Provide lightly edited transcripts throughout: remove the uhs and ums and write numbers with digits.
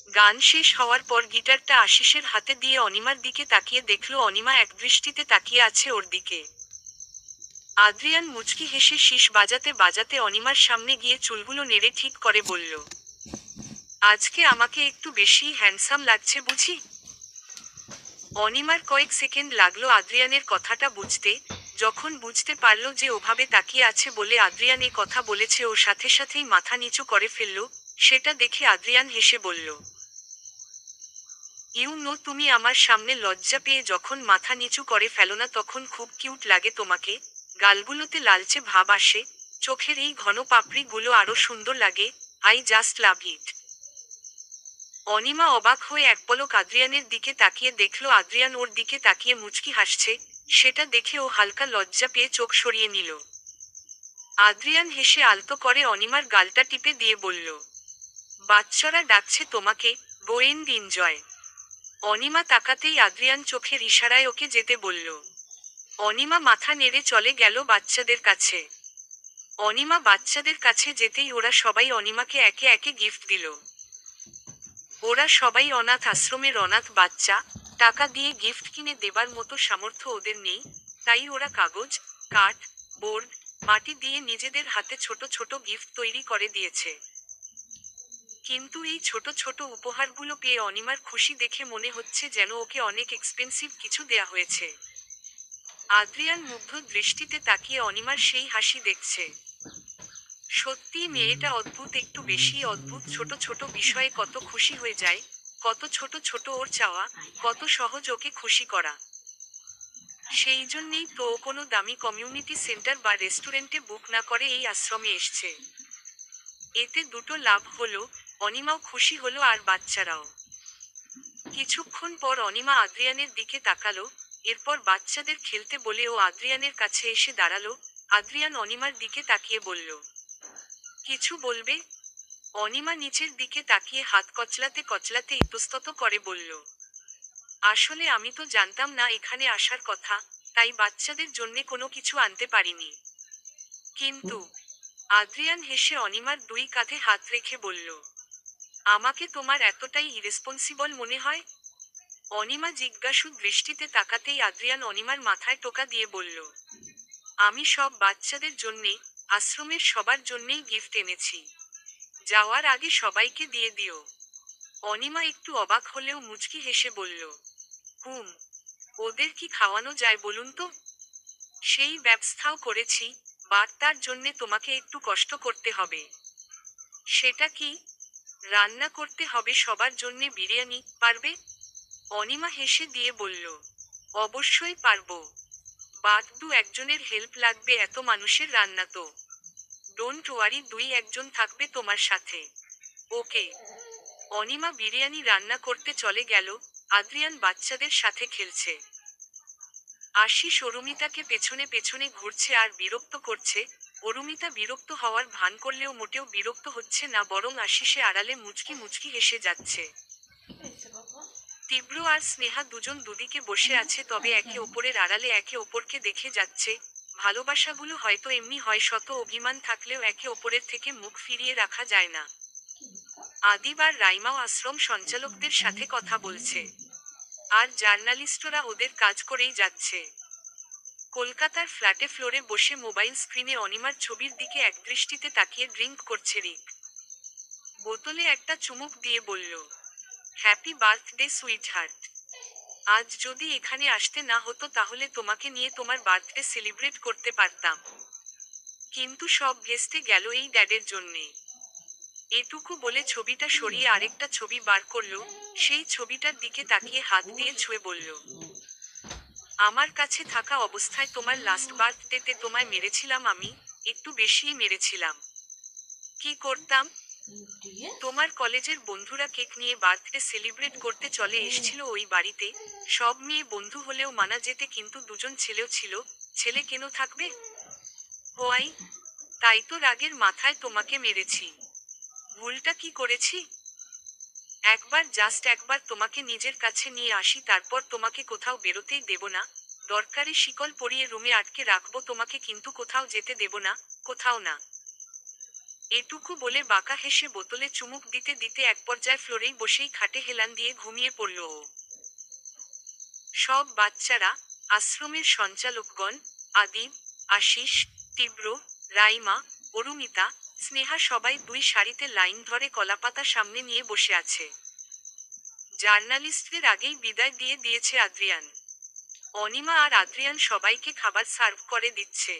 গান শেষ হওয়ার পর গিটারটা আশিসের হাতে দিয়ে অনিমার দিকে তাকিয়ে দেখল অনিমা একদৃষ্টিতে তাকিয়ে আছে ওর দিকে। আদ্রিয়ান মুচকি হেসে শীষ বাজাতে বাজাতে অনিমার সামনে গিয়ে চুলগুলো নেড়ে ঠিক করে বলল, আজকে আমাকে একটু বেশি হ্যান্ডসাম লাগছে বুঝি। অনিমার কয়েক সেকেন্ড লাগলো আদ্রিয়ানের কথাটা বুঝতে। যখন বুঝতে পারল যে ওভাবে তাকিয়ে আছে বলে আদ্রিয়ান এ কথা বলেছে, ওর সাথে সাথেই মাথা নিচু করে ফেলল। সেটা দেখে আদ্রিয়ান হেসে বলল, তুমি আমার সামনে লজ্জা পেয়ে যখন মাথা নিচু করে ফেলো না তখন খুব কিউট লাগে তোমাকে। গালগুলোতে লালচে ভাব আসে, চোখের এই ঘন পাপড়ি গুলো আরো সুন্দর লাগে। আই জাস্ট লাভ ইট। অনিমা অবাক হয়ে এক পলক আদ্রিয়ানের দিকে তাকিয়ে দেখল আদ্রিয়ান ওর দিকে তাকিয়ে মুচকি হাসছে। সেটা দেখে ও হালকা লজ্জা পেয়ে চোখ সরিয়ে নিল। আদ্রিয়ান হেসে আলতো করে অনিমার গালটা টিপে দিয়ে বলল, বাচ্চারা ডাকছে তোমাকে, গো এন্ড এনজয়। অনিমা তাকাতেই আদ্রিয়ান চোখের ইশারায় ওকে যেতে বলল। অনিমা মাথা নেড়ে চলে গেল বাচ্চাদের কাছে। অনিমা বাচ্চাদের কাছে যেতেই ওরা সবাই অনিমাকে একে একে গিফট দিল। ওরা সবাই অনাথ আশ্রমের অনাথ বাচ্চা। টাকা দিয়ে গিফট কিনে দেবার মতো সামর্থ্য ওদের নেই, তাই ওরা কাগজ, কাঠ, বোর্ড, মাটি দিয়ে নিজেদের হাতে ছোট ছোট গিফট তৈরি করে দিয়েছে। কিন্তু এই ছোট ছোট উপহারগুলো পেয়ে অনিমার খুশি দেখে মনে হচ্ছে যেন ওকে অনেক এক্সপেন্সিভ কিছু দেয়া হয়েছে। আদ্রিয়ান মুগ্ধ দৃষ্টিতে তাকিয়ে অনিমার সেই হাসি দেখছে। সত্যি মেয়েটা অদ্ভুত, একটু বেশি অদ্ভুত। ছোট ছোট বিষয়ে কত খুশি হয়ে যায়, কত ছোট ছোট ওর চাওয়া, কত সহজ ওকে খুশি করা। সেই জন্যেই তো ও কোনো দামি কমিউনিটি সেন্টার বা রেস্টুরেন্টে বুক না করে এই আশ্রমে এসছে। এতে দুটো লাভ হলো, অনিমাও খুশি হলো আর বাচ্চারাও। কিছুক্ষণ পর অনিমা আদ্রিয়ানের দিকে তাকালো, এরপর বাচ্চাদের খেলতে বলে ও আদ্রিয়ানের কাছে এসে দাঁড়ালো। আদ্রিয়ান অনিমার দিকে তাকিয়ে বলল, কিছু বলবে? অনিমা নিচের দিকে তাকিয়ে হাত কচলাতে কচলাতে ইতস্তত করে বলল, আসলে আমি তো জানতাম না এখানে আসার কথা, তাই বাচ্চাদের জন্যে কোনো কিছু আনতে পারিনি। কিন্তু আদ্রিয়ান হেসে অনিমার দুই কাঁধে হাত রেখে বলল, আমাকে তোমার এতটাই ইরেসপন্সিবল মনে হয়? অনিমা জিজ্ঞাসু দৃষ্টিতে তাকাতেই আদ্রিয়ান অনিমার মাথায় টোকা দিয়ে বলল, আমি সব বাচ্চাদের জন্যে, আশ্রমের সবার জন্যেই গিফট এনেছি। যাওয়ার আগে সবাইকে দিয়ে দিও। অনিমা একটু অবাক হলেও মুচকি হেসে বলল, হুম, ওদের কি খাওয়ানো যায় বলুন তো? সেই ব্যবস্থাও করেছি, বাট তার জন্যে তোমাকে একটু কষ্ট করতে হবে। সেটা কি? রান্না করতে হবে সবার জন্যে বিরিয়ানি, পারবে? অনিমা হেসে দিয়ে বলল, অবশ্যই পারবো, বাট একজনের হেল্প লাগবে, এত মানুষের রান্না তো। ডোন্ট ওয়ারি, দুই একজন থাকবে তোমার সাথে। ওকে। অনিমা বিরিয়ানি রান্না করতে চলে গেল। আদ্রিয়ান বাচ্চাদের সাথে খেলছে। আশিস অরুমিতাকে পেছনে পেছনে ঘুরছে আর বিরক্ত করছে। অরুমিতা বিরক্ত হওয়ার ভান করলেও মোটেও বিরক্ত হচ্ছে না, বরং আশিসে আড়ালে মুচকি মুচকি হেসে যাচ্ছে। তীব্র আর স্নেহা দুজন দুদিকে বসে আছে, তবে একে অপরের আড়ালে একে অপরকে দেখে যাচ্ছে। ভালোবাসাগুলো হয়তো এমনি হয়, শত অভিমান থাকলেও একে অপরের থেকে মুখ ফিরিয়ে রাখা যায় না। আদিব আর রাইমাও আশ্রম সঞ্চালকদের সাথে কথা বলছে। আর জার্নালিস্টরা ওদের কাজ করেই যাচ্ছে। কলকাতার ফ্ল্যাটে ফ্লোরে বসে মোবাইল স্ক্রিনে অনিমার ছবির দিকে একদৃষ্টিতে তাকিয়ে ড্রিঙ্ক করছে রিক। বোতলে একটা চুমুক দিয়ে বলল, হ্যাপি বার্থডে সুইট হার্ট। আজ যদি এখানে আসতে না হতো তাহলে তোমাকে নিয়ে তোমার বার্থডে সেলিব্রেট করতে পারতাম। কিন্তু সব ভেস্তে গেল এই ড্যাডের জন্যে। এটুকু বলে ছবিটা সরিয়ে আরেকটা ছবি বার করলো। সেই ছবিটার দিকে তাকিয়ে হাত দিয়ে ছুঁয়ে বলল, আমার কাছে থাকা অবস্থায় তোমার লাস্ট বার্থডেতে তোমায় মেরেছিলাম আমি, একটু বেশিই মেরেছিলাম। কি করতাম? তোমার কলেজের বন্ধুরা কেক নিয়ে বার্থডে সেলিব্রেট করতে চলে এসেছিল ওই বাড়িতে। সব মেয়ে বন্ধু হলেও মানা যেতে, কিন্তু দুজন ছেলেও ছিল। ছেলে কেন থাকবে? হোয়াই? তাই তো রাগের মাথায় তোমাকে মেরেছি। ভুলটা কি করেছি? জাস্ট একবার তোমাকে নিজের কাছে নিয়ে আসি, তারপর তোমাকে কোথাও বেরোতেই দেব না। দরকারে শিকল পরিয়ে রুমে আটকে রাখবো তোমাকে, কিন্তু কোথাও যেতে দেব না, কোথাও না। এটুকু বলে বাঁকা হেসে বোতলে চুমুক দিতে দিতে এক পর্যায়ে ফ্লোরেই বসেই খাটে হেলান দিয়ে ঘুমিয়ে পড়ল ও। সব বাচ্চারা, আশ্রমের সঞ্চালকগণ, আদিব, আশিস, তীব্র, রাইমা, অরুমিতা, স্নেহা সবাই দুই সারিতে লাইন ধরে কলাপাতা সামনে নিয়ে বসে আছে। জার্নালিস্টদের আগেই বিদায় দিয়ে দিয়েছে আদ্রিয়ান। অনিমা আর আদ্রিয়ান সবাইকে খাবার সার্ভ করে দিচ্ছে।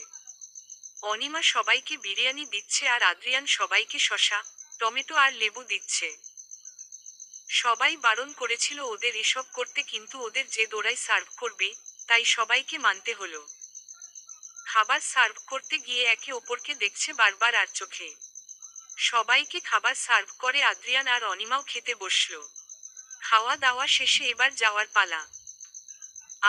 অনিমা সবাইকে বিরিয়ানি দিচ্ছে আর আদ্রিয়ান সবাইকে শসা, টমেটো আর লেবু দিচ্ছে। সবাই বারণ করেছিল ওদের এসব করতে, কিন্তু ওদের যে দৌড়াই সার্ভ করবে, তাই সবাইকে মানতে হলো। খাবার সার্ভ করতে গিয়ে একে অপরকে দেখছে বারবার আর চোখে। সবাইকে খাবার সার্ভ করে আদ্রিয়ান আর অনিমাও খেতে বসল। খাওয়া দাওয়া শেষে এবার যাওয়ার পালা।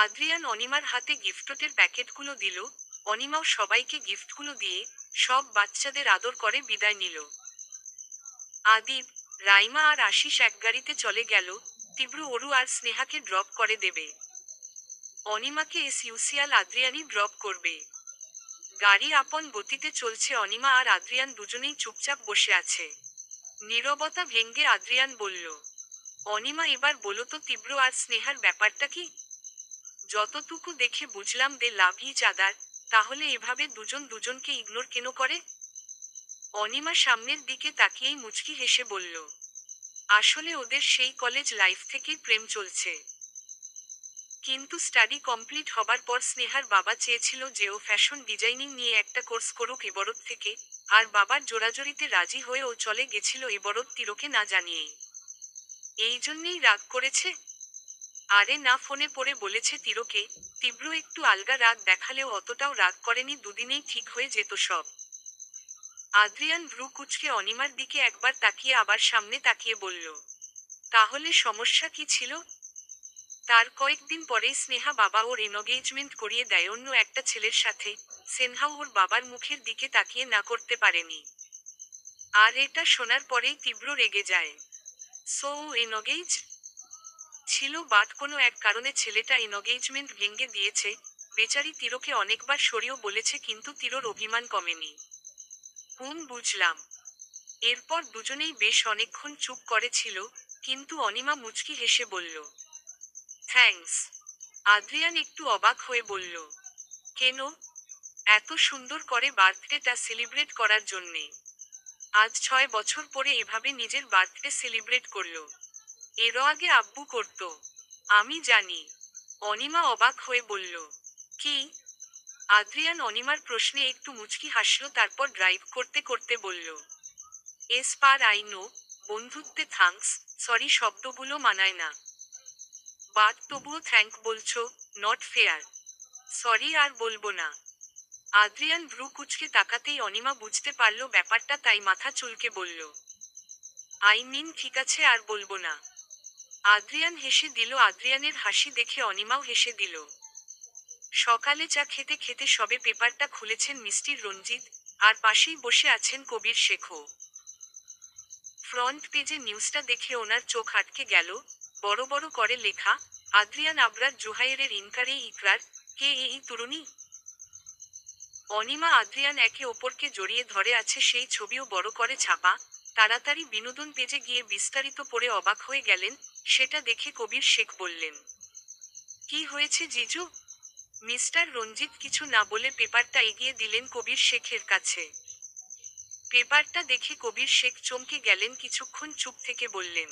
আদ্রিয়ান অনিমার হাতে গিফটের প্যাকেটগুলো দিল, অনিমাও সবাইকে গিফটগুলো দিয়ে সব বাচ্চাদের আদর করে বিদায় নিল। আদিব, রাইমা আর আশিস এক গাড়িতে চলে গেল, তীব্র অরু আর স্নেহাকে ড্রপ করে দেবে। অনিমাকে ইউসিয়াল আদ্রিয়ানই ড্রপ করবে। গাড়ি আপন গতিতে চলছে, অনিমা আর আদ্রিয়ান দুজনেই চুপচাপ বসে আছে। নীরবতা ভেঙ্গে আদ্রিয়ান বলল, অনিমা এবার বলো তো তীব্র আর স্নেহার ব্যাপারটা কি? যতটুকু দেখে বুঝলাম দে লাভ ইচ আদার, তাহলে এভাবে দুজন দুজনকে ইগনোর কেন করে? অনিমা সামনের দিকে তাকিয়েই মুচকি হেসে বলল, আসলে ওদের সেই কলেজ লাইফ থেকেই প্রেম চলছে। কিন্তু স্টাডি কমপ্লিট হবার পর স্নেহার বাবা চেয়েছিল যে ও ফ্যাশন ডিজাইনিং নিয়ে একটা কোর্স করুক এবরত থেকে, আর বাবার জোরাজোরিতে রাজি হয়ে ও চলে গেছিল এবরত তিরকে না জানিয়েই। এই জন্যেই রাগ করেছে? আরে না, ফোনে পড়ে বলেছে তিরকে। তীব্র একটু আলগা রাগ দেখালেও অতটাও রাগ করেনি, দুদিনেই ঠিক হয়ে যেত সব। আদ্রিয়ান ভ্রু কুঁচকে অনিমার দিকে একবার তাকিয়ে আবার সামনে তাকিয়ে বলল, তাহলে সমস্যা কি ছিল? তার কয়েকদিন পরেই স্নেহা বাবা ওর এনগেজমেন্ট করিয়ে দেয় অন্য একটা ছেলের সাথে। সেনহাও ওর বাবার মুখের দিকে তাকিয়ে না করতে পারেনি। আর এটা শোনার পরেই তীব্র রেগে যায়। সো ও এনগেজ ছিল, বাট কোনো এক কারণে ছেলেটা এনগেজমেন্ট ভেঙে দিয়েছে। বেচারি তিরকে অনেকবার সরিয়েও বলেছে, কিন্তু তিরর অভিমান কমেনি। বুঝলাম। এরপর দুজনেই বেশ অনেকক্ষণ চুপ করেছিল, কিন্তু অনিমা মুচকি হেসে বলল, থ্যাঙ্কস। আদ্রিয়ান একটু অবাক হয়ে বলল, কেন? এত সুন্দর করে বার্থডেটা সেলিব্রেট করার জন্যে? আজ 6 বছর পরে এভাবে নিজের বার্থডে সেলিব্রেট করলো। এরও আগে আব্বু করত। আমি জানি। অনিমা অবাক হয়ে বলল, কি? আদ্রিয়ান অনিমার প্রশ্নে একটু মুচকি হাসল, তারপর ড্রাইভ করতে করতে বলল, এস পার আই নো, বন্ধুত্বে থ্যাঙ্কস, সরি শব্দগুলো মানায় না। বাট তবুও থ্যাঙ্ক বলছো, নট ফেয়ার। সরি আর বলবো না। আদ্রিয়ান ভ্রু কুঁচকে তাকাতেই অনিমা বুঝতে পারল ব্যাপারটা, তাই মাথা চুলকে বলল, আই মিন ঠিক আছে আর বলবো না। আদ্রিয়ান হেসে দিল। আদ্রিয়ানের হাসি দেখে অনিমাও হেসে দিল। সকালে চা খেতে খেতে সবে পেপারটা খুলেছেন মিস্টার রঞ্জিত, আর পাশেই বসে আছেন কবির শেখও। ফ্রন্ট পেজে নিউজটা দেখে ওনার চোখ আটকে গেল। বড় বড় করে লেখা, আদ্রিয়ান আবরার জুহাইরের ইনকারে ইকরার। কে এই তরুণী? অনিমা আদ্রিয়ান একে অপরকে জড়িয়ে ধরে আছে, সেই ছবিও বড় করে ছাপা। তাড়াতাড়ি বিনোদন পেজে গিয়ে বিস্তারিত পড়ে অবাক হয়ে গেলেন। সেটা দেখে কবির শেখ বললেন, কি হয়েছে জিজু? মিস্টার রঞ্জিত কিছু না বলে পেপারটা এগিয়ে দিলেন কবির শেখের কাছে। পেপারটা দেখে কবির শেখ চমকে গেলেন, কিছুক্ষণ চুপ থেকে বললেন,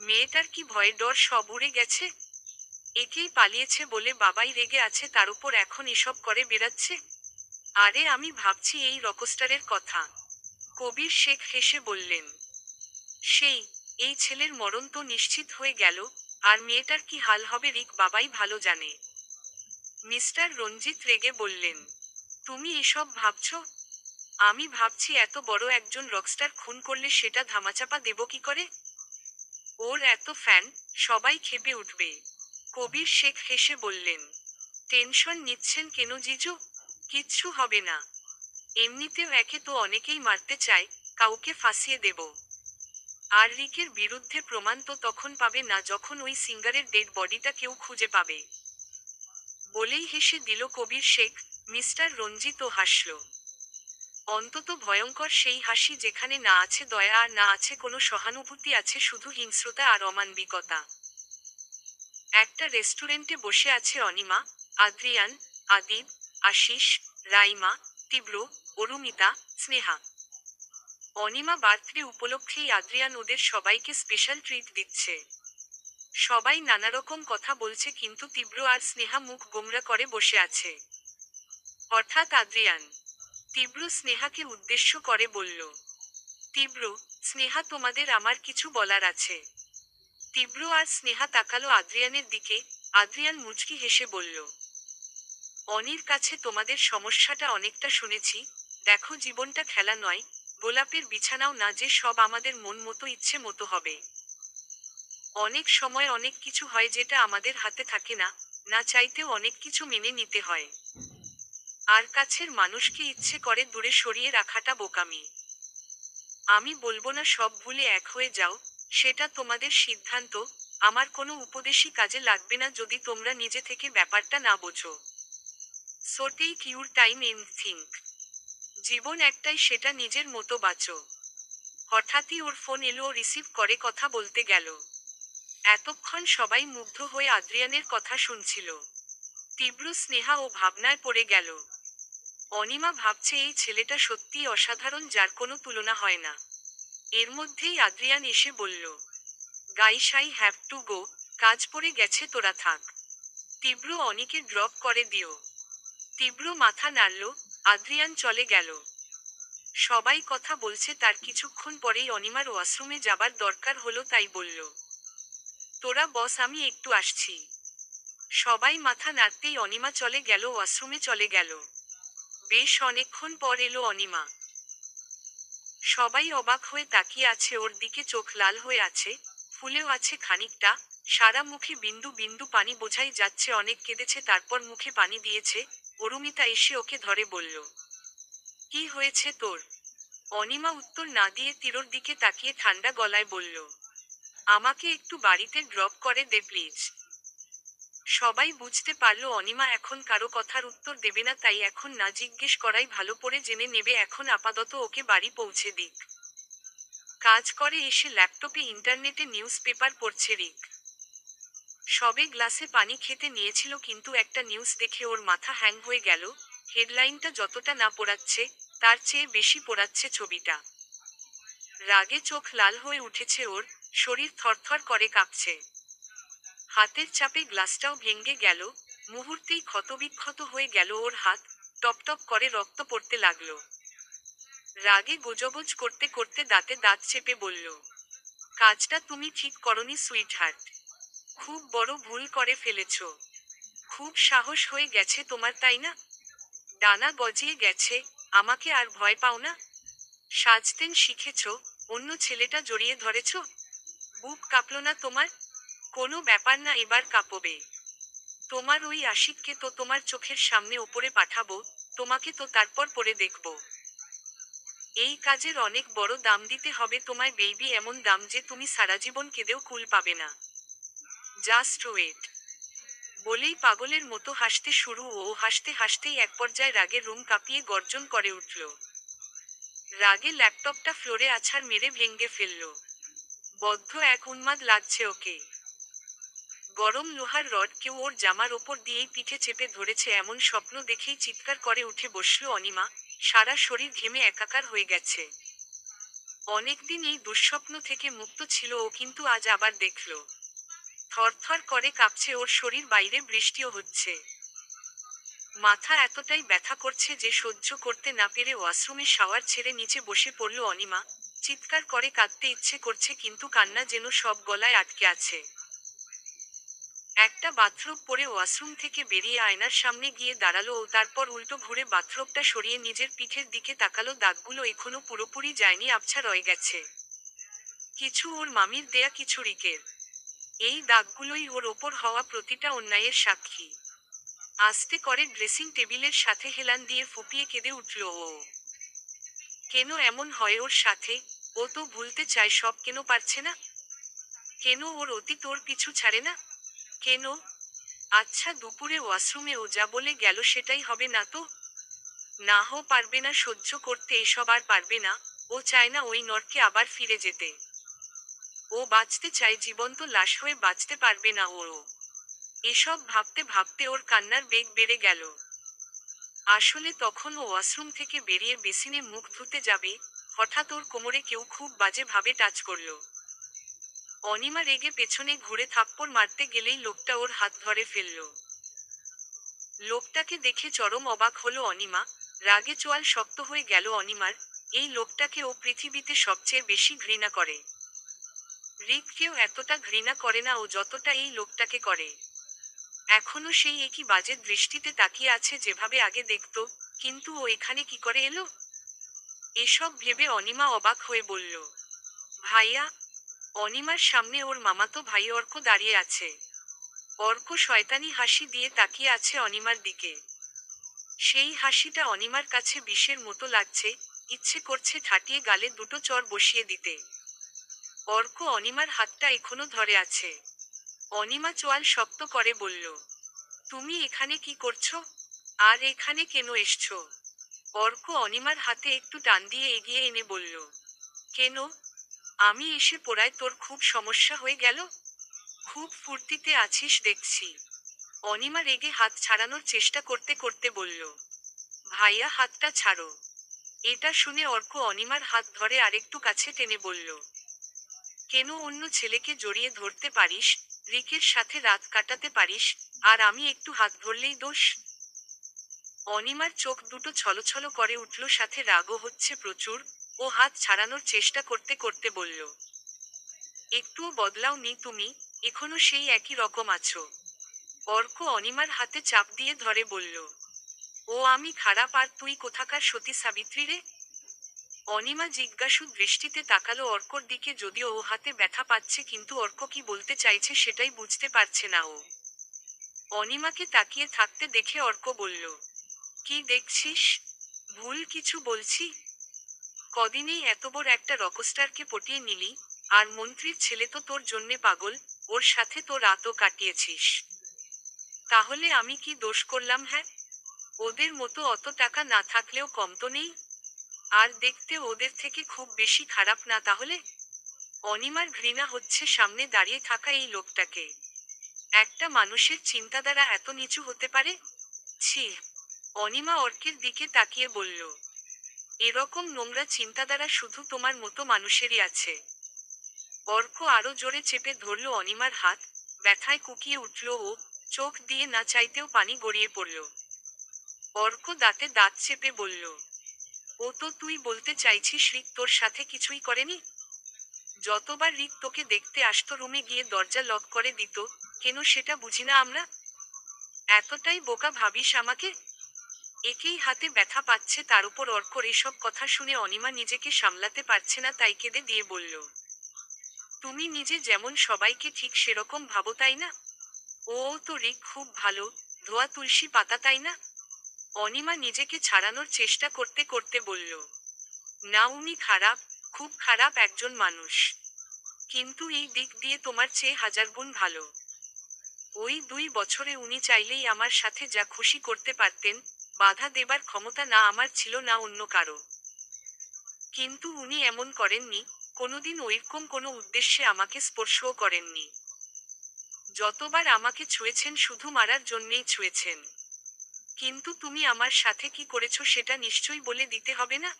মেয়েটার কি ভয় ডর সব উড়ে গেছে? একেই পালিয়েছে বলে বাবাই রেগে আছে, তার উপর এখন এসব করে বেড়াচ্ছে। আরে আমি ভাবছি এই রকস্টারের কথা। কবির শেখ হেসে বললেন, সেই, এই ছেলের মরণ তো নিশ্চিত হয়ে গেল, আর মেয়েটার কি হাল হবে রিক বাবাই ভালো জানে। মিস্টার রঞ্জিত রেগে বললেন, তুমি এসব ভাবছো? আমি ভাবছি এত বড় একজন রকস্টার খুন করলে সেটা ধামাচাপা দেব কি করে? ওর এত ফ্যান, সবাই ক্ষেপে উঠবে। কবির শেখ হেসে বললেন, টেনশন নিচ্ছেন কেন জিজু? কিচ্ছু হবে না। এমনিতেও একে তো অনেকেই মারতে চায়, কাউকে ফাঁসিয়ে দেব। আর রিকের বিরুদ্ধে প্রমাণ তো তখন পাবে না যখন ওই সিঙ্গারের ডেড বডিটা কেউ খুঁজে পাবে। বলেই হেসে দিল কবির শেখ। মিস্টার রঞ্জিতও হাসল। অন্তত ভয়ঙ্কর সেই হাসি যেখানে না আছে দয়া আর না আছে কোনো সহানুভূতি, আছে শুধু হিংস্রতা আর অমানবিকতা। একটা রেস্টুরেন্টে বসে আছে অনিমা, আদ্রিয়ান, আদিব, আশিস, রাইমা, তীব্র, অরুমিতা, স্নেহা। অনিমা বার্থডে উপলক্ষেই আদ্রিয়ান ওদের সবাইকে স্পেশাল ট্রিট দিচ্ছে। সবাই নানারকম কথা বলছে কিন্তু তীব্র আর স্নেহা মুখ গোমরা করে বসে আছে। হঠাৎ আদ্রিয়ান তীব্র স্নেহাকে উদ্দেশ্য করে বলল, তীব্র, স্নেহা তোমাদের আমার কিছু বলার আছে। তীব্র আর স্নেহা তাকালো আদ্রিয়ানের দিকে। আদ্রিয়ান মুচকি হেসে বলল, অনির কাছে তোমাদের সমস্যাটা অনেকটা শুনেছি। দেখো, জীবনটা খেলা নয়, গোলাপের বিছানাও না যে সব আমাদের মন মতো ইচ্ছে মতো হবে। অনেক সময় অনেক কিছু হয় যেটা আমাদের হাতে থাকে না, না চাইতেও অনেক কিছু মেনে নিতে হয়। আর কাছের মানুষকে ইচ্ছে করে দূরে সরিয়ে রাখাটা বোকামি। আমি বলবো না সব ভুলে এক হয়ে যাও, সেটা তোমাদের সিদ্ধান্ত। আমার কোনো উপদেশই কাজে লাগবে না যদি তোমরা নিজে থেকে ব্যাপারটা না বোঝো। So take your time and think. জীবন একটাই, সেটা নিজের মতো বাঁচো। হঠাৎই ওর ফোন এলো, ও রিসিভ করে কথা বলতে গেল। এতক্ষণ সবাই মুগ্ধ হয়ে আদ্রিয়ানের কথা শুনছিল। তীব্র, স্নেহা ও ভাবনায় পড়ে গেল। অনিমা ভাবছে এই ছেলেটা সত্যিই অসাধারণ, যার কোনো তুলনা হয় না। এর মধ্যেই আদ্রিয়ান এসে বলল, guys, I have to go, কাজ পড়ে গেছে, তোরা থাক। তীব্র, অনিকে ড্রপ করে দিও। তীব্র মাথা নাড়ল। আদ্রিয়ান চলে গেল। সবাই কথা বলছে, তার কিছুক্ষণ পরেই অনিমার ওয়াশরুমে যাবার দরকার হলো, তাই বলল, তোরা বস, আমি একটু আসছি। সবাই মাথা নাড়তেই অনিমা চলে গেল, ওয়াশরুমে চলে গেল। বেশ অনেকক্ষণ পর এলো অনিমা। সবাই অবাক হয়ে তাকিয়ে আছে ওর দিকে, চোখ লাল হয়ে আছে, ফুলেও আছে খানিকটা, সারা মুখে বিন্দু বিন্দু পানি, বোঝাই যাচ্ছে অনেক কেঁদেছে, তারপর মুখে পানি দিয়েছে। অরুমিতা এসে ওকে ধরে বলল, কি হয়েছে তোর? অনিমা উত্তর না দিয়ে তীরর দিকে তাকিয়ে ঠান্ডা গলায় বলল, আমাকে একটু বাড়িতে ড্রপ করে দে প্লিজ। সবাই বুঝতে পারল অনিমা এখন কারো কথার উত্তর দেবে না, তাই এখন না জিজ্ঞেস করাই ভালো, পড়ে জেনে নেবে। এখন আপাতত ওকে বাড়ি পৌঁছে দিক। কাজ করে এসে ল্যাপটপে ইন্টারনেটে নিউজ পেপার পড়ছে রিক। সবে গ্লাসে পানি খেতে নিয়েছিল কিন্তু একটা নিউজ দেখে ওর মাথা হ্যাং হয়ে গেল। হেডলাইনটা যতটা না পোড়াচ্ছে, তার চেয়ে বেশি পোড়াচ্ছে ছবিটা। রাগে চোখ লাল হয়ে উঠেছে ওর, শরীর থরথর করে কাঁপছে। হাতের চাপে গ্লাসটাও ভেঙে গেল। মুহূর্তেই ক্ষতবিক্ষত হয়ে গেল ওর হাত, টপটপ করে রক্ত পড়তে লাগলো। রাগে গোজগোজ করতে করতে দাঁতে দাঁত চেপে বলল, কাজটা তুমি ঠিক করনি সুইটহার্ট। খুব বড় ভুল করে ফেলেছ। খুব সাহস হয়ে গেছে তোমার, তাই না? ডানা গজিয়ে গেছে। আমাকে আর ভয় পাও না? সাজতেন শিখেছ, অন্য ছেলেটা জড়িয়ে ধরেছ। বুক কাঁপল না তোমার? কোনো ব্যাপার না, এবার কাঁপবে। তোমার ওই আশিককে তো তোমার চোখের সামনে ওপরে পাঠাবো, তোমাকে তো তারপর পরে দেখব। এই কাজের অনেক বড় দাম দিতে হবে তোমায় বেবি, এমন দাম যে তুমি সারা জীবন কেঁদেও কুল পাবে না। Just wait. বলেই পাগলের মতো হাসতে শুরু। ও হাসতে হাসতেই এক পর্যায়ে রাগে রুম কাঁপিয়ে গর্জন করে উঠল। রাগে ল্যাপটপটা ফ্লোরে আছাড় মেরে ভেঙে ফেলল। বদ্ধ এক উন্মাদ লাগছে ওকে। গরম লোহার রড কেউ ওর জামার ওপর দিয়েই পিঠে চেপে ধরেছে, এমন স্বপ্ন দেখেই চিৎকার করে উঠে বসল অনিমা। সারা শরীর ঘেমে একাকার হয়ে গেছে। অনেকদিন এই দুঃস্বপ্ন থেকে মুক্ত ছিল ও, কিন্তু আজ আবার দেখল। থরথর করে কাঁপছে ওর শরীর, বাইরে বৃষ্টিও হচ্ছে। মাথা এতটাই ব্যথা করছে যে সহ্য করতে না পেরে ওয়াশরুমে শাওয়ার ছেড়ে নিচে বসে পড়ল অনিমা। চিৎকার করে কাঁদতে ইচ্ছে করছে কিন্তু কান্না যেন সব গলায় আটকে আছে। একটা বাথরোব পরে ওয়াশরুম থেকে বেরিয়ে আয়নার সামনে গিয়ে দাঁড়ালো ও, তারপর উল্টো ঘুরে বাথরোবটা সরিয়ে নিজের পিঠের দিকে তাকালো। দাগগুলো এখনো পুরোপুরি যায়নি, আবছা রয়ে গেছে। কিছু ওর মামির দেয়া, কিছু রিকের। এই দাগগুলোই ওর ওপর হওয়া প্রতিটা অন্যায়ের সাক্ষী। আস্তে করে ড্রেসিং টেবিলের সাথে হেলান দিয়ে ফুপিয়ে কেঁদে উঠল ও। কেন এমন হয় ওর সাথে? ও তো ভুলতে চায় সব, কেন পারছে না? কেন ওর অতীত ওর পিছু ছাড়ে না? কেন? আচ্ছা, দুপুরে ওয়াশরুমে ও যা বলে গেল সেটাই হবে না তো? নাহও পারবে না সহ্য করতে, এসব আর পারবে না। ও চায় না ওই নরকে আবার ফিরে যেতে। ও বাঁচতে চায়, জীবন্ত লাশ হয়ে বাঁচতে পারবে না ও। এসব ভাবতে ভাবতে ওর কান্নার বেগ বেড়ে গেল। আসলে তখন ও ওয়াশরুম থেকে বেরিয়ে বেসিনে মুখ ধুতে যাবে, হঠাৎ ওর কোমরে কেউ খুব বাজে ভাবে টাচ করল। অনিমা রেগে পেছনে ঘুরে থাপ্পড় মারতে গেলেই লোকটা ওর হাত ধরে ফেলল। লোকটাকে দেখে চরম অবাক হলো অনিমা। রাগে চোয়াল শক্ত হয়ে গেল অনিমার। এই লোকটাকে ও পৃথিবীতে সবচেয়ে বেশি ঘৃণা করে। রিককেও এতটা ঘৃণা করে না ও যতটা এই লোকটাকে করে। এখনো সেই একই বাজে দৃষ্টিতে তাকিয়ে আছে যেভাবে আগে দেখতো। কিন্তু ও এখানে কি করে এলো? এসব ভেবে অনিমা অবাক হয়ে বলল, ভাইয়া। অনিমার সামনে ওর মামাতো ভাই অর্ক দাঁড়িয়ে আছে। অর্ক শয়তানি হাসি দিয়ে তাকিয়ে আছে অনিমার দিকে। সেই হাসিটা অনিমার কাছে বিষের মতো লাগছে, ইচ্ছে করছে ঠাটিয়ে গালে দুটো চড় বসিয়ে দিতে। অর্ক অনিমার হাতটা এখনো ধরে আছে। অনিমা চোয়াল শক্ত করে বলল, তুমি এখানে কি করছো? আর এখানে কেন এসছো? অর্ক অনিমার হাতে একটু টান দিয়ে এগিয়ে এনে বলল, কেন? আমি এসে পড়ায় তোর খুব সমস্যা হয়ে গেল? খুব ফুর্তিতে আছিস দেখছি। অনিমা রেগে হাত ছাড়ানোর চেষ্টা করতে করতে বলল, ভাইয়া হাতটা ছাড়ো। এটা শুনে অর্ক অনিমার হাত ধরে আরেকটু কাছে টেনে বলল, কেন অন্য ছেলেকে জড়িয়ে ধরতে পারিস, রিকের সাথে রাত কাটাতে পারিস, আর আমি একটু হাত ধরলেই দোষ? অনিমার চোখ দুটো ছলছল করে উঠল, সাথে রাগও হচ্ছে প্রচুর। ও হাত ছাড়ানোর চেষ্টা করতে করতে বলল, একটুও বদলাওনি তুমি, এখনো সেই একই রকম আছো। অর্ক অনিমার হাতে চাপ দিয়ে ধরে বলল, ও আমি খারাপ আর তুই কোথাকার সতী সাবিত্রী রে? অনিমা জিজ্ঞাসু দৃষ্টিতে তাকালো অর্কর দিকে, যদিও ও হাতে ব্যথা পাচ্ছে কিন্তু অর্ক কি বলতে চাইছে সেটাই বুঝতে পারছে না ও। অনিমাকে তাকিয়ে থাকতে দেখে অর্ক বলল, কি দেখছিস? ভুল কিছু বলছি? কদিনেই এত বড় একটা রকস্টারকে পটিয়ে নিলি, আর মন্ত্রীর ছেলে তো তোর জন্যে পাগল, ওর সাথে তো রাতও কাটিয়েছিস। তাহলে আমি কি দোষ করলাম? হ্যাঁ, ওদের মতো অত টাকা না থাকলেও কম তো নেই। আর দেখতে ওদের থেকে খুব বেশি খারাপ না তাহলে? অনিমার ঘৃণা হচ্ছে সামনে দাঁড়িয়ে থাকা এই লোকটাকে। একটা মানুষের চিন্তাধারা এত নিচু হতে পারে? ছি। অনিমা অর্কের দিকে তাকিয়ে বলল, এরকম নোংরা চিন্তাধারা শুধু তোমার মতো মানুষেরই আছে। অর্ক আরো জোরে চেপে ধরল অনিমার হাত। ব্যথায় কুকিয়ে উঠল ও, চোখ দিয়ে না চাইতেও পানি গড়িয়ে পড়ল। অর্ক দাঁতে দাঁত চেপে বলল, ও তো তুই বলতে চাইছিস রিক তোর সাথে কিছুই করেনি? যতবার রিক তোকে দেখতে আসতো রুমে গিয়ে দরজা লক করে দিত, কেন সেটা বুঝি না আমরা? এতটাই বোকা ভাবিস আমাকে? একেই হাতে ব্যথা পাচ্ছে, তার উপর অর্কর এসব কথা শুনে অনিমা নিজেকে সামলাতে পারছে না, তাই কেঁদে দিয়ে বলল, তুমি নিজে যেমন সবাইকে ঠিক সেরকম ভাবো তাই না? ও তো রিক খুব ভালো, ধোয়া তুলসী পাতা তাই না? অনিমা নিজেকে ছাড়ানোর চেষ্টা করতে করতে বলল, না উনি খারাপ, খুব খারাপ একজন মানুষ। কিন্তু এই দিক দিয়ে তোমার চেয়ে হাজার গুণ ভালো। ওই 2 বছরে উনি চাইলেই আমার সাথে যা খুশি করতে পারতেন, বাধা দেবার ক্ষমতা না আমার ছিল না অন্য কারো। কিন্তু উনি এমন করেননি, কোনোদিন ওইরকম কোনো উদ্দেশ্যে আমাকে স্পর্শও করেননি। যতবার আমাকে ছুঁয়েছেন শুধু মারার জন্যেই ছুঁয়েছেন। কিন্তু তুমি আমার সাথে কি করেছো সেটা নিশ্চয়ই বলে দিতে হবে না?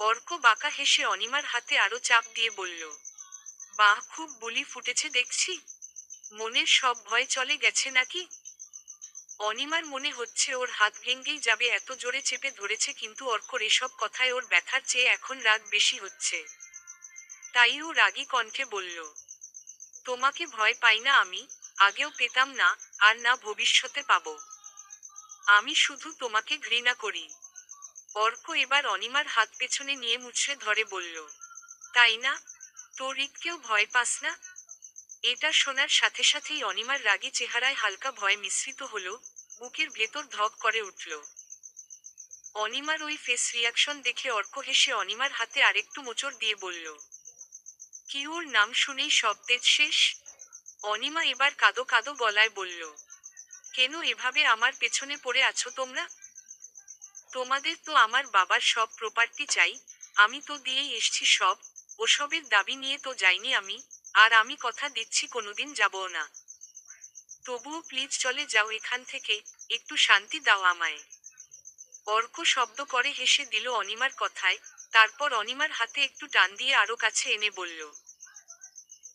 অর্ক বাঁকা হেসে অনিমার হাতে আরো চাপ দিয়ে বলল, বাহ, খুব বুলি ফুটেছে দেখছি। মনের সব ভয় চলে গেছে নাকি? অনিমার মনে হচ্ছে ওর হাত ভেঙ্গেই যাবে, এত জোরে চেপে ধরেছে, কিন্তু অর্কর এসব কথায় ওর ব্যথার চেয়ে এখন রাগ বেশি হচ্ছে। তাই ও রাগী কণ্ঠে বলল, তোমাকে ভয় পাই না আমি, আগেও পেতাম না, আর না ভবিষ্যতে পাবো। আমি শুধু তোমাকে ঘৃণা করি। অর্ক এবার অনিমার হাত পেছনে নিয়ে মুচড়ে ধরে বলল, তাই না? তো রিককেও ভয় পাস না? এটা শোনার সাথে সাথেই অনিমার রাগী চেহারায় হালকা ভয় মিশ্রিত হলো, বুকের ভেতর ধক করে উঠল। অনিমার ওই ফেস রিয়াকশন দেখে অর্ক হেসে অনিমার হাতে আরেকটু মোচড় দিয়ে বলল, কি ওর নাম শুনেই সব তেজ শেষ? অনিমা এবার কাঁদো কাঁদো গলায় বলল, কেন এভাবে আমার পেছনে পড়ে আছো তোমরা? তোমাদের তো আমার বাবার সব প্রপার্টি চাই, আমি তো দিয়েই এসছি সব, ওসবের দাবি নিয়ে তো যাইনি আমি, আর আমি কথা দিচ্ছি কোনোদিন যাবও না। তবুও প্লিজ চলে যাও এখান থেকে, একটু শান্তি দাও আমায়। অর্ক শব্দ করে হেসে দিল অনিমার কথায়, তারপর অনিমার হাতে একটু টান দিয়ে আরো কাছে এনে বলল,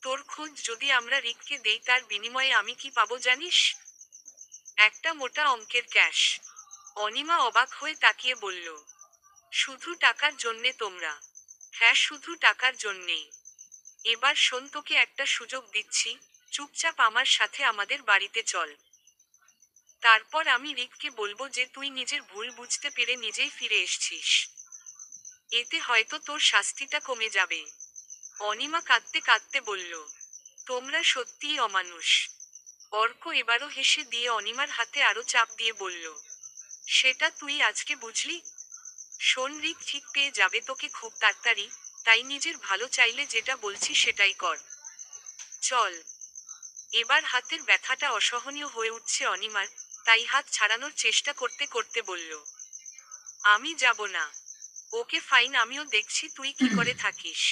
তোর খোঁজ যদি আমরা রিককে দেই তার বিনিময়ে আমি কি পাবো জানিস? একটা মোটা অঙ্কের ক্যাশ। অনিমা অবাক হয়ে তাকিয়ে বলল, শুধু টাকার জন্যে তোমরা? হ্যাঁ, শুধু টাকার জন্যেই। এবার শোন, তোকে একটা সুযোগ দিচ্ছি, চুপচাপ আমার সাথে আমাদের বাড়িতে চল। তারপর আমি রিককে বলবো যে তুই নিজের ভুল বুঝতে পেরে নিজেই ফিরে এসছিস। এতে হয়তো তোর শাস্তিটা কমে যাবে। অনিমা কাঁদতে কাঁদতে বলল, তোমরা সত্যিই অমানুষ। অর্ক এবারও হেসে দিয়ে অনিমার হাতে আরো চাপ দিয়ে বলল, সেটা তুই আজকে বুঝলি? শোন, রিক ঠিক পেয়ে যাবে তোকে খুব তাড়াতাড়ি, তাই নিজের ভালো চাইলে যেটা বলছি সেটাই কর। চল। এবার হাতের ব্যথাটা অসহনীয় হয়ে উঠছে অনিমার, তাই হাত ছাড়ানোর চেষ্টা করতে করতে বলল, আমি যাব না। ওকে ফাইন, আমিও দেখছি তুই কি করে থাকিস।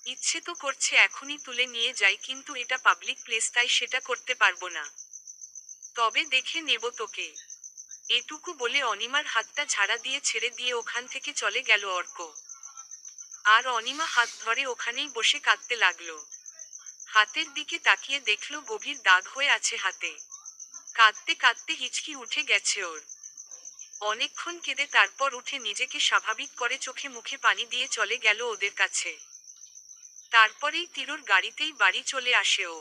ইচ্ছে তো করছে এখনই তুলে নিয়ে যাই, কিন্তু এটা পাবলিক প্লেস তাই সেটা করতে পারবো না। তবে দেখে নেব তোকে। এটুকু বলে অনিমার হাতটা ঝাড়া দিয়ে ছেড়ে দিয়ে ওখান থেকে চলে গেল অর্ক। আর অনিমা হাত ধরে ওখানেই বসে কাঁদতে লাগলো। হাতের দিকে তাকিয়ে দেখলো গভীর দাগ হয়ে আছে হাতে। কাঁদতে কাঁদতে হিচকি উঠে গেছে ওর। অনেকক্ষণ কেঁদে তারপর উঠে নিজেকে স্বাভাবিক করে চোখে মুখে পানি দিয়ে চলে গেল ওদের কাছে। তারপরেই তিরুর গাড়িতেই বাড়ি চলে আসে ও।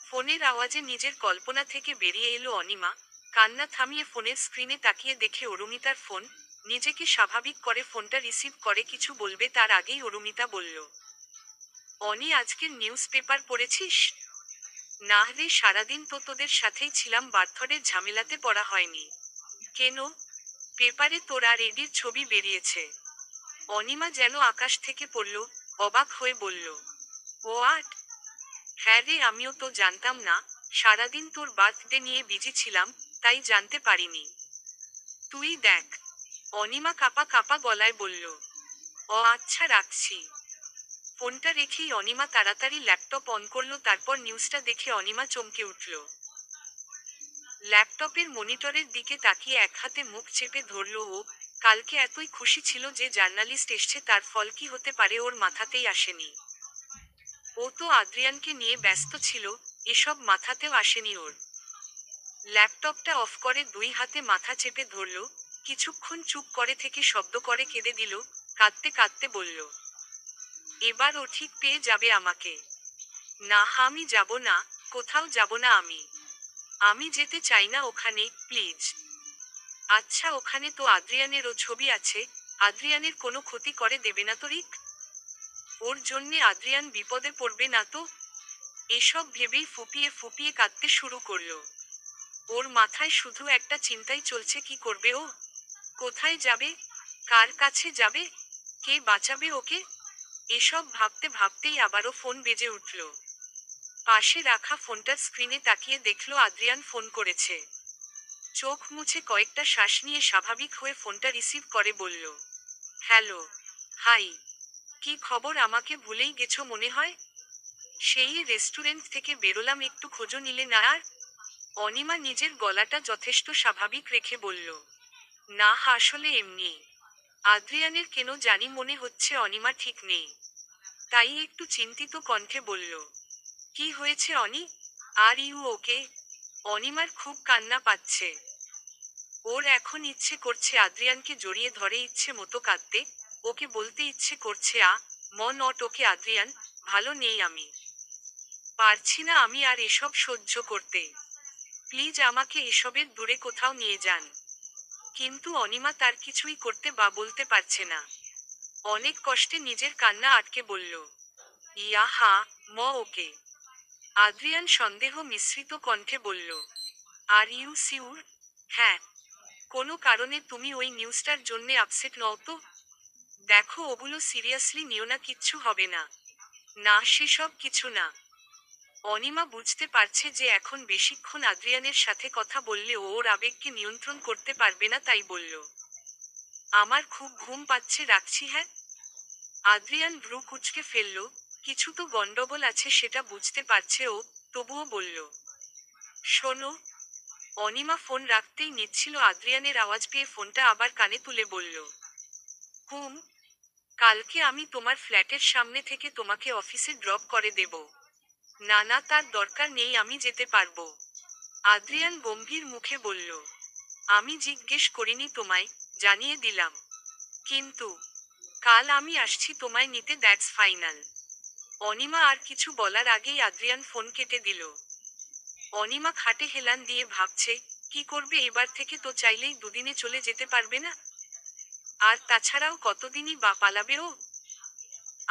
ফোনের আওয়াজে নিজের কল্পনা থেকে বেরিয়ে এলো অনিমা, কান্না থামিয়ে ফোনের স্ক্রিনে তাকিয়ে দেখে অরুমিতার ফোন। নিজেকে স্বাভাবিক করে ফোনটা রিসিভ করে কিছু বলবে তার আগেই অরুমিতা বলল, অনি, আজকের নিউজ পেপার পড়েছিস? না রে, সারাদিন তো তোদের সাথেই ছিলাম, বার্থডের ঝামেলাতে পড়া হয়নি। কেন? পেপারে তোর আর এডির ছবি বেরিয়েছে। অনিমা যেন আকাশ থেকে পড়ল, অবাক হয়ে বলল, হোয়াট? হ্যাঁ রে, আমিও তো জানতাম না, সারাদিন তোর বার্থডে নিয়ে বিজি ছিলাম, তাই জানতে পারিনি। তুই দেখ। অনিমা কাঁপা কাঁপা গলায় বলল, ও আচ্ছা, রাখছি। ফোনটা রেখেই অনিমা তাড়াতাড়ি ল্যাপটপ অন করলো, তারপর নিউজটা দেখে অনিমা চমকে উঠল। ল্যাপটপের মনিটরের দিকে তাকিয়ে এক হাতে মুখ চেপে ধরল ও। কালকে এতই খুশি ছিল যে জার্নালিস্ট এসছে, তার ফল কি হতে পারে ওর মাথাতেই আসেনি। ও তো আদ্রিয়ানকে নিয়ে ব্যস্ত ছিল, এসব মাথাতেও আসেনি ওর। ল্যাপটপটা অফ করে দুই হাতে মাথা চেপে ধরল, কিছুক্ষণ চুপ করে থেকে শব্দ করে কেঁদে দিল, কাঁদতে কাঁদতে বলল, এবার ও ঠিক পেয়ে যাবে আমাকে। না, আমি যাব না, কোথাও যাব না আমি। আমি যেতে চাই না ওখানে, প্লিজ। আচ্ছা, ওখানে তো আদ্রিয়ানেরও ছবি আছে, আদ্রিয়ানের কোনো ক্ষতি করে দেবে না তো রিক? ওর জন্যে আদ্রিয়ান বিপদে পড়বে না তো? এসব ভেবেই ফুপিয়ে ফুপিয়ে কাঁদতে শুরু করলো। ওর মাথায় শুধু একটা চিন্তাই চলছে, কি করবে ও? কোথায় যাবে? কার কাছে যাবে? কে বাঁচাবে ওকে? এসব ভাবতে ভাবতেই আবারও ফোন বেজে উঠল। পাশে রাখা ফোনটার স্ক্রিনে তাকিয়ে দেখল আদ্রিয়ান ফোন করেছে। চোখ মুছে কয়েকটা শ্বাস নিয়ে স্বাভাবিক হয়ে ফোনটা রিসিভ করে বলল, হ্যালো। হাই। কি খবর, আমাকে ভুলেই গেছো মনে হয়। সেই রেস্টুরেন্ট থেকে বেরোলাম, একটু খোঁজও নিলে না আর? অনিমা নিজের গলাটা যথেষ্ট স্বাভাবিক রেখে বলল, না, আসলে এমনি। আদ্রিয়ানের কেন জানি মনে হচ্ছে অনিমা ঠিক নেই, তাই একটু চিন্তিত কণ্ঠে বলল, কি হয়েছে অনি? Are you okay? অনিমার খুব কান্না পাচ্ছে। ওর এখন ইচ্ছে করছে আদ্রিয়ানকে জড়িয়ে ধরে ইচ্ছে মতো কাঁদতে, ওকে বলতে ইচ্ছে করছে, নট ওকে আদ্রিয়ান, ভালো নেই আমি। পারছি না আমি আর এসব সহ্য করতে। প্লিজ আমাকে এসবের দূরে কোথাও নিয়ে যান। কিন্তু অনিমা তার কিছুই করতে বা বলতে পারছে না। অনেক কষ্টে নিজের কান্না আটকে বলল, ইয়া হা, ওকে। আদ্রিয়ান সন্দেহ মিশ্রিত কণ্ঠে বলল, আর ইউ সিউর? হ্যাঁ। কোনো কারণে তুমি ওই নিউজটার জন্যে আপসেট নও তো? দেখো, ওগুলো সিরিয়াসলি নিও না, কিচ্ছু হবে না। না, সেসব কিছু না। অনিমা বুঝতে পারছে যে এখন বেশিক্ষণ আদ্রিয়ানের সাথে কথা বললে ও ওর আবেগকে নিয়ন্ত্রণ করতে পারবে না, তাই বলল, আমার খুব ঘুম পাচ্ছে, রাখছি হ্যাঁ। আদ্রিয়ান ভ্রু কুঁচকে ফেলল, কিছু তো গন্ডগোল আছে সেটা বুঝতে পারছে ও, তবুও বলল, শোনো। অনিমা ফোন রাখতেই নিচ্ছিল, আদ্রিয়ানের আওয়াজ পেয়ে ফোনটা আবার কানে তুলে বলল, হুম, কালকে আমি তোমার ফ্ল্যাটের সামনে থেকে তোমাকে অফিসে ড্রপ করে দেব। না না, তার দরকার নেই, আমি যেতে পারবো। আদ্রিয়ান গম্ভীর মুখে বলল, আমি জিজ্ঞেস করিনি তোমায়, জানিয়ে দিলাম। কিন্তু কাল আমি আসছি তোমায় নিতে, দ্যাটস ফাইনাল। অনিমা আর কিছু বলার আগেই আদ্রিয়ান ফোন কেটে দিল। অনিমা খাটে হেলান দিয়ে ভাবছে, কি করবে এবার থেকে, তো চাইলেই দুদিনে চলে যেতে পারবে না। আর তাছাড়াও কতদিনই বা পালাবে ও।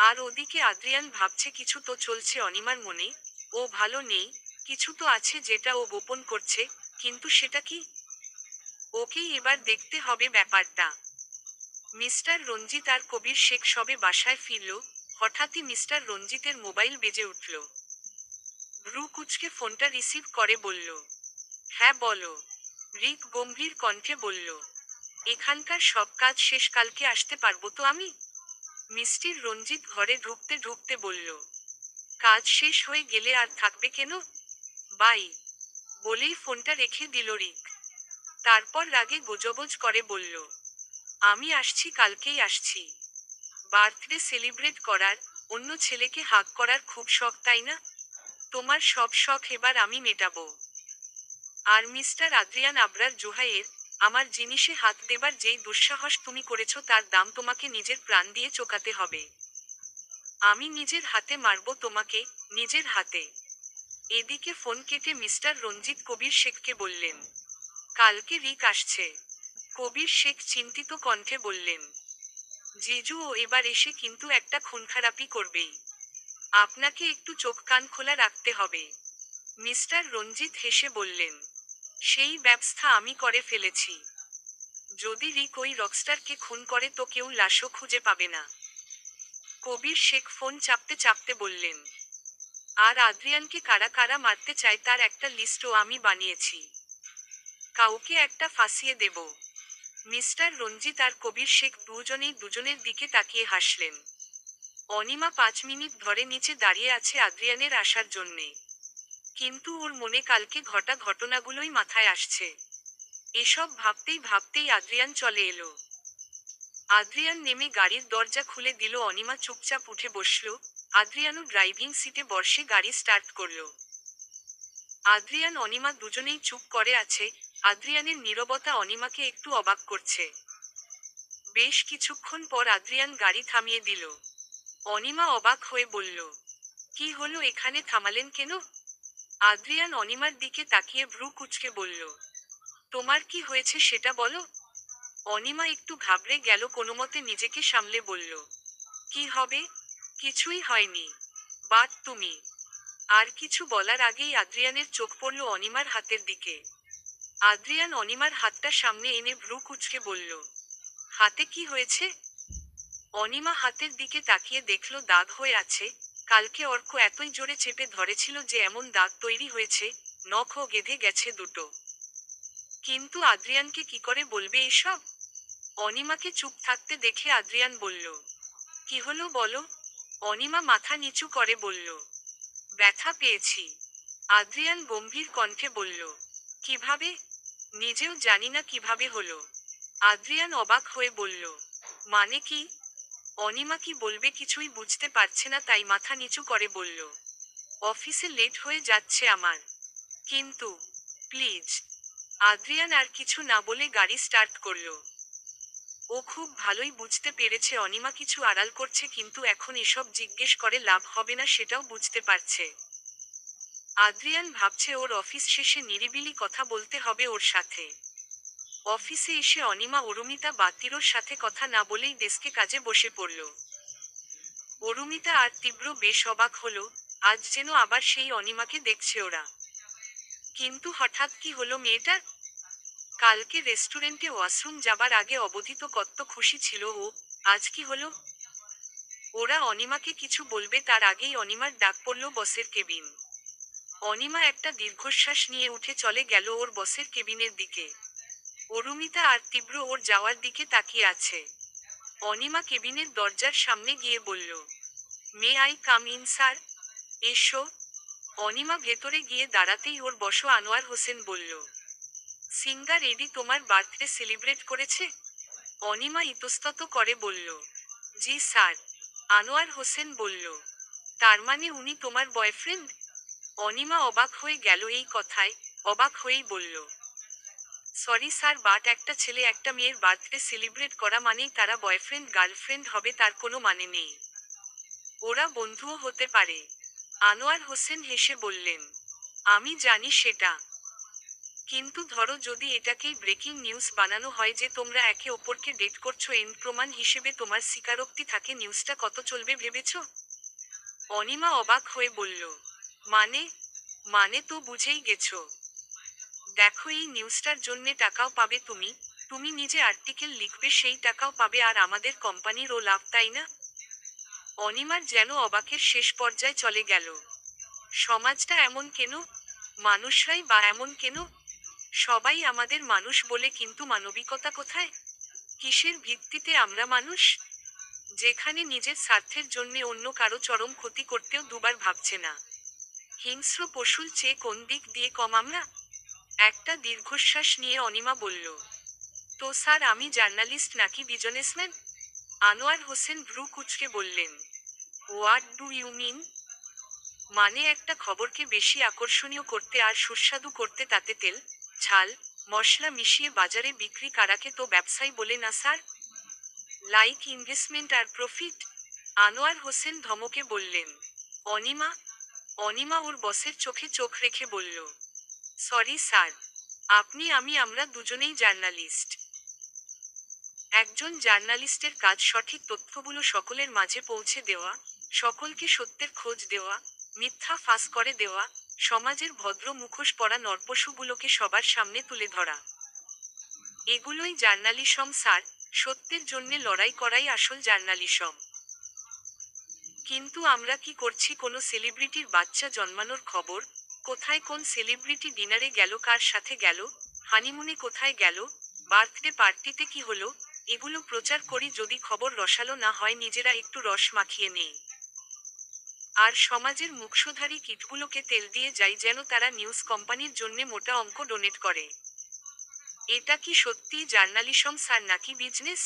আর ওদিকে আদ্রিয়ান ভাবছে কিছু তো চলছে অনিমার মনে, ও ভালো নেই, কিছু তো আছে যেটা ও গোপন করছে, কিন্তু সেটা কি? ওকেই এবার দেখতে হবে ব্যাপারটা। মিস্টার রঞ্জিত আর কবির শেখ সবে বাসায় ফিরল, হঠাৎই মিস্টার রঞ্জিতের মোবাইল বেজে উঠল। ভ্রু কুঁচকে ফোনটা রিসিভ করে বলল, হ্যাঁ বলো। রিক গম্ভীর কণ্ঠে বলল, এখানকার সব কাজ শেষ, কালকে আসতে পারবো তো আমি? মিস্টার রঞ্জিত ঘরে ঢুকতে ঢুকতে বলল, কাজ শেষ হয়ে গেলে আর থাকবে কেন? বাই। বলেই ফোনটা রেখে দিল রিক। তারপর রাগে গোজগোজ করে বলল, আমি আসছি, কালকেই আসছি। বার্থডে সেলিব্রেট করার, অন্য ছেলেকে হাগ করার খুব শখ, তাই না? তোমার সব শখ এবার আমি মেটাবো। আর মিস্টার আদ্রিয়ান আবরার জোহাইয়ের, আমার জিনিসে হাত দেবার যেই দুঃসাহস তুমি করেছ তার দাম তোমাকে নিজের প্রাণ দিয়ে চোকাতে হবে। আমি নিজের হাতে মারবো তোমাকে, নিজের হাতে। এদিকে ফোন কেটে মিস্টার রঞ্জিত কবির শেখকে বললেন, কালকে রিক আসছে। কবির শেখ চিন্তিত কণ্ঠে বললেন, জিজু ও এবার এসে কিন্তু একটা খুনখারাপি করবেই। আপনাকে একটু চোখ কান খোলা রাখতে হবে। মিস্টার রঞ্জিত হেসে বললেন, সেই ব্যবস্থা আমি করে ফেলেছি। যদি রিক ওই রকস্টারকে খুন করে তো কেউ লাশও খুঁজে পাবে না। কবির শেখ ফোন চাপতে চাপতে বললেন, আর আদ্রিয়ানকে কারা কারা মারতে চায় তার একটা লিস্টও আমি বানিয়েছি। কাউকে একটা ফাঁসিয়ে দেব। মিস্টার রঞ্জিত আর কবির শেখ দুজনেই দুজনের দিকে তাকিয়ে হাসলেন। অনিমা 5 মিনিট ধরে নিচে দাঁড়িয়ে আছে আদ্রিয়ানের আসার জন্যে। কিন্তু ওর মনে কালকে ঘটা ঘটনাগুলোই মাথায় আসছে। এসব ভাবতেই ভাবতেই আদ্রিয়ান চলে এলো। আদ্রিয়ান নেমে গাড়ির দরজা খুলে দিল, অনিমা চুপচাপ উঠে বসল। আদ্রিয়ানও ড্রাইভিং সিটে বসে গাড়ি স্টার্ট করল। আদ্রিয়ান অনিমা দুজনেই চুপ করে আছে। আদ্রিয়ানের নীরবতা অনিমাকে একটু অবাক করছে। বেশ কিছুক্ষণ পর আদ্রিয়ান গাড়ি থামিয়ে দিল। অনিমা অবাক হয়ে বলল, কি হলো, এখানে থামালেন কেন? আদ্রিয়ান অনিমার দিকে তাকিয়ে ভ্রু কুঁচকে বলল, তোমার কি হয়েছে সেটা বলো। অনিমা একটু ঘাবড়ে গেল, কোনোমতে নিজেকে সামলে বলল, কি হবে, কিছুই হয়নি। বাট তুমি। আর কিছু বলার আগেই আদ্রিয়ানের চোখ পড়ল অনিমার হাতের দিকে। আদ্রিয়ান অনিমার হাতটা সামনে এনে ভ্রু কুঁচকে বলল, হাতে কি হয়েছে? অনিমা হাতের দিকে তাকিয়ে দেখল দাগ হয়ে আছে। কালকে অর্ক এতই জোরে চেপে ধরেছিল যে এমন দাগ তৈরি হয়েছে, নখও গেঁথে গেছে দুটো। কিন্তু আদ্রিয়ানকে কি করে বলবে এসব? অনিমাকে চুপ থাকতে দেখে আদ্রিয়ান বলল, কি হলো বলো। অনিমা মাথা নিচু করে বলল, ব্যথা পেয়েছি। আদ্রিয়ান গম্ভীর কণ্ঠে বলল, কিভাবে? নিজেও জানি না কিভাবে হলো। আদ্রিয়ান অবাক হয়ে বলল, মানে কি? অনিমা কি বলবে কিছুই বুঝতে পারছে না, তাই মাথা নিচু করে বলল, অফিসে লেট হয়ে যাচ্ছে আমার। কিন্তু প্লিজ। আদ্রিয়ান আর কিছু না বলে গাড়ি স্টার্ট করল। ও খুব ভালোই বুঝতে পেরেছে অনিমা কিছু আড়াল করছে, কিন্তু এখন এসব জিজ্ঞেস করে লাভ হবে না সেটাও বুঝতে পারছে। আদ্রিয়ান ভাবছে ওর অফিস শেষে নিরিবিলি কথা বলতে হবে ওর সাথে। অফিসে এসে অনিমা অরুমিতা বাতিরোর সাথে কথা না বলেই ডেস্কে কাজে বসে পড়ল। অরুমিতা আর তীব্র বেশ অবাক হলো, আজ যেন আবার সেই অনিমাকে দেখছে ওরা। কিন্তু হঠাৎ কি হলো মেয়েটার? কালকে রেস্টুরেন্টে ওয়াশরুম যাবার আগে অবধিত কত খুশি ছিল ও, আজ কি হলো? ওরা অনিমাকে কিছু বলবে তার আগেই অনিমার ডাক পড়ল বসের কেবিন। অনিমা একটা দীর্ঘশ্বাস নিয়ে উঠে চলে গেল ওর বসের কেবিনের দিকে। অরুমিতা আর তীব্র ওর যাওয়ার দিকে তাকিয়ে আছে। অনিমা কেবিনের দরজার সামনে গিয়ে বলল, may I come in sir? এসো। অনিমা ভেতরে গিয়ে দাঁড়াতেই ওর বস আনোয়ার হোসেন বলল, সিঙ্গার এডি তোমার বার্থডে সেলিব্রেট করেছে? অনিমা ইতস্তত করে বলল, জি স্যার। আনোয়ার হোসেন বলল, তার মানে উনি তোমার বয়ফ্রেন্ড? অনিমা অবাক হয়ে গেল এই কথায়, অবাক হয়েই বলল, সরি স্যার, বাট একটা ছেলে একটা মেয়ের বার্থডে সেলিব্রেট করা মানেই তারা বয়ফ্রেন্ড গার্লফ্রেন্ড হবে তার কোনো মানে নেই। ওরা বন্ধুও হতে পারে। আনোয়ার হোসেন হেসে বললেন, আমি জানি সেটা, কিন্তু ধরো যদি এটাকেই ব্রেকিং নিউজ বানানো হয় যে তোমরা একে অপরকে ডেট করছো, এন প্রমাণ হিসেবে তোমার স্বীকারোক্তি থাকে, নিউজটা কত চলবে ভেবেছ? অনিমা অবাক হয়ে বলল, মানে? মানে তো বুঝেই গেছো। দেখো, এই নিউজটার জন্যে টাকাও পাবে তুমি, তুমি নিজে আর্টিকেল লিখবে সেই টাকাও পাবে, আর আমাদের কোম্পানিরও লাভ, তাই না? অনিমার যেন অবাকের শেষ পর্যায়ে চলে গেল। সমাজটা এমন কেন? মানুষরাই বা এমন কেন? সবাই আমাদের মানুষ বলে, কিন্তু মানবিকতা কোথায়? কিসের ভিত্তিতে আমরা মানুষ? যেখানে নিজের স্বার্থের জন্যে অন্য কারো চরম ক্ষতি করতেও দুবার ভাবছে না। হিংস্র পশুর চেয়ে কোন দিক দিয়ে কম আমরা? একটা দীর্ঘশ্বাস নিয়ে অনিমা বলল, তো স্যার আমি জার্নালিস্ট নাকি বিজনেসম্যান? আনোয়ার হোসেন ভ্রু কুঁচকে বললেন, হোয়াট ডু ইউ মিন? মানে একটা খবরকে বেশি আকর্ষণীয় করতে আর সুস্বাদু করতে তাতে তেল, ঝাল, মশলা মিশিয়ে বাজারে বিক্রি করাকে তো ব্যবসায় বলে না স্যার? লাইক ইনভেস্টমেন্ট আর প্রফিট? আনোয়ার হোসেন ধমকে বললেন। অনিমা? অনিমা ওর বসের চোখে চোখ রেখে বলল, সরি স্যার, আমরা দুজনেই জার্নালিস্ট। একজন জার্নালিস্টের কাজ সঠিক তথ্যগুলো সকলের মাঝে পৌঁছে দেওয়া, সকলকে সত্যের খোঁজ দেওয়া, মিথ্যা ফাঁস করে দেওয়া, সমাজের ভদ্র মুখোশ পরা নরপশুগুলোকে সবার সামনে তুলে ধরা। এগুলোই জার্নালিসম স্যার, সত্যের জন্যে লড়াই করাই আসল জার্নালিসম। কিন্তু আমরা কি করছি? কোনো সেলিব্রিটির বাচ্চা জন্মানোর খবর, কোথায় কোন সেলিব্রিটি ডিনারে গেল, কার সাথে গেল, হানিমুনে কোথায় গেল, বার্থডে পার্টিতে কি হলো, এগুলো প্রচার করি যদি খবর রসালো না হয় নিজেরা একটু রস মাখিয়ে নেই। আর সমাজের মুখশোধারী কীটগুলোকে তেল দিয়ে যাই যেন তারা নিউজ কোম্পানির জন্যে মোটা অঙ্ক ডোনেট করে। এটা কি সত্যিই জার্নালিসম স্যার নাকি বিজনেস?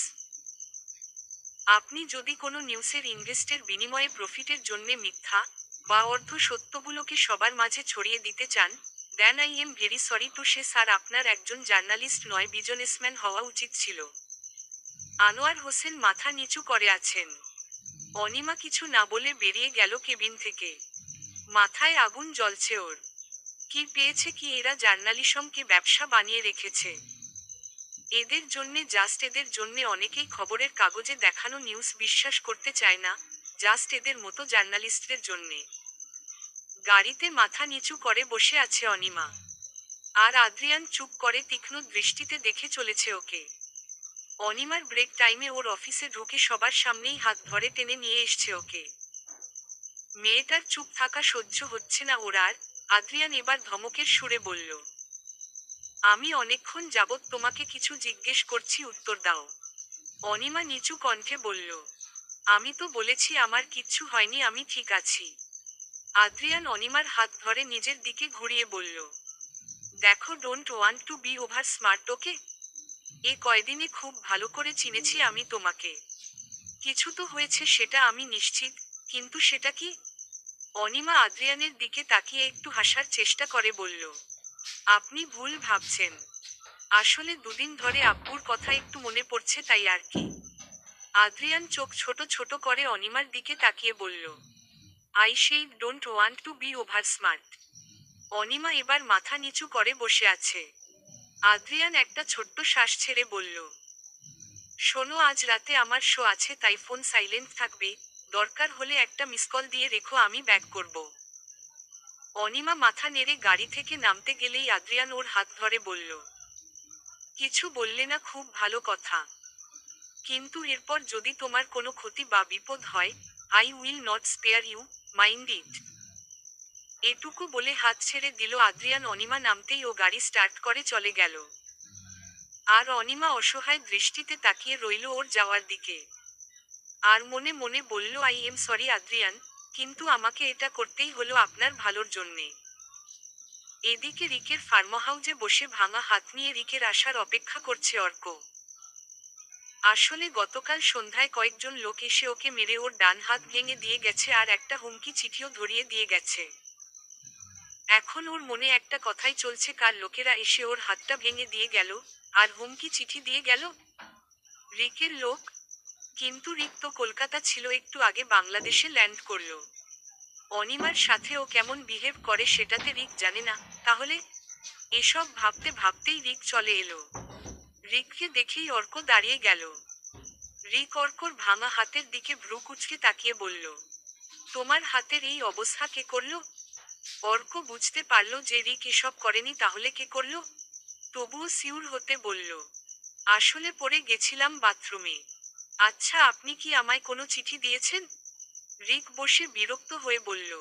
আপনি যদি কোনো নিউজের ইনভেস্টের বিনিময়ে প্রফিটের জন্যে মিথ্যা বা অর্ধ সত্যগুলোকে সবার মাঝে ছড়িয়ে দিতে চান, then I am very sorry to say sir, আপনার একজন জার্নালিস্ট নয় বিজনেসম্যান হওয়া উচিত ছিল। আনোয়ার হোসেন মাথা নিচু করে আছেন। অনিমা কিছু না বলে বেরিয়ে গেল কেবিন থেকে। মাথায় আগুন জ্বলছে ওর। কি পেয়েছে কি এরা জার্নালিসমকে ব্যবসা বানিয়ে রেখেছে? এদের জন্যে, জাস্ট এদের জন্যে অনেকেই খবরের কাগজে দেখানো নিউজ বিশ্বাস করতে চায় না, জাস্ট এদের মতো জার্নালিস্টদের জন্যে। গাড়িতে মাথা নিচু করে বসে আছে অনিমা। আর আদ্রিয়ান চুপ করে তীক্ষ্ণ দৃষ্টিতে দেখে চলেছে ওকে। অনিমার ব্রেক টাইমে ওর অফিসে ঢুকে সবার সামনেই হাত ধরে টেনে নিয়ে এসছে ওকে। মেয়েটার চুপ থাকা সহ্য হচ্ছে না ওর আর। আদ্রিয়ান এবার ধমকের সুরে বলল, আমি অনেকক্ষণ যাবৎ তোমাকে কিছু জিজ্ঞেস করছি, উত্তর দাও। অনিমা নিচু কণ্ঠে বলল, আমি তো বলেছি আমার কিচ্ছু হয়নি, আমি ঠিক আছি। আদ্রিয়ান অনিমার হাত ধরে নিজের দিকে ঘুরিয়ে বলল, দেখো, don't want to be over smart, okay? এ কয়দিনে খুব ভালো করে চিনেছি আমি তোমাকে। কিছু তো হয়েছে সেটা আমি নিশ্চিত, কিন্তু সেটা কি? অনিমা আদ্রিয়ানের দিকে তাকিয়ে একটু হাসার চেষ্টা করে বলল, আপনি ভুল ভাবছেন। আসলে দুদিন ধরে আব্বুর কথা একটু মনে পড়ছে, তাই আর কি। আদ্রিয়ান চোখ ছোট ছোট করে অনিমার দিকে তাকিয়ে বলল, I say don't want to be over smart. অনিমা এবার মাথা নিচু করে বসে আছে। আদ্রিয়ান একটা ছোট্ট শ্বাস ছেড়ে বলল, শোনো, আজ রাতে আমার শো আছে, তাই ফোন সাইলেন্ট থাকবে, দরকার হলে একটা মিস কল দিয়ে রেখো, আমি ব্যাক করব। অনিমা মাথা নেড়ে গাড়ি থেকে নামতে গেলেই আদ্রিয়ান ওর হাত ধরে বলল, কিছু বললে না, খুব ভালো কথা। কিন্তু এরপর যদি তোমার কোনো ক্ষতি বা বিপদ হয়, I will not spare you, mind it. এটুকু বলে হাত ছেড়ে দিল আদ্রিয়ান। অনিমা নামতেই ও গাড়ি স্টার্ট করে চলে গেল। আর অনিমা অসহায় দৃষ্টিতে তাকিয়ে রইল ওর যাওয়ার দিকে। আর মনে মনে বলল, আই এম সরি আদ্রিয়ান, কিন্তু আমাকে এটা করতেই হলো আপনার ভালোর জন্যে। এদিকে রিকের ফার্মহাউজে বসে ভাঙা হাত নিয়ে রিকের আসার অপেক্ষা করছে অর্ক। আসলে গতকাল সন্ধ্যায় কয়েকজন লোক এসে ওকে মেরে ওর ডান হাত ভেঙে দিয়ে গেছে আর একটা হুমকি চিঠিও ধরিয়ে দিয়ে গেছে। এখন ওর মনে একটা কথাই চলছে, কার লোকেরা এসে ওর হাতটা ভেঙে দিয়ে গেল আর হুমকি চিঠি দিয়ে গেল? রিকের লোক? কিন্তু রিক তো কলকাতা ছিল, একটু আগে বাংলাদেশে ল্যান্ড করলো। অনিমার সাথে ও কেমন বিহেভ করে সেটাতে রিক জানে না তাহলে? এসব ভাবতে ভাবতেই রিক চলে এলো। রিককে দেখেই অর্ক দাঁড়িয়ে গেল। রিক অর্কর ভাঙা হাতের দিকে ভ্রু কুঁচকে তাকিয়ে বলল, তোমার হাতের এই অবস্থা কে করলো? অর্ক বুঝতে পারল যে রিক এসব করেনি, তাহলে কে করলো? তবুও সিউর হতে বলল, আসলে পড়ে গেছিলাম বাথরুমে। আচ্ছা, আপনি কি আমায় কোনো চিঠি দিয়েছেন? রিক বসে বিরক্ত হয়ে বলল,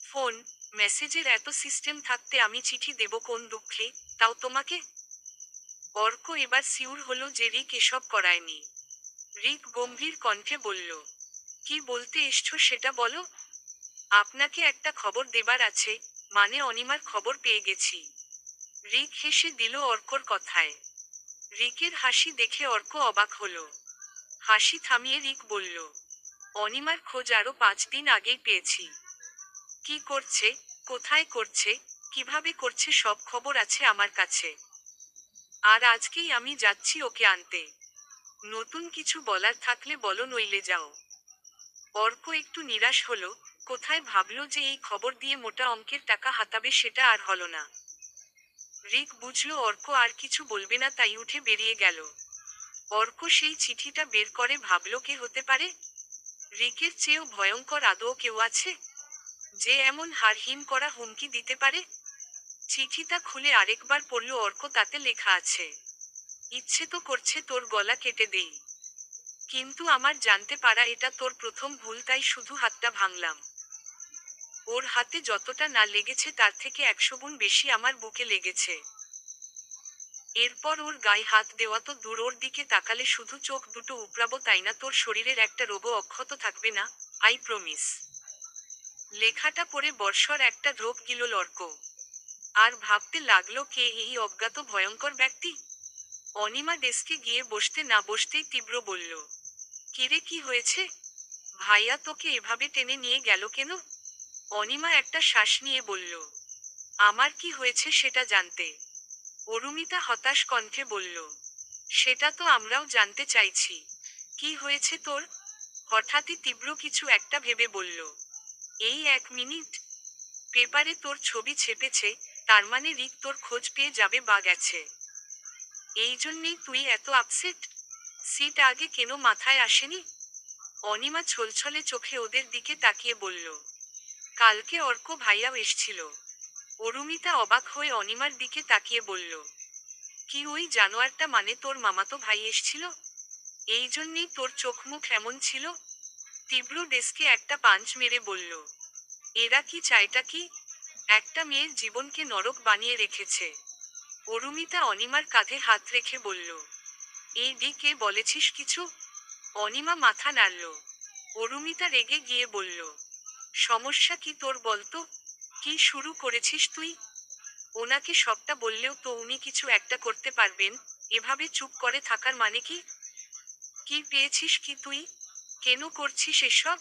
ফোন মেসেজের এত সিস্টেম থাকতে আমি চিঠি দেব কোন দুঃখে, তাও তোমাকে? অর্ক এবার সিউর হলো যে রিক এসব করায়নি। রিক গম্ভীর কণ্ঠে বলল, কি বলতে এসছো সেটা বলো। আপনাকে একটা খবর দেবার আছে, মানে অনিমার খবর পেয়ে গেছি। রিক হেসে দিল অর্কর কথায়। রিকের হাসি দেখে অর্ক অবাক হলো। হাসি থামিয়ে রিক বলল, অনিমার খোঁজ আরো 5 দিন আগেই পেয়েছি। কি করছে, কোথায় করছে, কিভাবে করছে সব খবর আছে আমার কাছে। আর আজকেই আমি যাচ্ছি ওকে আনতে। নতুন কিছু বলার থাকলে বলো, নইলে যাও। অর্ক একটু নিরাশ হলো। কোথায় ভাবলো যে এই খবর দিয়ে মোটা অঙ্কের টাকা হাতাবে, সেটা আর হলো না। রিক বুঝলো অর্ক আর কিছু বলবে না, তাই উঠে বেরিয়ে গেল। অর্ক সেই চিঠিটা বের করে ভাবলো, কে হতে পারে? রিকের চেয়েও ভয়ঙ্কর আদৌ কেউ আছে, যে এমন হারহিম করা হুমকি দিতে পারে? চিঠিটা খুলে আরেকবার পড়ল অর্ক। তাতে লেখা আছে, ইচ্ছে তো করছে তোর গলা কেটে দেই, কিন্তু আমার জানতে পারা এটা তোর প্রথম ভুল, তাই শুধু হাতটা ভাঙলাম। ওর হাতে যতটা না লেগেছে তার থেকে 100 গুণ বেশি আমার বুকে লেগেছে। এরপর ওর গায়ে হাত দেওয়া তো দূর, ওর দিকে তাকালে শুধু চোখ দুটো উপড়াবো, তাই না তোর শরীরের একটা রোগও অক্ষত থাকবে না, আই প্রমিস। লেখাটা পড়ে বর্ষর একটা ঢোক গিল অর্ক। আর ভাবতে লাগলো, কে এই অজ্ঞাত ভয়ঙ্কর ব্যক্তি? অনিমা ডেস্কে গিয়ে বসতে না বসতেই তীব্র বলল, কিরে, কি হয়েছে? ভাইয়া তোকে এভাবে টেনে নিয়ে গেল কেন? অনিমা একটা শ্বাস নিয়ে বলল, আমার কি হয়েছে সেটা জানতে? অরুমিতা হতাশ কণ্ঠে বলল, সেটা তো আমরাও জানতে চাইছি। কি হয়েছে তোর? হঠাৎই তীব্র কিছু একটা ভেবে বলল, এই 1 মিনিট, পেপারে তোর ছবি ছেপেছে, তার মানে রিক তোর খোঁজ পেয়ে যাবে বা গেছে। এই জন্যেই তুই এত আপসেট? সিট আগে কেন মাথায় আসেনি? অনিমা ছলছলে চোখে ওদের দিকে তাকিয়ে বলল, কালকে অর্ক ভাইয়াও এসছিল। অরুমিতা অবাক হয়ে অনিমার দিকে তাকিয়ে বলল, কি ওই জানোয়ারটা, মানে তোর মামাতো ভাই এসছিল? এই জন্যেই তোর চোখ মুখ এমন ছিল? তীব্র ডেস্কে একটা পাঞ্চ মেরে বলল, এরা কি চায়টা কি? একটা মেয়ের জীবনকে নরক বানিয়ে রেখেছে। অরুমিতা অনিমার কাঁধে হাত রেখে বলল, এই দিকে বলেছিস কিছু? অনিমা মাথা নাড়ল। অরুমিতা রেগে গিয়ে বলল, সমস্যা কি তোর বলতো? কি শুরু করেছিস তুই? ওনাকে সবটা বললেও তো উনি কিছু একটা করতে পারবেন, এভাবে চুপ করে থাকার মানে কি? কি পেয়েছিস কি তুই? কেন করছিস এসব?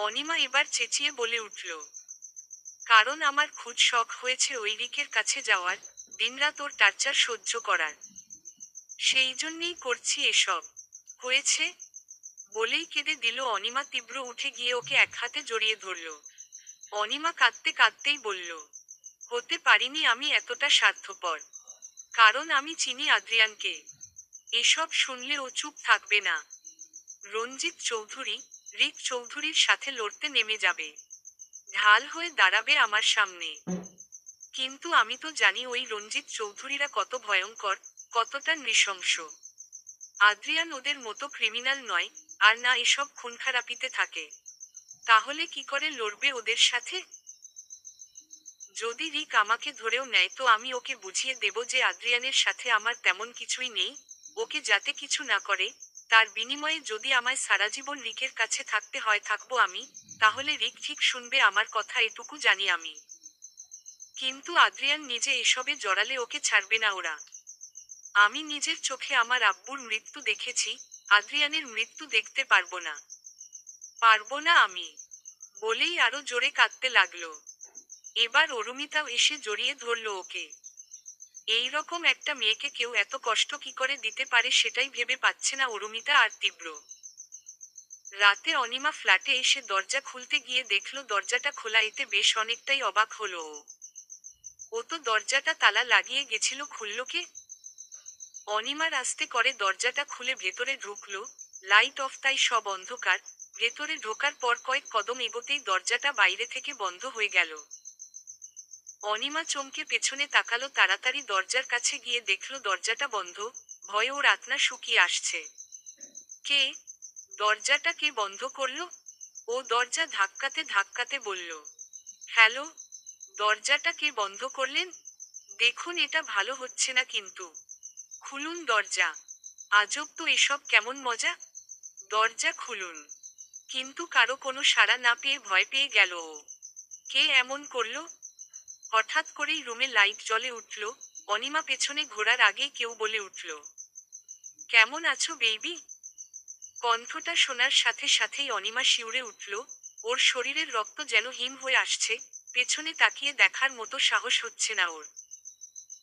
অনিমা এবার চেঁচিয়ে বলে উঠল, কারণ আমার খুব শখ হয়েছে ওই রিকের কাছে যাওয়ার, দিনরাত ওর টার্চার সহ্য করার। সেই জন্যেই করছি এসব। হয়েছে? বলেই কেঁদে দিল অনিমা। তীব্র উঠে গিয়ে ওকে এক হাতে জড়িয়ে ধরল। অনিমা কাঁদতে কাঁদতেই বলল, হতে পারিনি আমি এতটা স্বার্থপর। কারণ আমি চিনি আদ্রিয়ানকে। এসব শুনলে ও চুপ থাকবে না। রঞ্জিত চৌধুরী, রিক চৌধুরীর সাথে লড়তে নেমে যাবে। ঢাল হয়ে দাঁড়াবে আমার সামনে। কিন্তু আমি তো জানি ওই রঞ্জিত চৌধুরীরা কত ভয়ঙ্কর, কতটা নৃশংস। আদ্রিয়ান ওদের মতো ক্রিমিনাল নয়, আর না এসব খুনখারাপিতে থাকে। তাহলে কি করে লড়বে ওদের সাথে? যদি রিক আমাকে ধরেও নেয় তো আমি ওকে বুঝিয়ে দেব যে আদ্রিয়ানের সাথে আমার তেমন কিছুই নেই, ওকে যাতে কিছু না করে। তার বিনিময়ে যদি আমায় সারা জীবন রিকের কাছে থাকতে হয় থাকবো আমি, তাহলে রিক ঠিক শুনবে আমার কথা, এটুকু জানি আমি। কিন্তু আদ্রিয়ান নিজে এসবে জড়ালে ওকে ছাড়বে না ওরা। আমি নিজের চোখে আমার আব্বুর মৃত্যু দেখেছি, আদ্রিয়ানের মৃত্যু দেখতে পারবো না। পারবো না আমি, বলেই আরো জোরে কাঁদতে লাগলো। এবার অরুমিতাও এসে জড়িয়ে ধরলো ওকে। এই রকম একটা মেয়েকে কেউ এত কষ্ট কি করে দিতে পারে সেটাই ভেবে পাচ্ছে না অরুমিতা আর তীব্র। রাতে অনিমা ফ্ল্যাটে এসে দরজা খুলতে গিয়ে দেখলো দরজাটা খোলা, এতে বেশ অনেকটাই অবাক হলো ও। ও তো দরজাটা তালা লাগিয়ে গেছিল, খুলল কে? অনিমার আস্তে করে দরজাটা খুলে ভেতরে ঢুকলো। লাইট অফ, তাই সব অন্ধকার। ভেতরে ঢোকার পর কয়েক কদম এগোতেই দরজাটা বাইরে থেকে বন্ধ হয়ে গেল। অনিমা চমকে পেছনে তাকালো, তাড়াতাড়ি দরজার কাছে গিয়ে দেখল দরজাটা বন্ধ। ভয়ে ওর আত্মা শুকিয়ে আসছে। কে? দরজাটা কে বন্ধ করলো? ও দরজা ধাক্কাতে ধাক্কাতে বলল। হ্যালো, দরজাটা কে বন্ধ করলেন? দেখুন এটা ভালো হচ্ছে না কিন্তু। খুলুন দরজা। আজব তো, এসব কেমন মজা। দরজা খুলুন। কিন্তু কারো কোনো সাড়া না পেয়ে ভয় পেয়ে গেল ও। কে এমন করলো? হঠাৎ করেই রুমে লাইট জ্বলে উঠল। অনিমা পেছনে ঘোরার আগেই কেউ বলে উঠল, কেমন আছো বেবি? কণ্ঠটা শোনার সাথে সাথেই অনিমা শিউরে উঠল। ওর শরীরের রক্ত যেন হিম হয়ে আসছে। পেছনে তাকিয়ে দেখার মতো সাহস হচ্ছে না ওর।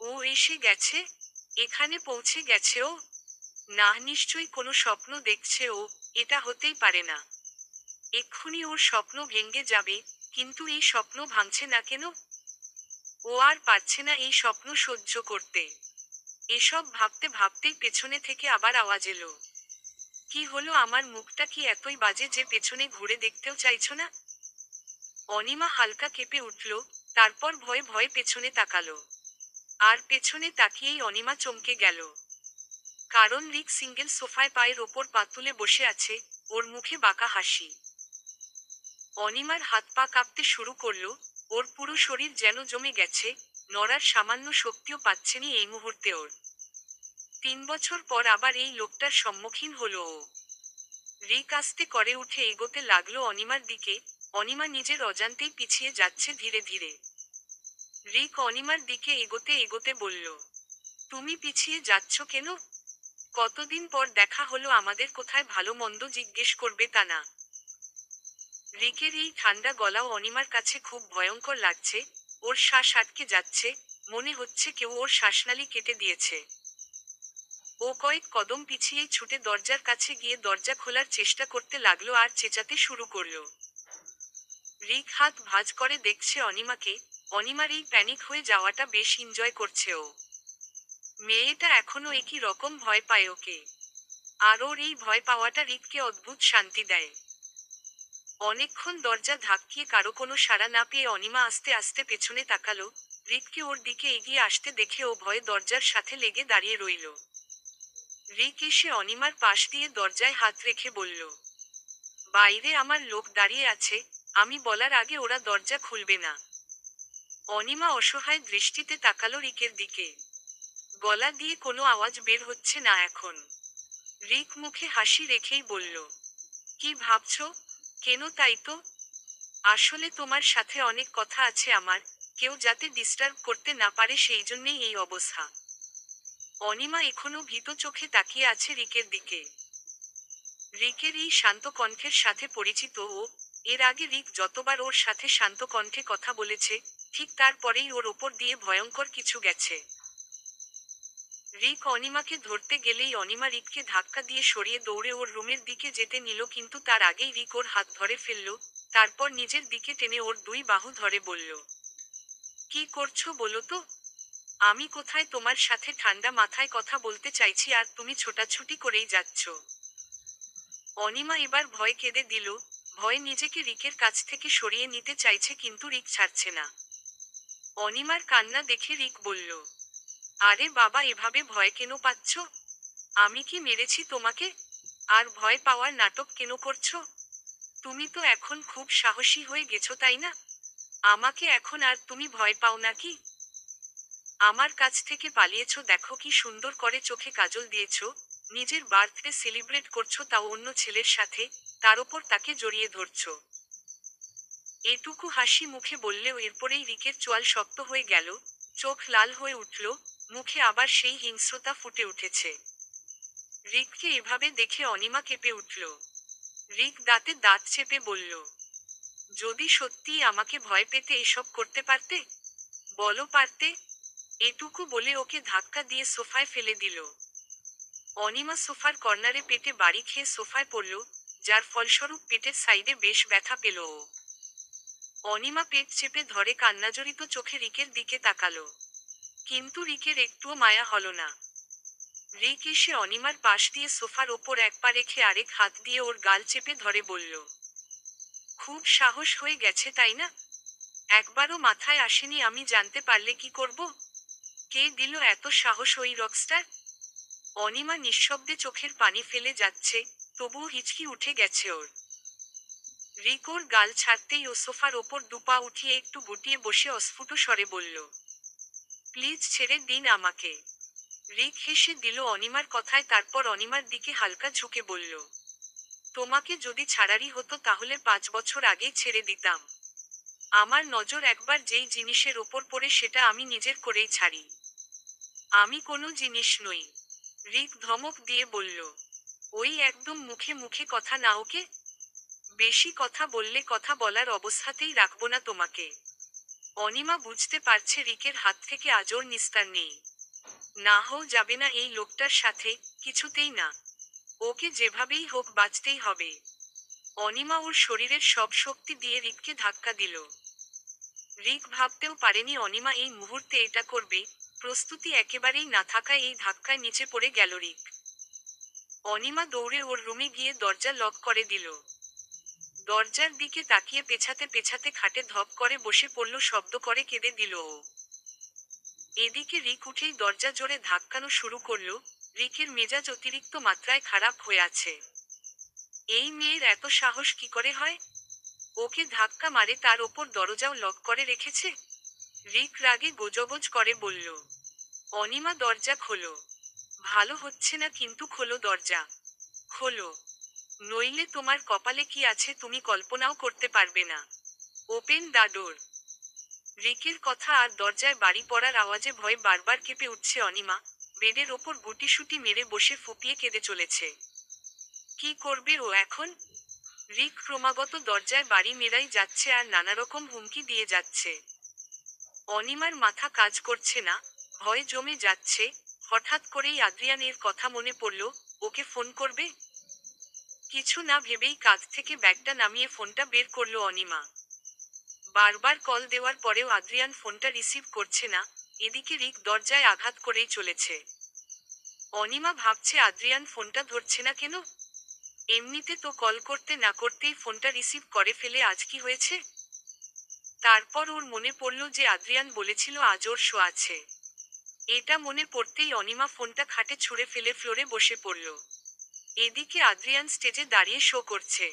ও এসে গেছে? এখানে পৌঁছে গেছে ও? না, নিশ্চয়ই কোনো স্বপ্ন দেখছে ও। এটা হতেই পারে না। এক্ষুনি ওর স্বপ্ন ভেঙে যাবে। কিন্তু এই স্বপ্ন ভাঙছে না কেন? ও আর পারছে না এই স্বপ্ন সহ্য করতে। এসব ভাবতে ভাবতেই পেছনে থেকে আবার আওয়াজ এলো। কি হলো, আমার মুখটা কি এতই বাজে যে পেছনে ঘুরে দেখতেও চাইছো না? অনিমা হালকা কেঁপে উঠল। তারপর ভয়ে ভয়ে পেছনে তাকালো। আর পেছনে তাকিয়েই অনিমা চমকে গেল। কারণ রিক সিঙ্গেল সোফায় পায়ের ওপর পা তুলে বসে আছে, ওর মুখে বাঁকা হাসি। অনিমার হাত পা কাঁপতে শুরু করলো। ওর পুরো শরীর যেন জমে গেছে। নড়ার সামান্য শক্তিও পাচ্ছেনি এই মুহূর্তে ওর। 3 বছর পর আবার এই লোকটার সম্মুখীন হলো ও। রিক আস্তে করে উঠে এগোতে লাগলো অনিমার দিকে। অনিমা নিজের অজান্তেই পিছিয়ে যাচ্ছে ধীরে ধীরে। রিক অনিমার দিকে এগোতে এগোতে বলল, তুমি পিছিয়ে যাচ্ছ কেন? কতদিন পর দেখা হলো আমাদের, কোথায় ভালো মন্দ জিজ্ঞেস করবে তা না। রিকের এই ঠান্ডা গলাও অনিমার কাছে খুব ভয়ঙ্কর লাগছে। ওর শ্বাস আটকে যাচ্ছে। মনে হচ্ছে কেউ ওর শ্বাসনালী কেটে দিয়েছে। ও কয়েক কদম পিছিয়ে ছুটে দরজার কাছে গিয়ে দরজা খোলার চেষ্টা করতে লাগলো আর চেঁচাতে শুরু করলো। রিক হাত ভাঁজ করে দেখছে অনিমাকে। অনিমার এই প্যানিক হয়ে যাওয়াটা বেশ এনজয় করছে ও। মেয়েটা এখনো একই রকম ভয় পায় ওকে। আর ওর এই ভয় পাওয়াটা রিককে অদ্ভুত শান্তি দেয়। অনেকক্ষণ দরজা ধাক্কিয়ে কারো কোনো সাড়া না পেয়ে অনিমা আস্তে আস্তে পেছনে তাকালো। রিককে ওর দিকে এগিয়ে আসতে দেখে ও ভয়ে দরজার সাথে লেগে দাঁড়িয়ে রইল। রিক এসে অনিমার পাশ দিয়ে দরজায় হাত রেখে বলল, বাইরে আমার লোক দাঁড়িয়ে আছে, আমি বলার আগে ওরা দরজা খুলবে না। অনিমা অসহায় দৃষ্টিতে তাকালো রিকের দিকে। গলা দিয়ে কোনো আওয়াজ বের হচ্ছে না এখন। রিক মুখে হাসি রেখেই বলল, কি ভাবছো? কেন, তাই তো। আসলে তোমার সাথে অনেক কথা আছে আমার, কেউ যাতে ডিস্টার্ব করতে না পারে সেই জন্যেই এই অবস্থা। অনিমা এখনো ভীত চোখে তাকিয়ে আছে রিকের দিকে। রিকের এই শান্ত কণ্ঠের সাথে পরিচিত ও। এর আগে রিক যতবার ওর সাথে শান্ত কণ্ঠে কথা বলেছে, ঠিক তারপরেই ওর ওপর দিয়ে ভয়ঙ্কর কিছু গেছে। রিক অনিমাকে ধরতে গেলেই অনিমা রিককে ধাক্কা দিয়ে সরিয়ে দৌড়ে ওর রুমের দিকে যেতে নিল, কিন্তু তার আগেই রিক ওর হাত ধরে ফেলল। তারপর নিজের দিকে টেনে ওর 2 বাহু ধরে বলল, কি করছো বলো তো? আমি কোথায় তোমার সাথে ঠান্ডা মাথায় কথা বলতে চাইছি আর তুমি ছোটাছুটি করেই যাচ্ছ। অনিমা এবার ভয় কেঁদে দিল। ভয় নিজেকে রিকের কাছ থেকে সরিয়ে নিতে চাইছে কিন্তু রিক ছাড়ছে না। অনিমার কান্না দেখে রিক বলল, আরে বাবা, এভাবে ভয় কেন পাচ্ছ? আমি কি মেরেছি তোমাকে? আর ভয় পাওয়ার নাটক কেন করছো? তুমি তো এখন খুব সাহসী হয়ে গেছো, তাই না? আমাকে এখন আর তুমি ভয় পাও নাকি? আমার কাছ থেকে পালিয়েছো, দেখো কি সুন্দর করে চোখে কাজল দিয়েছো, নিজের বার্থডে সেলিব্রেট করছো তাও অন্য ছেলের সাথে, তার ওপর তাকে জড়িয়ে ধরছো। এটুকু হাসি মুখে বললেও এরপরেই রিকের চোয়াল শক্ত হয়ে গেল, চোখ লাল হয়ে উঠল, মুখে আবার সেই হিংস্রতা ফুটে উঠেছে। রিককে এভাবে দেখে অনিমা কেঁপে উঠল। রিক দাঁতে দাঁত চেপে বলল, যদি সত্যিই আমাকে ভয় পেতে এসব করতে পারতে, বলো পারতে। এটুকু বলে ওকে ধাক্কা দিয়ে সোফায় ফেলে দিল। অনিমা সোফার কর্নারে পেটে বাড়ি খেয়ে সোফায় পড়ল, যার ফলস্বরূপ পেটের সাইডে বেশ ব্যথা পেল ও। অনিমা পেট চেপে ধরে কান্নাজড়িত চোখে রিকের দিকে তাকালো। কিন্তু রিকের একটুও মায়া হলো না। রিক এসে অনিমার পাশ দিয়ে সোফার ওপর এক পা রেখে আরেক হাত দিয়ে ওর গাল চেপে ধরে বলল, খুব সাহস হয়ে গেছে তাই না? একবারও মাথায় আসেনি আমি জানতে পারলে কি করব? কে দিল এত সাহস ওই রকস্টার? অনিমা নিঃশব্দে চোখের পানি ফেলে যাচ্ছে, তবুও হিচকি উঠে গেছে ওর। রিক ওর গাল ছাড়তেই ও সোফার ওপর দুপা উঠিয়ে একটু গুটিয়ে বসে অস্ফুট স্বরে বলল, প্লিজ ছেড়ে দিন আমাকে। রিক হেসে দিল অনিমার কথায়, তারপর অনিমার দিকে হালকা ঝুঁকে বলল, তোমাকে যদি ছাড়ারই হতো তাহলে 5 বছর আগেই ছেড়ে দিতাম। আমার নজর একবার যেই জিনিসের ওপর পড়ে সেটা আমি নিজের করেই ছাড়ি। আমি কোনো জিনিস নই। রিক ধমক দিয়ে বলল, ওই একদম মুখে মুখে কথা না ওকে। বেশি কথা বললে কথা বলার অবস্থাতেই রাখবো না তোমাকে। অনিমা বুঝতে পারছে রিকের হাত থেকে আজ ওর নিস্তার নেই। না হও যাবে না এই লোকটার সাথে, কিছুতেই না। ওকে যেভাবেই হোক বাঁচতেই হবে। অনিমা ওর শরীরের সব শক্তি দিয়ে রিককে ধাক্কা দিল। রিক ভাবতেও পারেনি অনিমা এই মুহূর্তে এটা করবে, প্রস্তুতি একেবারেই না থাকায় এই ধাক্কায় নিচে পড়ে গেল রিক। অনিমা দৌড়ে ওর রুমে গিয়ে দরজা লক করে দিল। দরজার দিকে তাকিয়ে পেছাতে পেছাতে খাটে ধপ করে বসে পড়ল, শব্দ করে কেঁদে দিল ও। এদিকে রিক উঠেই দরজা জোরে ধাক্কানো শুরু করল। রিকের মেজাজ অতিরিক্ত মাত্রায় খারাপ হয়ে আছে। এই মেয়ের এত সাহস কি করে হয়? ওকে ধাক্কা মারে তার ওপর দরজাও লক করে রেখেছে। রিক রাগে গোজগোজ করে বলল, অনিমা দরজা খোলো। ভালো হচ্ছে না কিন্তু খোলো দরজা। খোলো, নইলে তোমার কপালে কি আছে তুমি কল্পনাও করতে পারবে না। Open the door. রিকের কথা আর দরজায় বাড়ি পড়ার আওয়াজে ভয়ে বারবার কেঁপে উঠছে অনিমা, বেডের ওপর গুটিসুটি মেরে বসে ফুপিয়ে কেঁদে চলেছে। কি করবে ও এখন? রিক ক্রমাগত দরজায় বাড়ি মেরাই যাচ্ছে আর নানারকম হুমকি দিয়ে যাচ্ছে। অনিমার মাথা কাজ করছে না, ভয়ে জমে যাচ্ছে। হঠাৎ করেই আদ্রিয়ানের কথা মনে পড়ল, ওকে ফোন করবে। কিছু না ভেবেই কাঁধ থেকে ব্যাগটা নামিয়ে ফোনটা বের করলো অনিমা। বারবার কল দেওয়ার পরেও আদ্রিয়ান ফোনটা রিসিভ করছে না। এদিকে রিক দরজায় আঘাত করেই চলেছে। অনিমা ভাবছে আদ্রিয়ান ফোনটা ধরছে না কেন। এমনিতে তো কল করতে না করতেই ফোনটা রিসিভ করে ফেলে, আজ কি হয়েছে? তারপর ওর মনে পড়ল যে আদ্রিয়ান বলেছিল আজ ওর শো আছে। এটা মনে পড়তেই অনিমা ফোনটা খাটে ছুঁড়ে ফেলে ফ্লোরে বসে পড়ল। এদিকে আদ্রিয়ান স্টেজে দাঁড়িয়ে শো করছে।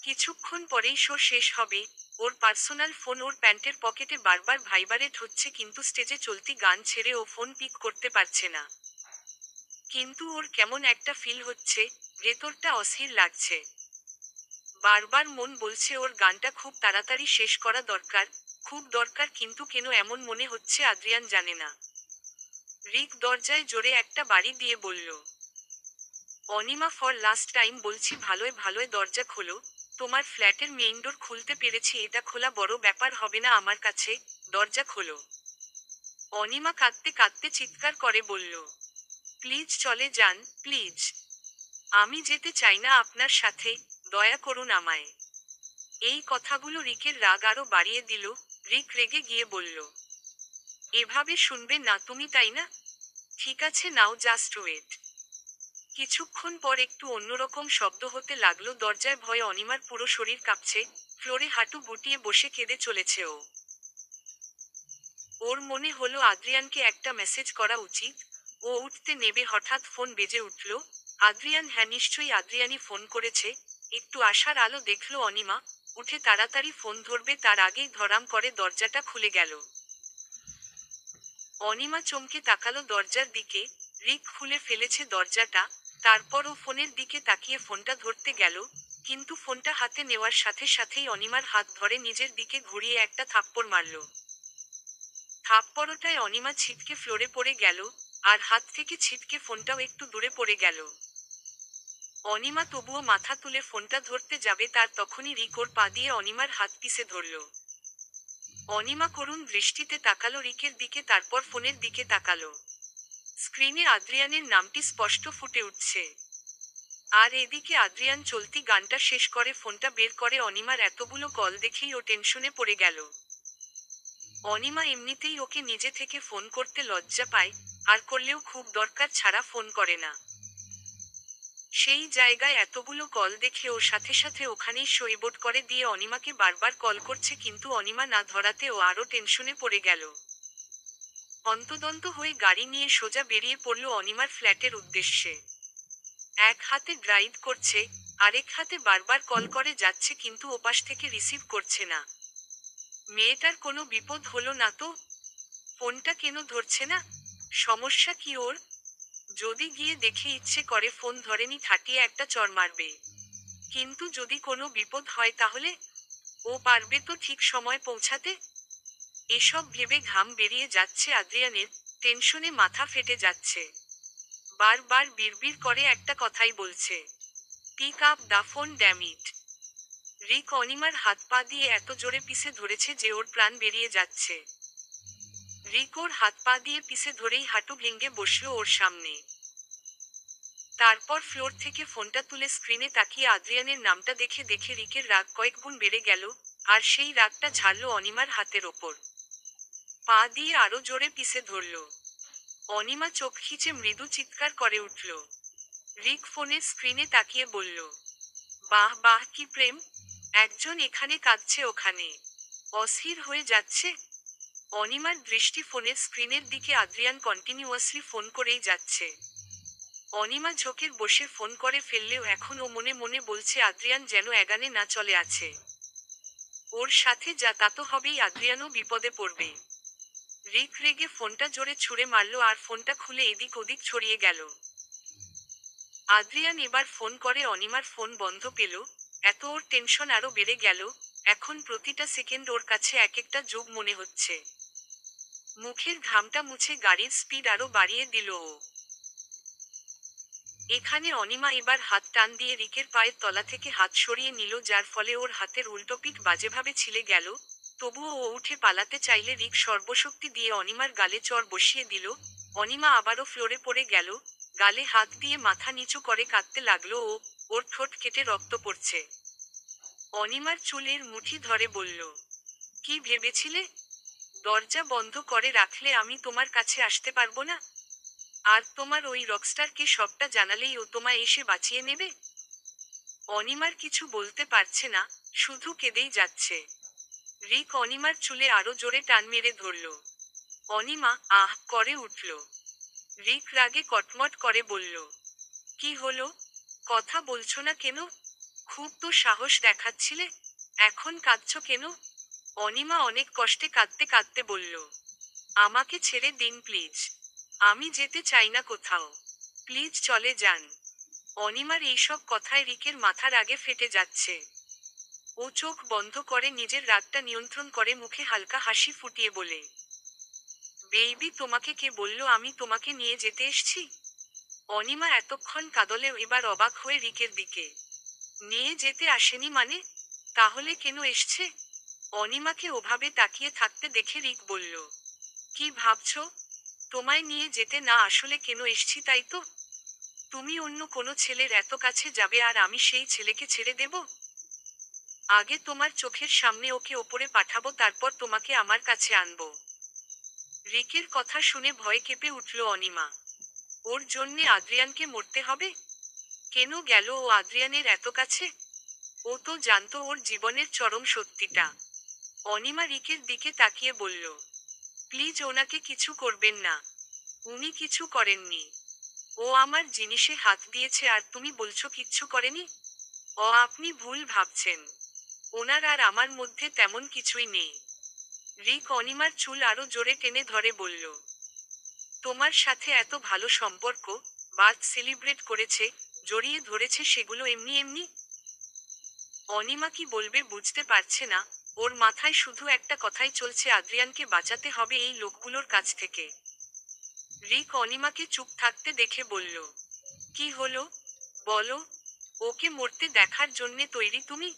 কিছুক্ষণ পরেই শো শেষ হবে। ওর পার্সোনাল ফোন ওর প্যান্টের পকেটে বারবার ভাইবারেট হচ্ছে, কিন্তু স্টেজে চলতি গান ছেড়ে ও ফোন পিক করতে পারছে না। কিন্তু ওর কেমন একটা ফিল হচ্ছে, ভেতরটা অস্থির লাগছে। বারবার মন বলছে ওর গানটা খুব তাড়াতাড়ি শেষ করা দরকার, খুব দরকার, কিন্তু কেন এমন মনে হচ্ছে আদ্রিয়ান জানে না। রিক দরজায় জোরে একটা বাড়ি দিয়ে বলল, অনিমা ফর লাস্ট টাইম বলছি ভালোয় ভালোয় দরজা খোলো। তোমার ফ্ল্যাটের মেইন ডোর খুলতে পেরেছি, এটা খোলা বড় ব্যাপার হবে না আমার কাছে, দরজা খোলো। অনিমা কাঁদতে কাঁদতে চিৎকার করে বলল, প্লিজ চলে যান, প্লিজ। আমি যেতে চাই না আপনার সাথে, দয়া করুন আমায়। এই কথাগুলো রিকের রাগ আরো বাড়িয়ে দিল। রিক রেগে গিয়ে বলল, এভাবে শুনবে না তুমি তাই না? ঠিক আছে নাও, জাস্ট ওয়েট। কিছুক্ষণ পর একটু অন্যরকম শব্দ হতে লাগলো দরজায়। ভয়ে অনিমার পুরো শরীর কাঁপছে, ফ্লোরে হাঁটু গুটিয়ে বসে কেঁদে চলেছে ও। ওর মনে হলো আদ্রিয়ানকে একটা মেসেজ করা উচিত। ও উঠতে নেবে হঠাৎ ফোন বেজে উঠল। আদ্রিয়ান, হ্যাঁ নিশ্চয়ই আদ্রিয়ানই ফোন করেছে। একটু আশার আলো দেখল অনিমা, উঠে তাড়াতাড়ি ফোন ধরবে তার আগেই ধরাম করে দরজাটা খুলে গেল। অনিমা চমকে তাকালো দরজার দিকে। রিক খুলে ফেলেছে দরজাটা। তারপর ও ফোনের দিকে তাকিয়ে ফোনটা ধরতে গেল, কিন্তু ফোনটা হাতে নেওয়ার সাথে সাথেই অনিমার হাত ধরে নিজের দিকে ঘুরিয়ে একটা থাপ্পড় মারল। থাপ্পড়টায় অনিমা ছিটকে ফ্লোরে পড়ে গেল, আর হাত থেকে ছিটকে ফোনটাও একটু দূরে পড়ে গেল। অনিমা তবুও মাথা তুলে ফোনটা ধরতে যাবে, তার তখনই রিক ওর পা দিয়ে অনিমার হাত পিষে ধরল। অনিমা করুণ দৃষ্টিতে তাকালো রিকের দিকে, তারপর ফোনের দিকে তাকালো। স্ক্রিনে আদ্রিয়ানের নামটি স্পষ্ট ফুটে উঠছে। আর এদিকে আদ্রিয়ান চলতি গানটা শেষ করে ফোনটা বের করে। অনিমার এতগুলো কল দেখেই ও টেনশনে পড়ে গেল। অনিমা এমনিতেই ওকে নিজে থেকে ফোন করতে লজ্জা পায়, আর করলেও খুব দরকার ছাড়া ফোন করে না। সেই জায়গায় এতগুলো কল দেখে ও সাথে সাথে ওখানেই সইবোট করে দিয়ে অনিমাকে বারবার কল করছে, কিন্তু অনিমা না ধরাতে ও আরও টেনশনে পড়ে গেল। হন্তদন্ত হয়ে গাড়ি নিয়ে সোজা বেরিয়ে পড়ল অনিমার ফ্ল্যাটের উদ্দেশ্যে। এক হাতে ড্রাইভ করছে, আরেক হাতে বারবার কল করে যাচ্ছে, কিন্তু ওপাশ থেকে রিসিভ করছে না। মেয়েটার কোনো বিপদ হলো না তো? ফোনটা কেন ধরছে না? সমস্যা কি ওর? যদি গিয়ে দেখে ইচ্ছে করে ফোন ধরেনি ঠাটিয়ে একটা চড় মারবে। কিন্তু যদি কোনো বিপদ হয় তাহলে? ও পারবে তো ঠিক সময় পৌঁছাতে? এসব ভেবে ঘাম বেরিয়ে যাচ্ছে আদ্রিয়ানের, টেনশনে মাথা ফেটে যাচ্ছে। বারবার বিড়বিড় করে একটা কথাই বলছে, pick up the phone damn it. Rick অনিমার হাত পা দিয়ে এত জোরে পিষে ধরেছে যে ওর প্রাণ বেরিয়ে যাচ্ছে। রিক ওর হাত পা দিয়ে পিষে ধরেই হাঁটু ভেঙে বসলো ওর সামনে। তারপর ফ্লোর থেকে ফোনটা তুলে স্ক্রিনে তাকিয়ে আদ্রিয়ানের নামটা দেখে দেখে রিকের রাগ কয়েক গুণ বেড়ে গেল, আর সেই রাগটা ঝাড়ল অনিমার হাতের ওপর। পা দিয়ে আরো জোরে পিষে ধরল। অনিমা চোখ খিচে মৃদু চিৎকার করে উঠল। রিক ফোনের স্ক্রিনে তাকিয়ে বলল, বাহ বাহ, কি প্রেম! একজন এখানে কাঁদছে, ওখানে অস্থির হয়ে যাচ্ছে। অনিমার দৃষ্টি ফোনের স্ক্রিনের দিকে। আদ্রিয়ান কন্টিনিউয়াসলি ফোন করেই যাচ্ছে। অনিমা ঝোঁকের বসে ফোন করে ফেললেও এখন ও মনে মনে বলছে আদ্রিয়ান যেন এগানে না চলে আছে। ওর সাথে যা তা তো হবেই, আদ্রিয়ানও বিপদে পড়বে। রিক রেগে ফোনটা জোরে ছুঁড়ে মারল, আর ফোনটা খুলে এদিক ওদিক ছড়িয়ে গেল। আদ্রিয়ান এবার ফোন করে অনিমার ফোন বন্ধ পেল। এত ওর টেনশন আরো বেড়ে গেল। এখন প্রতিটা সেকেন্ড ওর কাছে এক একটা যুগ মনে হচ্ছে। মুখের ঘামটা মুছে গাড়ির স্পিড আরো বাড়িয়ে দিল ও। এখানে অনিমা এবার হাত টান দিয়ে রিকের পায়ের তলা থেকে হাত সরিয়ে নিল, যার ফলে ওর হাতের উল্টোপিঠ বাজেভাবে ছিলে গেল। তবুও ও উঠে পালাতে চাইলে রিক সর্বশক্তি দিয়ে অনিমার গালে চড় বসিয়ে দিল। অনিমা আবারও ফ্লোরে পড়ে গেল, গালে হাত দিয়ে মাথা নিচু করে কাঁদতে লাগলো ও। ওর ঠোঁট কেটে রক্ত পড়ছে। অনিমার চুলের মুঠি ধরে বলল, কি ভেবেছিলে? দরজা বন্ধ করে রাখলে আমি তোমার কাছে আসতে পারবো না? আর তোমার ওই রকস্টারকে সবটা জানালেই ও তোমায় এসে বাঁচিয়ে নেবে? অনিমার কিছু বলতে পারছে না, শুধু কেঁদেই যাচ্ছে। রিক অনিমার চুলে আরো জোরে টান মেরে ধরল। অনিমা আহ করে উঠল। রিক রাগে কটমট করে বলল, কি হলো? কথা বলছো না কেন? খুব তো সাহস দেখাচ্ছিলে, এখন কাঁদছো কেন? অনিমা অনেক কষ্টে কাঁদতে কাঁদতে বলল, আমাকে ছেড়ে দিন প্লিজ। আমি যেতে চাই না কোথাও। প্লিজ চলে যান। অনিমার এইসব কথায় রিকের মাথার আগে ফেটে যাচ্ছে। ও চোখ বন্ধ করে নিজের রাগটা নিয়ন্ত্রণ করে মুখে হালকা হাসি ফুটিয়ে বলে, বেবি, তোমাকে কে বললো আমি তোমাকে নিয়ে যেতে এসছি? অনিমা এতক্ষণ কাঁদলেও এবার অবাক হয়ে রিকের দিকে। নিয়ে যেতে আসেনি মানে? তাহলে কেন এসছে? অনিমাকে ওভাবে তাকিয়ে থাকতে দেখে রিক বলল, কি ভাবছো? তোমায় নিয়ে যেতে না আসলে কেন এসছি তাই তো? তুমি অন্য কোনো ছেলের এত কাছে যাবে আর আমি সেই ছেলেকে ছেড়ে দেব? আগে তোমার চোখের সামনে ওকে ওপরে পাঠাবো, তারপর তোমাকে আমার কাছে আনবো। রিকের কথা শুনে ভয় কেঁপে উঠল অনিমা। ওর জন্যে আদ্রিয়ানকে মরতে হবে? কেন গেল ও আদ্রিয়ানের এত কাছে? ও তো জানতো ওর জীবনের চরম সত্যিটা। অনিমা রিকের দিকে তাকিয়ে বলল, প্লিজ ওনাকে কিছু করবেন না। উনি কিছু করেননি। ও আমার জিনিসে হাত দিয়েছে আর তুমি বলছো কিচ্ছু করেনি? আপনি ভুল ভাবছেন। ওনার আর আমার মধ্যে তেমন কিছুই নেই। রিক অনিমার চুল আরো জোরে টেনে ধরে বলল, তোমার সাথে এত ভালো সম্পর্ক, বার্থ সেলিব্রেট করেছে, জড়িয়ে ধরেছে, সেগুলো এমনি এমনি? অনিমা কি বলবে বুঝতে পারছে না। ওর মাথায় শুধু একটা কথাই চলছে, আদ্রিয়ানকে বাঁচাতে হবে এই লোকগুলোর কাছ থেকে। রিক অনিমাকে চুপ থাকতে দেখে বলল, কি হলো, বলো, ওকে মরতে দেখার জন্যে তৈরি তুমি?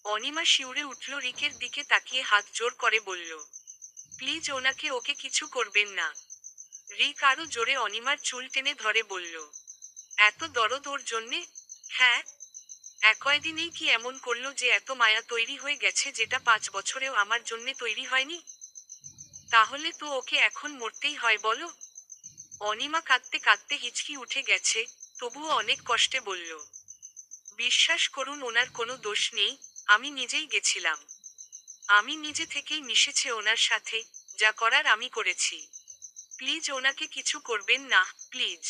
অনিমা শিউরে উঠল, রিকের দিকে তাকিয়ে হাত জোর করে বলল, প্লিজ ওনাকে, ওকে কিছু করবেন না। রিক আরো জোরে অনিমার চুল টেনে ধরে বলল, এত দরদ ওর জন্যে? হ্যাঁ, কয়দিনেই কি এমন করলো যে এত মায়া তৈরি হয়ে গেছে, যেটা 5 বছরেও আমার জন্যে তৈরি হয়নি? তাহলে তো ওকে এখন মরতেই হয়, বলো। অনিমা কাঁদতে কাঁদতে হিচকি উঠে গেছে, তবুও অনেক কষ্টে বলল, বিশ্বাস করুন, ওনার কোনো দোষ নেই, আমি নিজেই গেছিলাম। আমি নিজে থেকেই মিশেছে ওনার সাথে, যা করার আমি করেছি। প্লিজ ওনাকে কিছু করবেন না, প্লিজ।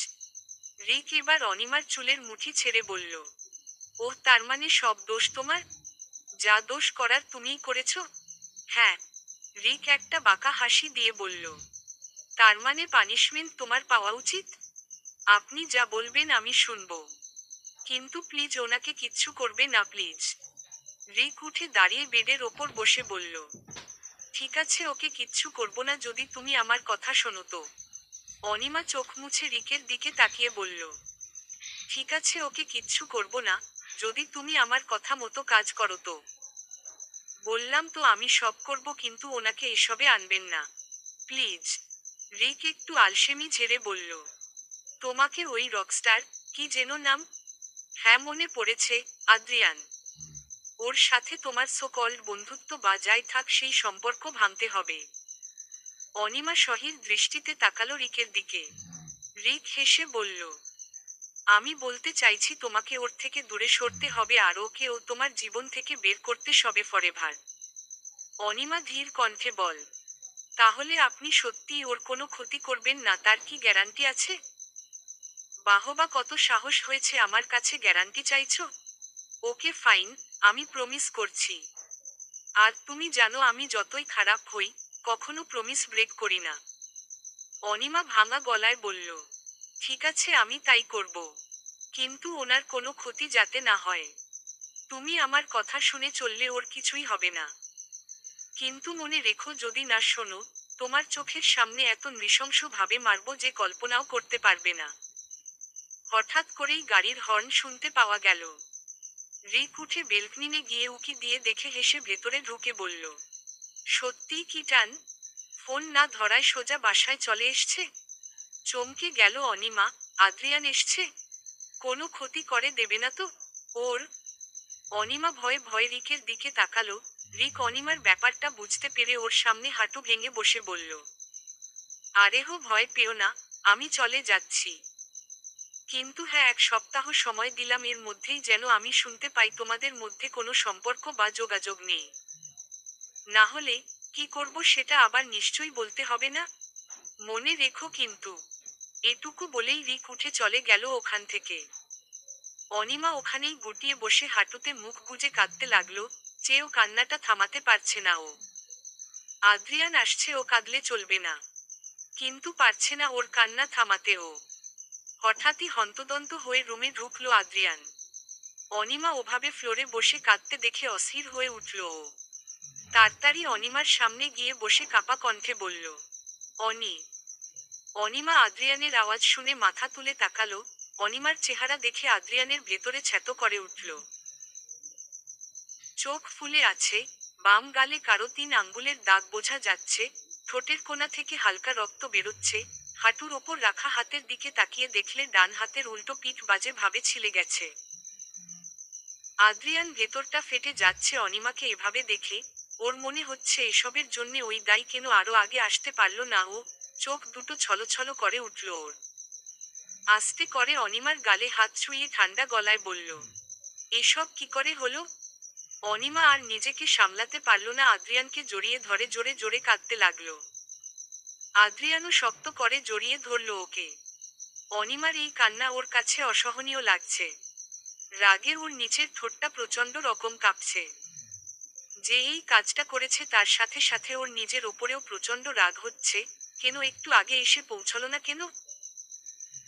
রিক এবার অনিমার চুলের মুঠি ছেড়ে বলল, ওহ, তার মানে সব দোষ তোমার? যা দোষ করার তুমিই করেছো? হ্যাঁ। রিক একটা বাঁকা হাসি দিয়ে বলল, তার মানে পানিশমেন্ট তোমার পাওয়া উচিত? আপনি যা বলবেন আমি শুনব, কিন্তু প্লিজ ওনাকে কিচ্ছু করবে না, প্লিজ। রিক উঠে দাঁড়িয়ে বেডের ওপর বসে বলল, ঠিক আছে, ওকে কিচ্ছু করব না যদি তুমি আমার কথা শোনো তো। অনিমা চোখ মুছে রিকের দিকে তাকিয়ে বলল, ঠিক আছে, ওকে কিচ্ছু করব না, যদি তুমি আমার কথা মতো কাজ করো তো। বললাম তো আমি সব করব, কিন্তু ওনাকে এসবে আনবেন না, প্লিজ। রিক একটু আলসেমি ঝেড়ে বলল, তোমাকে ওই রকস্টার, কি যেন নাম? হ্যাঁ, মনে পড়েছে, আদ্রিয়ান। ওর সাথে তোমার সো কল্ড বন্ধুত্ব বা যাই থাক, সেই সম্পর্ক ভাঙতে হবে। অনিমা সহির দৃষ্টিতে তাকালো রিকের দিকে। রিক হেসে বলল, আমি বলতে চাইছি তোমাকে ওর থেকে দূরে সরতে হবে, আর ওকে ও তোমার জীবন থেকে বের করতে সবে ফরেভার। অনিমা ধীর কণ্ঠে বল, তাহলে আপনি সত্যিই ওর কোনো ক্ষতি করবেন না, তার কি গ্যারান্টি আছে? বাহবা, কত সাহস হয়েছে আমার কাছে গ্যারান্টি চাইছো? ওকে ফাইন, আমি প্রমিস করছি। আর তুমি জানো আমি যতই খারাপ হই, কখনো প্রমিস ব্রেক করি না। অনিমা ভাঙা গলায় বলল, ঠিক আছে, আমি তাই করব। কিন্তু ওনার কোনো ক্ষতি যাতে না হয়। তুমি আমার কথা শুনে চললে ওর কিছুই হবে না। কিন্তু মনে রেখো, যদি না শোনো, তোমার চোখের সামনে এত নৃশংসভাবে মারব যে কল্পনাও করতে পারবে না। হঠাৎ করেই গাড়ির হর্ন শুনতে পাওয়া গেল। রিক উঠে বেলকনিতে গিয়ে উকি দিয়ে দেখে হেসে ভেতরে ঢুকে বলল, সত্যিই কি টান! ফোন না ধরায় সোজা বাসায় চলে এসছে। চমকে গেল অনিমা, আদ্রিয়ান এসছে? কোনো ক্ষতি করে দেবে না তো ওর? অনিমা ভয়ে ভয়ে রিকের দিকে তাকালো। রিক অনিমার ব্যাপারটা বুঝতে পেরে ওর সামনে হাঁটু ভেঙে বসে বলল, আরেহ, ভয় পেও না, আমি চলে যাচ্ছি। কিন্তু হ্যাঁ, 1 সপ্তাহ সময় দিলাম, এর মধ্যেই যেন আমি শুনতে পাই তোমাদের মধ্যে কোনো সম্পর্ক বা যোগাযোগ নেই। না হলে কি করব সেটা আবার নিশ্চয়ই বলতে হবে না, মনে রেখো কিন্তু। এটুকু বলেই রিক উঠে চলে গেল ওখান থেকে। অনিমা ওখানেই গুটিয়ে বসে হাঁটুতে মুখ গুজে কাঁদতে লাগলো, চেয়েও কান্নাটা থামাতে পারছে না ও। আদ্রিয়ান আসছে, ও কাঁদলে চলবে না, কিন্তু পারছে না ওর কান্না থামাতে ও। হঠাৎই হন্তদন্ত হয়ে রুমে ঢুকলো আদ্রিয়ান। অনিমা ওভাবে ফ্লোরে বসে কাঁদতে দেখে অস্থির হয়ে উঠল ও। তাড়াতাড়ি অনিমার সামনে গিয়ে বসে কাঁপা কণ্ঠে বলল, অনি। অনিমা আদ্রিয়ানের আওয়াজ শুনে মাথা তুলে তাকালো। অনিমার চেহারা দেখে আদ্রিয়ানের ভেতরে ছ্যাতো করে উঠল। চোখ ফুলে আছে, বাম গালে কারো 3 আঙ্গুলের দাগ বোঝা যাচ্ছে, ঠোঁটের কোণা থেকে হালকা রক্ত বেরোচ্ছে। হাঁটুর ওপর রাখা হাতের দিকে তাকিয়ে দেখলে ডান হাতের উল্টো পিঠ বাজে ভাবে ছিলে গেছে। আদ্রিয়ান ভেতরটা ফেটে যাচ্ছে অনিমাকে এভাবে দেখে। ওর মনে হচ্ছে এসবের জন্যে ওই দাই কেন আরো আগে আসতে পারল না ও। চোখ দুটো ছলছল করে উঠল ওর। আস্তে করে অনিমার গালে হাত ছুঁয়ে ঠান্ডা গলায় বলল, এসব কি করে হলো? অনিমা আর নিজেকে সামলাতে পারল না, আদ্রিয়ানকে জড়িয়ে ধরে জোরে জোরে কাঁদতে লাগলো। আদ্রিয়ানও শক্ত করে জড়িয়ে ধরল ওকে। অনিমার এই কান্না ওর কাছে অসহনীয় লাগছে। রাগে ওর নিচের ঠোঁটটা প্রচণ্ড রকম কাঁপছে। যে এই কাজটা করেছে তার সাথে সাথে ওর নিজের ওপরেও প্রচণ্ড রাগ হচ্ছে। কেন একটু আগে এসে পৌঁছলো না কেন?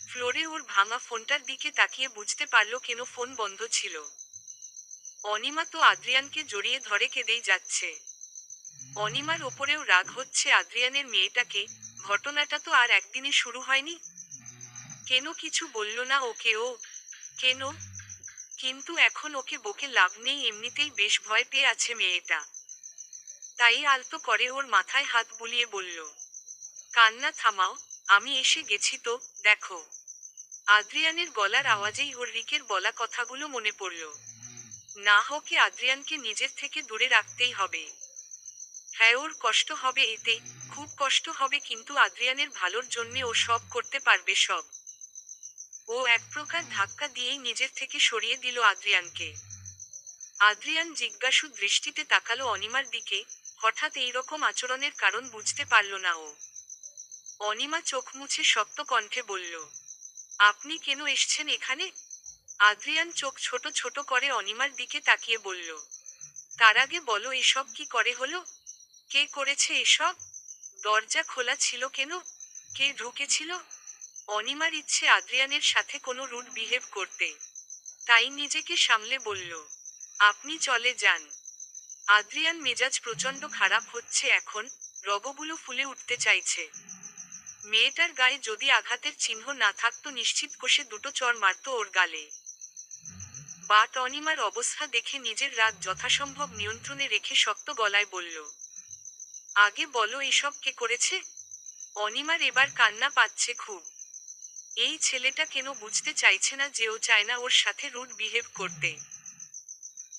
ফ্লোরে ওর ভাঙা ফোনটার দিকে তাকিয়ে বুঝতে পারল কেন ফোন বন্ধ ছিল। অনিমা তো আদ্রিয়ানকে জড়িয়ে ধরে কেঁদেই যাচ্ছে। অনিমার ওপরেও রাগ হচ্ছে আদ্রিয়ানের মেয়েটাকে। ঘটনাটা তো আর একদিনে শুরু হয়নি। কেন কিছু বলল না ওকে ও? কেন? কিন্তু এখন ওকে বকে লাভ নেই, এমনিতেই বেশ ভয় পেয়ে আছে মেয়েটা। তাই আলতো করে ওর মাথায় হাত বুলিয়ে বলল, কান্না থামাও, আমি এসে গেছি তো, দেখো। আদ্রিয়ানের গলার আওয়াজেই ওর রিকের বলা কথাগুলো মনে পড়ল। না হোক আদ্রিয়ানকে নিজের থেকে দূরে রাখতেই হবে। হ্যাঁ, ওর কষ্ট হবে এতে, খুব কষ্ট হবে, কিন্তু আদ্রিয়ানের ভালোর জন্যে ও সব করতে পারবে সব। ও এক প্রকার ধাক্কা দিয়েই নিজের থেকে সরিয়ে দিল আদ্রিয়ানকে। আদ্রিয়ান জিজ্ঞাসু দৃষ্টিতে তাকালো অনিমার দিকে। হঠাৎ এইরকম আচরণের কারণ বুঝতে পারল না ও। অনিমা চোখ মুছে শক্ত কণ্ঠে বলল, আপনি কেন এসছেন এখানে? আদ্রিয়ান চোখ ছোট ছোট করে অনিমার দিকে তাকিয়ে বলল, তার আগে বলো এসব কি করে হলো? কে করেছে এসব? দরজা খোলা ছিল কেন? কে ঢুকেছিল? অনিমার ইচ্ছে আদ্রিয়ানের সাথে কোনো রুড বিহেভ করতে। তাই নিজেকে সামলে বলল, আপনি চলে যান। আদ্রিয়ান মেজাজ প্রচণ্ড খারাপ হচ্ছে এখন, রগগুলো ফুলে উঠতে চাইছে। মেয়েটার গায়ে যদি আঘাতের চিহ্ন না থাকতো নিশ্চিত কষে দুটো চড় মারত ওর গালে। বাট অনিমার অবস্থা দেখে নিজের রাগ যথাসম্ভব নিয়ন্ত্রণে রেখে শক্ত গলায় বলল, আগে বলো এসব কে করেছে? অনিমার এবার কান্না পাচ্ছে খুব। এই ছেলেটা কেন বুঝতে চাইছে না যে ও চায় না ওর সাথে রুড বিহেভ করতে।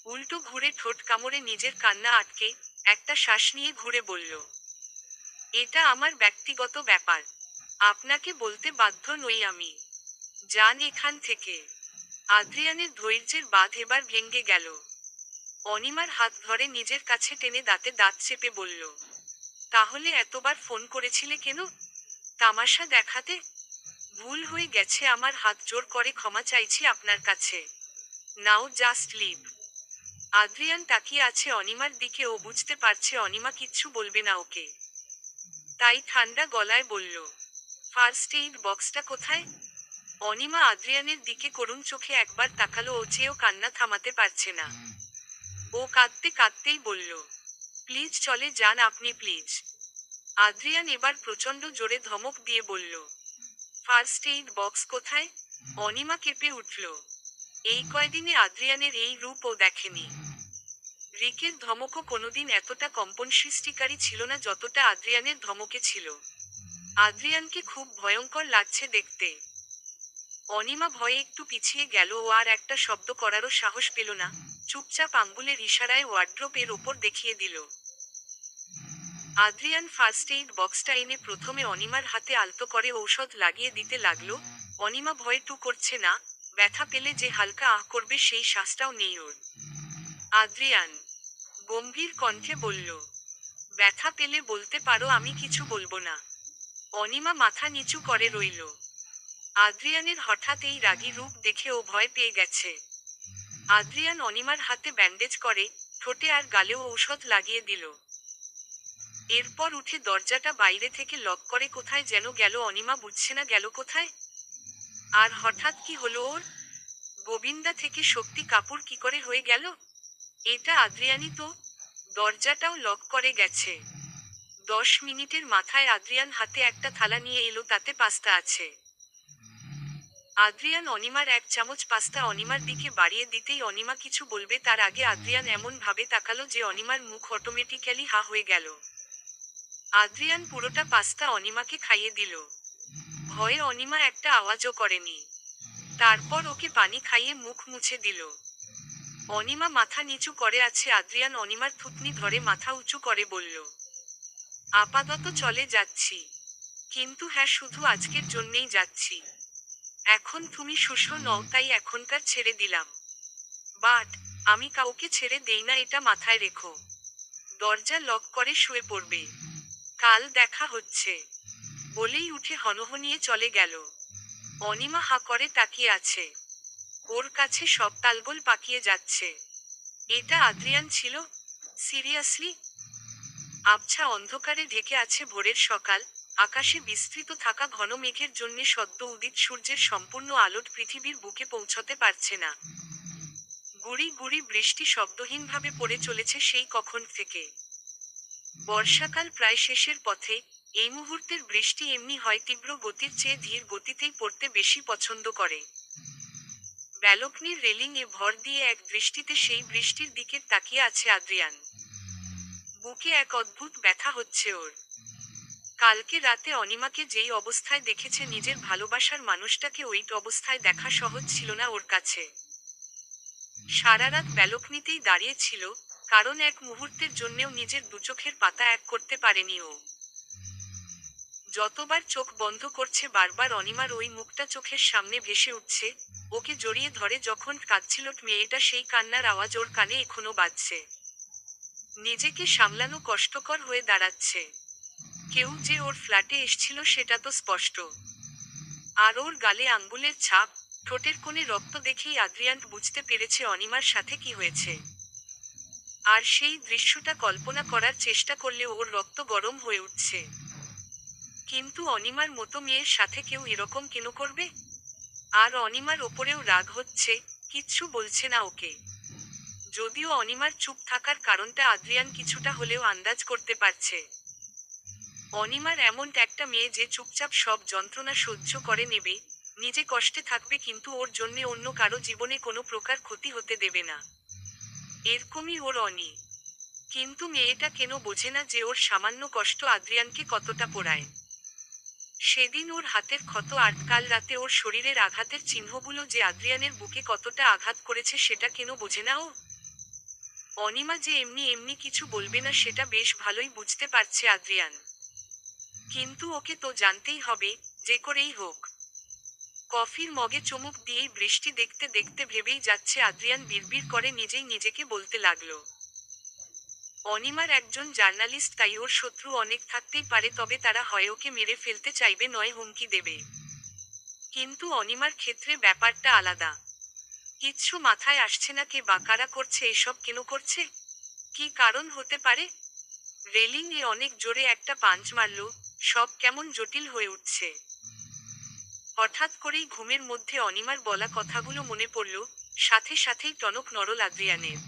উল্টো ঘুরে ঠোঁট কামড়ে নিজের কান্না আটকে একটা শ্বাস নিয়ে ঘুরে বলল, এটা আমার ব্যক্তিগত ব্যাপার, আপনাকে বলতে বাধ্য নই আমি। যান এখান থেকে। আদ্রিয়ানের ধৈর্যের বাঁধ এবার ভেঙে গেল। অনিমার হাত ধরে নিজের কাছে টেনে দাঁতে দাঁত চেপে বলল, তাহলে এতবার ফোন করেছিলে কেন? তামাশা দেখাতে? ভুল হয়ে গেছে আমার, হাত জোর করে ক্ষমা চাইছি আপনার কাছে। নাও জাস্ট লিভ। আদ্রিয়ান তাকিয়ে আছে অনিমার দিকে, ও বুঝতে পারছে অনিমা কিচ্ছু বলবে না ওকে। তাই ঠান্ডা গলায় বলল, ফার্স্ট এইড বক্সটা কোথায়? অনিমা আদ্রিয়ানের দিকে করুণ চোখে একবার তাকালো, ও চেয়েও কান্না থামাতে পারছে না। ও কাঁদতে কাঁদতেই বলল, প্লিজ চলে যান আপনি প্লিজ। আদ্রিয়ান এবার প্রচণ্ড জোরে ধমক দিয়ে বলল, ফার্স্ট এইড বক্স কোথায়? অনিমা কেঁপে উঠল। এই কয়দিনে আদ্রিয়ানের এই রূপ ও দেখেনি। রিকের ধমকও কোনোদিন এতটা কম্পন সৃষ্টিকারী ছিল না যতটা আদ্রিয়ানের ধমকে ছিল। আদ্রিয়ানকে খুব ভয়ঙ্কর লাগছে দেখতে। অনিমা ভয়ে একটু পিছিয়ে গেল, ও আর একটা শব্দ করারও সাহস পেল না। চুপচাপ আঙ্গুলের ইশারায় ওয়ার্ড্রোবের ওপর দেখিয়ে দিল। আদ্রিয়ান ফার্স্ট এইড বক্সটা এনে প্রথমে অনিমার হাতে আলতো করে ঔষধ লাগিয়ে দিতে লাগলো। অনিমা ভয়ে টু করছে না, ব্যথা পেলে যে হালকা আহ করবে সেই শ্বাসটাও নেই ওর। আদ্রিয়ান গম্ভীর কণ্ঠে বলল, ব্যথা পেলে বলতে পারো, আমি কিছু বলবো না। অনিমা মাথা নিচু করে রইল। আদ্রিয়ানের হঠাৎ এই রাগী রূপ দেখে ও ভয় পেয়ে গেছে। আদ্রিয়ান অনিমার হাতে ব্যান্ডেজ করে, ঠোঁটে আর গালেও ঔষধ লাগিয়ে দিল। এরপর উঠে দরজাটা বাইরে থেকে লক করে কোথায় যেন গেল, অনিমা বুঝছে না গেল কোথায়। আর হঠাৎ কি হলো ওর? গোবিন্দা থেকে শক্তি কাপুর কি করে হয়ে গেল? এটা আদ্রিয়ানই তো। দরজাটাও লক করে গেছে। 10 মিনিটের মাথায় আদ্রিয়ান হাতে একটা থালা নিয়ে এলো, তাতে পাস্তা আছে। আদ্রিয়ান অনিমার 1 চামচ পাস্তা অনিমার দিকে বাড়িয়ে দিতেই অনিমা কিছু বলবে তার আগে আদ্রিয়ান এমন ভাবে তাকালো যে অনিমার মুখ অটোমেটিক্যালি হা হয়ে গেল। আদ্রিয়ান পুরোটা পাস্তা অনিমাকে খাইয়ে দিল। ভয়ে অনিমা একটা আওয়াজও করেনি। তারপর ওকে পানি খাইয়ে মুখ মুছে দিল। অনিমা মাথা নিচু করে আছে। আদ্রিয়ান অনিমার থুতনি ধরে মাথা উঁচু করে বলল, আপাতত চলে যাচ্ছি, কিন্তু হ্যাঁ শুধু আজকের জন্যেই যাচ্ছি। এখন তুমি সুস্থ নও তাই এখনকার ছেড়ে দিলাম। বাট আমি কাউকে ছেড়ে দেই না, এটা মাথায় রেখো। দরজা লক করে শুয়ে পড়বে। কাল দেখা হচ্ছে। বলেই উঠে হনহনিয়ে চলে গেল। অনিমা হা করে তাকিয়ে আছে। ওর কাছে সব তালগোল পাকিয়ে যাচ্ছে। এটা আদ্রিয়ান ছিল? সিরিয়াসলি? আবছা অন্ধকারে ঢেকে আছে ভোরের সকাল, আকাশে বিস্তৃত থাকা ঘন মেঘের জন্যে সদ্য উদিত সূর্যের সম্পূর্ণ আলোট পৃথিবীর বুকে পৌঁছতে পারছে না। গুড়ি গুড়ি বৃষ্টি শব্দহীনভাবে পড়ে চলেছে সেই কখন থেকে। বর্ষাকাল প্রায় শেষের পথে, এই মুহূর্তের বৃষ্টি এমনি হয় তীব্র গতির চেয়ে ধীর গতিতেই পড়তে বেশি পছন্দ করে। ব্যালকনির রেলিংয়ে ভর দিয়ে এক দৃষ্টিতে সেই বৃষ্টির দিকে তাকিয়ে আছে আদ্রিয়ান। বুকে এক অদ্ভুত ব্যথা হচ্ছে ওর। কালকে রাতে অনিমাকে যেই অবস্থায় দেখেছে নিজের ভালোবাসার মানুষটাকে ওই অবস্থায় দেখা সহজ ছিল না ওর কাছে। সারারাত ব্যালকনিতেই দাঁড়িয়ে ছিল, কারণ এক মুহূর্তের জন্যেও নিজের দুচোখের পাতা এক করতে পারেনি ও। যতবার চোখ বন্ধ করছে বারবার অনিমার ওই মুখটা চোখের সামনে ভেসে উঠছে। ওকে জড়িয়ে ধরে যখন কাঁদছিল মেয়েটা সেই কান্নার আওয়াজ ওর কানে এখনো বাজছে। নিজেকে সামলানো কষ্টকর হয়ে দাঁড়াচ্ছে। কেউ যে ওর ফ্ল্যাটে এসছিল সেটা তো স্পষ্ট। আর ওর গালে আঙ্গুলের ছাপ, ঠোঁটের কোণে রক্ত দেখেই আদ্রিয়ান বুঝতে পেরেছে অনিমার সাথে কি হয়েছে। আর সেই দৃশ্যটা কল্পনা করার চেষ্টা করলেও ওর রক্ত গরম হয়ে উঠছে। কিন্তু অনিমার মতো মেয়ের সাথে কেউ এরকম কেন করবে? আর অনিমার ওপরেও রাগ হচ্ছে, কিচ্ছু বলছে না ওকে। যদিও অনিমার চুপ থাকার কারণটা আদ্রিয়ান কিছুটা হলেও আন্দাজ করতে পারছে। অনিমার এমন একটা মেয়ে যে চুপচাপ সব যন্ত্রণা সহ্য করে নেবে, নিজে কষ্টে থাকবে কিন্তু ওর জন্যে অন্য কারো জীবনে কোনো প্রকার ক্ষতি হতে দেবে না। এরকমই ওর অনি। কিন্তু মেয়েটা কেন বোঝে না যে ওর সামান্য কষ্ট আদ্রিয়ানকে কতটা পোড়ায়। সেদিন ওর হাতের ক্ষত আর কাল রাতে ওর শরীরের আঘাতের চিহ্নগুলো যে আদ্রিয়ানের বুকে কতটা আঘাত করেছে সেটা কেন বোঝে না ও? অনিমা যে এমনি এমনি কিছু বলবে না সেটা বেশ ভালোই বুঝতে পারছে আদ্রিয়ান। কিন্তু ওকে তো জানতেই হবে, যে করেই হোক। কফির মগে চুমুক দিয়েই বৃষ্টি দেখতে দেখতে ভেবেই যাচ্ছে আদ্রিয়ান বিড়বিড় করে নিজেই নিজেকে বলতে লাগলো। অনিমার একজন জার্নালিস্ট, তাই ওর শত্রু অনেক থাকতেই পারে, তবে তারা হয় ওকে মেরে ফেলতে চাইবে নয় হুমকি দেবে। কিন্তু অনিমার ক্ষেত্রে ব্যাপারটা আলাদা। কিচ্ছু মাথায় আসছে না কে বা কারা করছে এসব, কেন করছে, কি কারণ হতে পারে। রেলিং এ অনেক জোরে একটা পাঞ্চ মারল, সব কেমন জটিল হয়ে উঠছে। হঠাৎ করেই ঘুমের মধ্যে অনিমার বলা কথাগুলো মনে পড়ল, সাথে সাথেই টনক নড়ল আদ্রিয়ানের।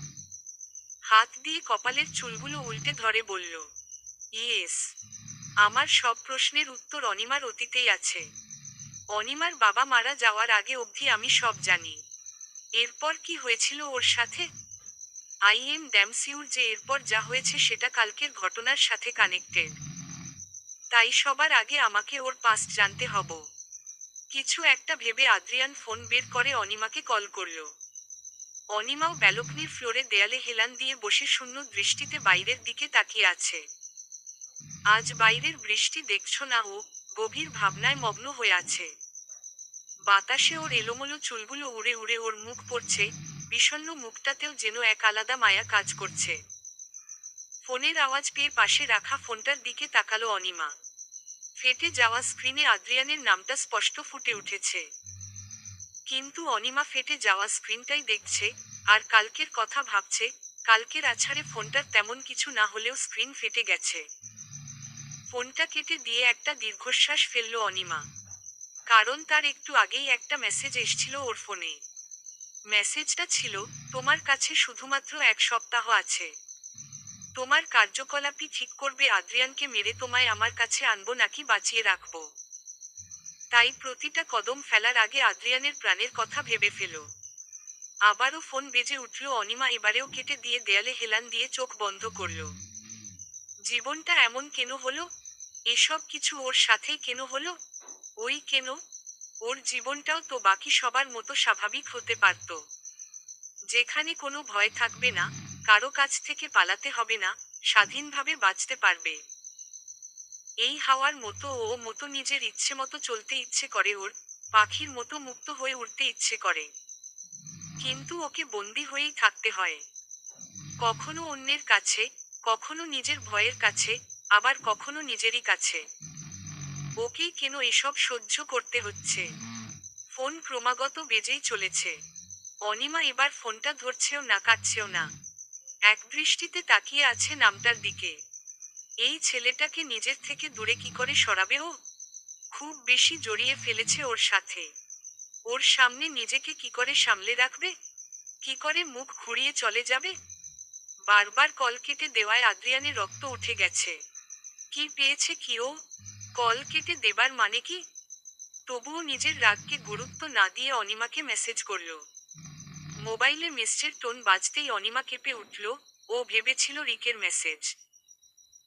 হাত দিয়ে কপালের চুলগুলো উল্টে ধরে বলল, ইয়েস, আমার সব প্রশ্নের উত্তর অনিমার অতীতেই আছে। অনিমার বাবা মারা যাওয়ার আগে অবধি আমি সব জানি। এরপর কি হয়েছিল ওর সাথে, আই এম ড্যাম সিউর যে এরপর যা হয়েছে সেটা কালকের ঘটনার সাথে কানেক্টেড। তাই সবার আগে আমাকে ওর পাস্ট জানতে হব। কিছু একটা ভেবে আদ্রিয়ান ফোন বের করে অনিমাকে কল করল। অনিমাও ব্যালকনির ফ্লোরে দেয়ালে হেলান দিয়ে বসে শূন্য দৃষ্টিতে বাইরের দিকে তাকিয়ে আছে। আজ বাইরের বৃষ্টি দেখছো না ও? গভীর ভাবনায় মগ্ন হয়ে আছে। বাতাসে ওর এলোমেলো চুলগুলো উড়ে উড়ে ওর মুখ পড়ছে, বিষণ্ণ মুখটাতেও যেন এক আলাদা মায়া কাজ করছে। ফোনের আওয়াজ পেয়ে পাশে রাখা ফোনটার দিকে তাকালো অনিমা। ফেটে যাওয়া স্ক্রিনে আদ্রিয়ানের নামটা স্পষ্ট ফুটে উঠেছে। কিন্তু অনিমা ফেটে যাওয়া স্ক্রিনটাই দেখছে, আর কালকের কথা ভাবছে। কালকের আছাড়ে ফোনটার তেমন কিছু না হলেও স্ক্রিন ফেটে গেছে। ফোনটা কেটে দিয়ে একটা দীর্ঘশ্বাস ফেলল অনিমা। কারণ তার একটু আগেই একটা মেসেজ এসেছিল ওর ফোনে। মেসেজটা ছিল, তোমার কাছে শুধুমাত্র 1 সপ্তাহ আছে। তোমার কার্যকলাপই ঠিক করবে আদ্রিয়ানকে মেরে তোমায় আমার কাছে আনবো নাকি বাঁচিয়ে রাখবো। তাই প্রতিটা কদম ফেলার আগে আদ্রিয়ানের প্রাণের কথা ভেবে ফেলো। আবারও ফোন বেজে উঠল। অনিমা এবারেও কেটে দিয়ে দেয়ালে হেলান দিয়ে চোখ বন্ধ করল। জীবনটা এমন কেন হলো? এসব কিছু ওর সাথেই কেন হলো? ওই কেন? ওর জীবনটাও তো বাকি সবার মতো স্বাভাবিক হতে পারত, যেখানে কোনো ভয় থাকবে না, কারো কাছ থেকে পালাতে হবে না, স্বাধীনভাবে বাঁচতে পারবে। এই হাওয়ার মতো ও মতো নিজের ইচ্ছে মতো চলতে ইচ্ছে করে ওর, পাখির মতো মুক্ত হয়ে উঠতে ইচ্ছে করে। কিন্তু ওকে বন্দি হয়েই থাকতে হয়। কখনো অন্যের কাছে, কখনো নিজের ভয়ের কাছে, আবার কখনো নিজেরই কাছে। ওকেই কেন এসব সহ্য করতে হচ্ছে? ফোন ক্রমাগত বেজেই চলেছে। অনিমা এবার ফোনটা ধরছেও না, কাটছেও না। এক দৃষ্টিতে তাকিয়ে আছে নামটার দিকে। এই ছেলেটাকে নিজের থেকে দূরে কি করে সরাবে ও? খুব বেশি জড়িয়ে ফেলেছে ওর সাথে। ওর সামনে নিজেকে কি করে সামলে রাখবে? কি করে মুখ ঘুরিয়ে চলে যাবে? বারবার কল কেটে দেওয়ায় আদ্রিয়ানের রক্ত উঠে গেছে। কি পেয়েছে কি ও? কল কেটে দেবার মানে কি? তবুও নিজের রাগকে গুরুত্ব না দিয়ে অনিমাকে মেসেজ করল। মোবাইলে মেসেজের টোন বাজতেই অনিমা কেঁপে উঠল। ও ভেবেছিল রিকের মেসেজ,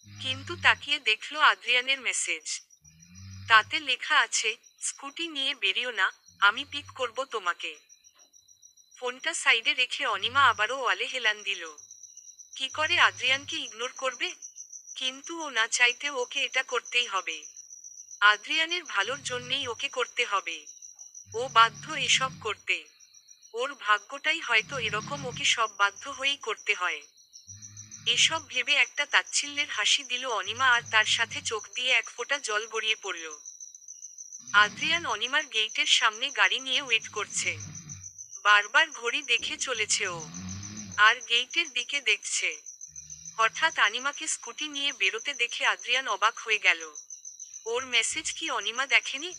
কিন্তু তাকিয়ে দেখল আদ্রিয়ানের মেসেজ। তাতে লেখা আছে, স্কুটি নিয়ে বেরিও না, আমি পিক করব তোমাকে। ফোনটা সাইডে রেখে অনিমা আবারও ওয়ালে হেলান দিল। কি করে আদ্রিয়ানকে ইগনোর করবে? কিন্তু ও না চাইতেও ওকে এটা করতেই হবে। আদ্রিয়ানের ভালোর জন্যেই ওকে করতে হবে। ও বাধ্য এসব করতে। ওর ভাগ্যটাই হয়তো এরকম, ওকে সব বাধ্য হয়েই করতে হয়। এসব ভেবে একটা তাচ্ছিল্যের হাসি দিল অনিমা, আর তার সাথে চোখ দিয়ে এক ফোঁটা জল গড়িয়ে পড়ল। আদ্রিয়ান অনিমার গেইটের সামনে গাড়ি নিয়ে ওয়েট করছে। বারবার ঘড়ি দেখে চলেছে ও, আর গেইটের দিকে দেখছে। হঠাৎ অনিমাকে স্কুটি নিয়ে বেরোতে দেখে আদ্রিয়ান অবাক হয়ে গেল। ওর মেসেজ কি অনিমা দেখেনি?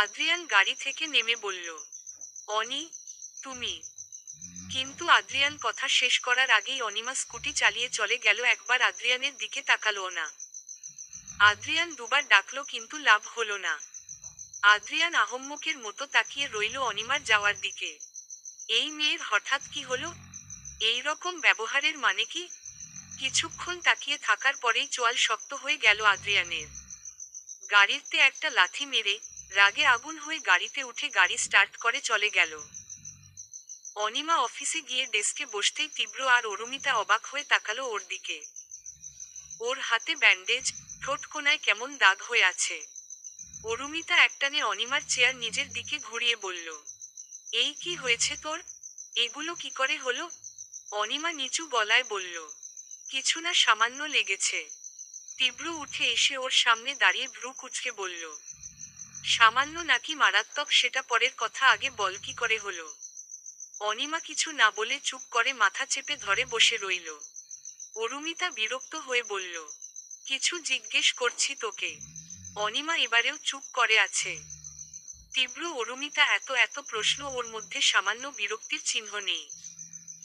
আদ্রিয়ান গাড়ি থেকে নেমে বলল, অনি, তুমি? কিন্তু আদ্রিয়ান কথা শেষ করার আগেই অনিমা স্কুটি চালিয়ে চলে গেল। একবার আদ্রিয়ানের দিকে তাকালো না। আদ্রিয়ান দুবার ডাকলো কিন্তু লাভ হলো না। আদ্রিয়ান আহম্মকের মতো তাকিয়ে রইল অনিমার যাওয়ার দিকে। এই মেয়ের হঠাৎ কি হলো? এই রকম ব্যবহারের মানে কি? কিছুক্ষণ তাকিয়ে থাকার পরেই চোয়াল শক্ত হয়ে গেল আদ্রিয়ানের। গাড়িতে একটা লাথি মেরে রাগে আগুন হয়ে গাড়িতে উঠে গাড়ি স্টার্ট করে চলে গেল। অনিমা অফিসে গিয়ে ডেস্কে বসতেই তীব্র আর অরুমিতা অবাক হয়ে তাকালো ওর দিকে। ওর হাতে ব্যান্ডেজ, ঠোঁট কোনায় কেমন দাগ হয়ে আছে। অরুমিতা একটানে অনিমার চেয়ার নিজের দিকে ঘুরিয়ে বলল, এই কি হয়েছে তোর? এগুলো কি করে হলো? অনিমা নিচু গলায় বলল, কিছু না, সামান্য লেগেছে। তীব্র উঠে এসে ওর সামনে দাঁড়িয়ে ভ্রু কুঁচকে বলল, সামান্য নাকি মারাত্মক সেটা পরের কথা, আগে বল কি করে হলো? অনিমা কিছু না বলে চুপ করে মাথা চেপে ধরে বসে রইল। অরুমিতা বিরক্ত হয়ে বলল, কিছু জিজ্ঞেস করছি তোকে। অনিমা এবারেও চুপ করে আছে। তীব্র অরুমিতা এত এত প্রশ্ন, ওর মধ্যে সামান্য বিরক্তির চিহ্ন নেই।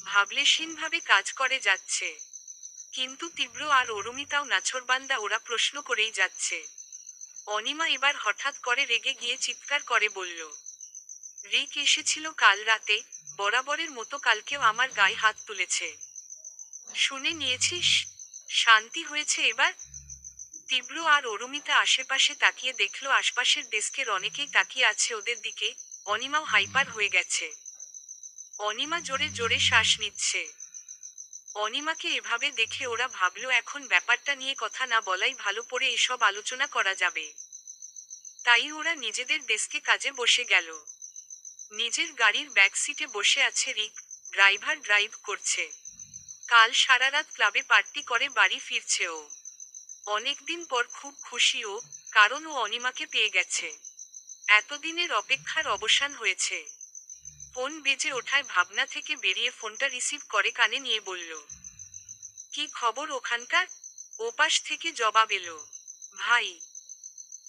ভাবলেশীনভাবে কাজ করে যাচ্ছে। কিন্তু তীব্র আর অরুমিতাও নাছোড়বান্দা, ওরা প্রশ্ন করেই যাচ্ছে। অনিমা এবার হঠাৎ করে রেগে গিয়ে চিৎকার করে বলল, রিক এসেছিল কাল রাতে, বরাবরের মতো কালকেও আমার গায়ে হাত তুলেছে। শুনে নিয়েছিস? শান্তি হয়েছে এবার? তীব্র আর অরুমিতা আশেপাশে তাকিয়ে দেখল আশপাশের ডেস্কের অনেকেই তাকিয়ে আছে ওদের দিকে। অনিমাও হাইপার হয়ে গেছে। অনিমা জোরে জোরে শ্বাস নিচ্ছে। অনিমাকে এভাবে দেখে ওরা ভাবল এখন ব্যাপারটা নিয়ে কথা না বলাই ভালো, পড়ে এসব আলোচনা করা যাবে। তাই ওরা নিজেদের ডেস্কে কাজে বসে গেল। নিজের গাড়ির ব্যাক সিটে বসে আছে রিক, ড্রাইভার ড্রাইভ করছে। কাল সারারাত ক্লাবে পার্টি করে বাড়ি ফিরছে ও। অনেকদিন পর খুব খুশি ও, কারণ ও অনিমাকে পেয়ে গেছে। এতদিনের অপেক্ষার অবসান হয়েছে। ফোন বেজে ওঠায় ভাবনা থেকে বেরিয়ে ফোনটা রিসিভ করে কানে নিয়ে বলল, কি খবর ওখানকার? ওপাশ থেকে জবাব এলো, ভাই,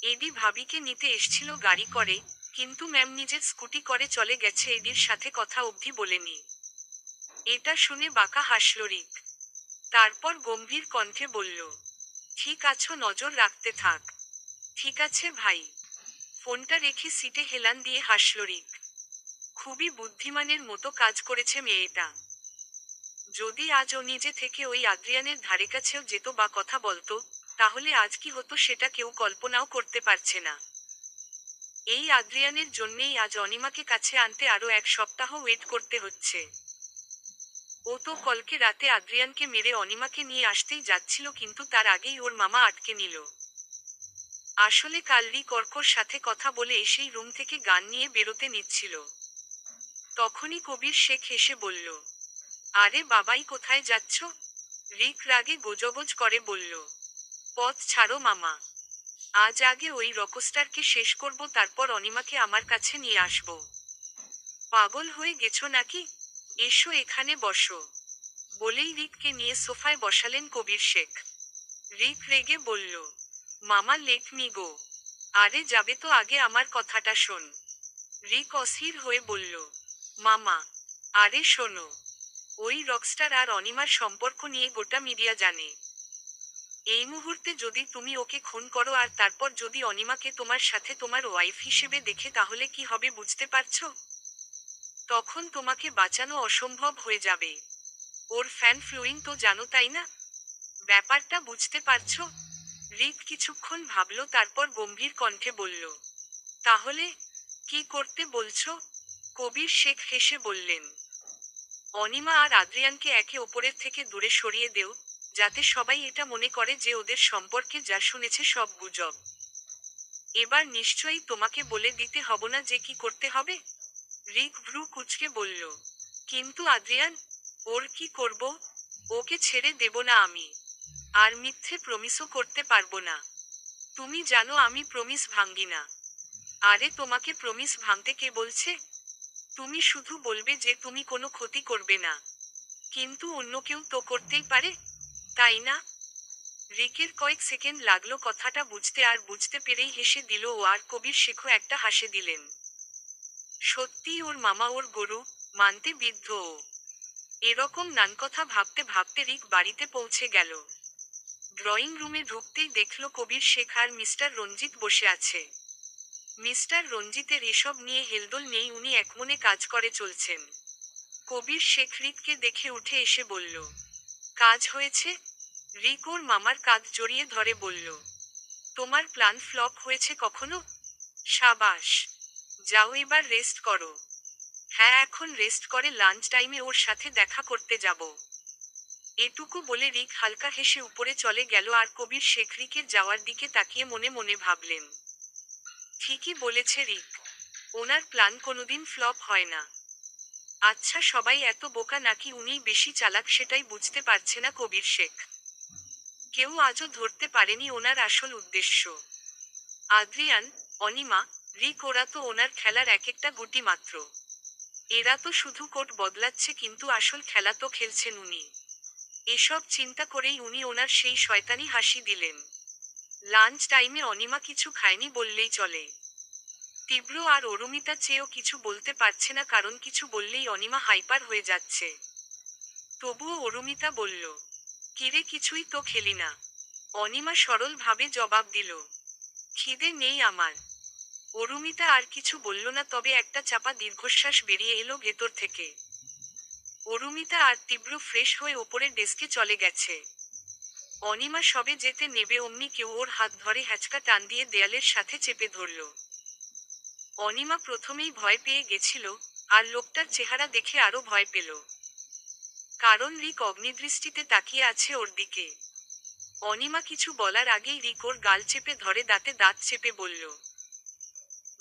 এডি ভাবিকে নিতে এসছিল গাড়ি করে, কিন্তু ম্যাম নিজের স্কুটি করে চলে গেছে, এডির সাথে কথা অবধি বলেনি। এটা শুনে বাঁকা হাসল রিক। তারপর গম্ভীর কণ্ঠে বলল, ঠিক আছো, নজর রাখতে থাক। ঠিক আছে ভাই। ফোনটা রেখে সিটে হেলান দিয়ে হাসল রিক। খুবই বুদ্ধিমানের মতো কাজ করেছে মেয়েটা। যদি আজ ও নিজে থেকে ওই আদ্রিয়ানের ধারে কাছেও যেত বা কথা বলতো, তাহলে আজ কি হতো সেটা কেউ কল্পনাও করতে পারছে না। এই আদ্রিয়ানের জন্যেই আজ অনিমাকে কাছে আনতে আরো 1 সপ্তাহ ওয়েট করতে হচ্ছে। ও তো কলকে রাতে আদ্রিয়ানকে মেরে অনিমাকে নিয়ে আসতেই যাচ্ছিল, কিন্তু তার আগেই ওর মামা আটকে নিল। আসলে কাল রিক অর্কর সাথে কথা বলে এসেই রুম থেকে গান নিয়ে বেরোতে নিচ্ছিল। তখনই কবির শেখ হেসে বলল, আরে বাবাই, কোথায় যাচ্ছ? রিক রাগে গোজগোজ করে বলল, পথ ছাড়ো মামা। আজ আগে ওই রকস্টারকে শেষ করব, তারপর অনিমাকে আমার কাছে নিয়ে আসব। পাগল হয়ে গেছো নাকি? এসো এখানে বসো। বলেই রিককে নিয়ে সোফায় বসালেন কবির শেখ। রিক রেগে বলল, মামা লেট মি গো। আরে যাবে তো আগে আমার কথাটা শোন। রিক অস্থির হয়ে বলল, মামা, আরে শোনো, ওই রকস্টার আর অনিমার সম্পর্ক নিয়ে গোটা মিডিয়া জানে। এই মুহূর্তে যদি তুমি ওকে খুন করো আর তারপর যদি অনিমাকে তোমার সাথে তোমার ওয়াইফ হিসেবে দেখে তাহলে কি হবে বুঝতে পারছো? তখন তোমাকে বাঁচানো অসম্ভব হয়ে যাবে। ওর ফ্যান ফ্লোয়িং তো জানো তাই না? ব্যাপারটা বুঝতে পারছো? রিক কিছুক্ষণ ভাবল, তারপর গম্ভীর কণ্ঠে বলল, তাহলে কি করতে বলছো? কবির শেখ হেসে বললেন, অনিমা আর আদ্রিয়ানকে একে অপরের থেকে দূরে সরিয়ে দেও, যাতে সবাই এটা মনে করে যে ওদের সম্পর্কে যা শুনেছে সব গুজব। এবার নিশ্চয়ই তোমাকে বলে দিতে হব না যে কি করতে হবে? রিক ভ্রু কুঁচকে বলল, কিন্তু আদ্রিয়ান, ওর কি করব? ওকে ছেড়ে দেব না আমি। আর মিথ্যে প্রমিসও করতে পারবো না। তুমি জানো আমি প্রমিস ভাঙ্গি না। আরে তোমাকে প্রমিস ভাঙতে কে বলছে? তুমি শুধু বলবে যে তুমি কোনো ক্ষতি করবে না। কিন্তু অন্য কেউ তো করতেই পারে, তাই না? রিকের কয়েক সেকেন্ড লাগলো কথাটা বুঝতে, আর বুঝতে পেরেই হেসে দিল ও, আর কবির শেখও একটা হাসি দিলেন। সত্যিই ওর মামা ওর গরু, মানতে বিদ্ধ ও। এরকম নানকথা ভাবতে ভাবতে রিক বাড়িতে পৌঁছে গেল। ড্রয়িং রুমে ঢুকতেই দেখল কবির শেখ আর মিস্টার রঞ্জিত বসে আছে। মিস্টার রঞ্জিতের এসব নিয়ে হেলদোল নেই, উনি একমনে কাজ করে চলছেন। কবির শেখ রিককে দেখে উঠে এসে বলল, কাজ হয়েছে? রিক ওর মামার কাঁধ জড়িয়ে ধরে বলল, তোমার প্ল্যান ফ্লপ হয়েছে কখনো? সাবাস, যাও এবার রেস্ট করো। হ্যাঁ, এখন রেস্ট করে লাঞ্চ টাইমে ওর সাথে দেখা করতে যাব। এটুকু বলে রিক হালকা হেসে উপরে চলে গেল, আর কবির শেখ রিকের যাওয়ার দিকে তাকিয়ে মনে মনে ভাবলেন, ঠিকই বলেছে রিক, ওনার প্ল্যান কোনোদিন ফ্লপ হয় না। আচ্ছা, সবাই এত বোকা নাকি উনিই বেশি চালাক সেটাই বুঝতে পারছে না কবির শেখ। কেউ আজও ধরতে পারেনি ওনার আসল উদ্দেশ্য। আদ্রিয়ান, অনিমা, রিক ওরা তো ওনার খেলার এক একটা গুটি মাত্র। এরা তো শুধু কোট বদলাচ্ছে, কিন্তু আসল খেলা তো খেলছেন উনি। এসব চিন্তা করেই উনি ওনার সেই শয়তানি হাসি দিলেন। লাঞ্চ টাইমে অনিমা কিছু খায়নি বললেই চলে। তীব্র আর অরুমিতা চেয়েও কিছু বলতে পারছে না, কারণ কিছু বললেই অনিমা হাইপার হয়ে যাচ্ছে। তবুও অরুমিতা বলল, কিরে কিছুই তো খেলি না? অনিমা সরলভাবে জবাব দিল, খিদে নেই আমার। অরুমিতা আর কিছু বলল না, তবে একটা চাপা দীর্ঘশ্বাস বেরিয়ে এলো ভেতর থেকে। অরুমিতা আর তীব্র ফ্রেশ হয়ে ওপরের ডেস্কে চলে গেছে। অনিমা সবে যেতে নেবে অমনি কেউ ওর হাত ধরে হ্যাচকা টান দিয়ে দেয়ালের সাথে চেপে ধরল। অনিমা প্রথমেই ভয় পেয়ে গেছিল, আর লোকটার চেহারা দেখে আরো ভয় পেল। কারণ রিক অগ্নিদৃষ্টিতে তাকিয়ে আছে ওর দিকে। অনিমা কিছু বলার আগেই রিক ওর গাল চেপে ধরে দাঁতে দাঁত চেপে বলল,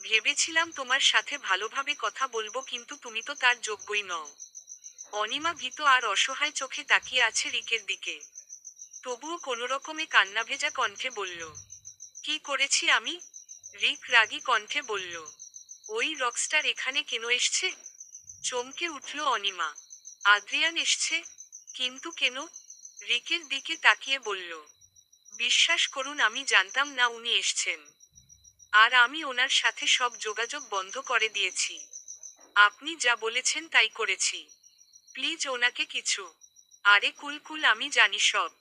ভেবেছিলাম তোমার সাথে ভালোভাবে কথা বলবো, কিন্তু তুমি তো তার যোগ্যই নও। অনিমা ভীত আর অসহায় চোখে তাকিয়ে আছে রিকের দিকে। তবুও কোনোরকমে কান্নাভেজা কণ্ঠে বলল, কি করেছি আমি? রিক রাগী কণ্ঠে বলল, ওই রকস্টার এখানে কেন এসছে? চমকে উঠল অনিমা। আদ্রিয়ান এসছে? কিন্তু কেন? রিকের দিকে তাকিয়ে বলল, বিশ্বাস করুন আমি জানতাম না উনি এসছেন। আর আমি ওনার সাথে সব যোগাযোগ বন্ধ করে দিয়েছি। আপনি যা বলেছেন তাই করেছি। প্লিজ ওনাকে কিছু। আরে কুল কুল, আমি জানি সব।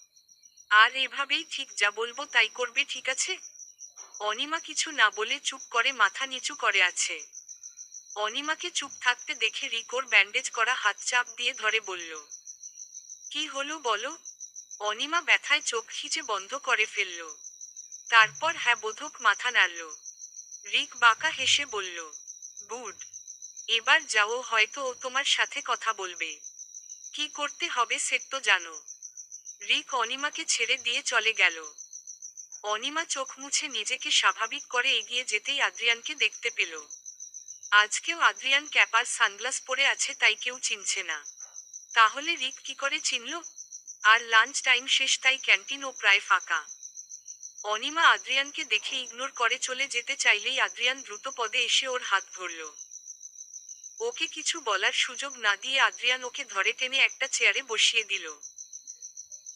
আর এভাবেই ঠিক যা বলবো তাই করবে, ঠিক আছে? অনিমা কিছু না বলে চুপ করে মাথা নিচু করে আছে। অনিমাকে চুপ থাকতে দেখে রিক ওর ব্যান্ডেজ করা হাত চাপ দিয়ে ধরে বলল, কি হলো বলো? অনিমা ব্যথায় চোখ খিচে বন্ধ করে ফেলল। তারপর হ্যাঁ বোধক মাথা নাড়ল। রিক বাঁকা হেসে বলল, গুড। এবার যাও, হয়তো ও তোমার সাথে কথা বলবে। কি করতে হবে সেট তো জানো। রিক অনিমাকে ছেড়ে দিয়ে চলে গেল। অনিমা চোখ মুছে নিজেকে স্বাভাবিক করে এগিয়ে যেতেই আদ্রিয়ানকে দেখতে পেল। আজকেও আদ্রিয়ান ক্যাপ আর সানগ্লাস পরে আছে, তাই কেউ চিনছে না। তাহলে রিক কি করে চিনল? আর লাঞ্চ টাইম শেষ, তাই ক্যান্টিনও প্রায় ফাঁকা। অনিমা আদ্রিয়ানকে দেখে ইগনোর করে চলে যেতে চাইলেই আদ্রিয়ান দ্রুত পদে এসে ওর হাত ধরল। ওকে কিছু বলার সুযোগ না দিয়ে আদ্রিয়ান ওকে ধরে টেনে একটা চেয়ারে বসিয়ে দিল।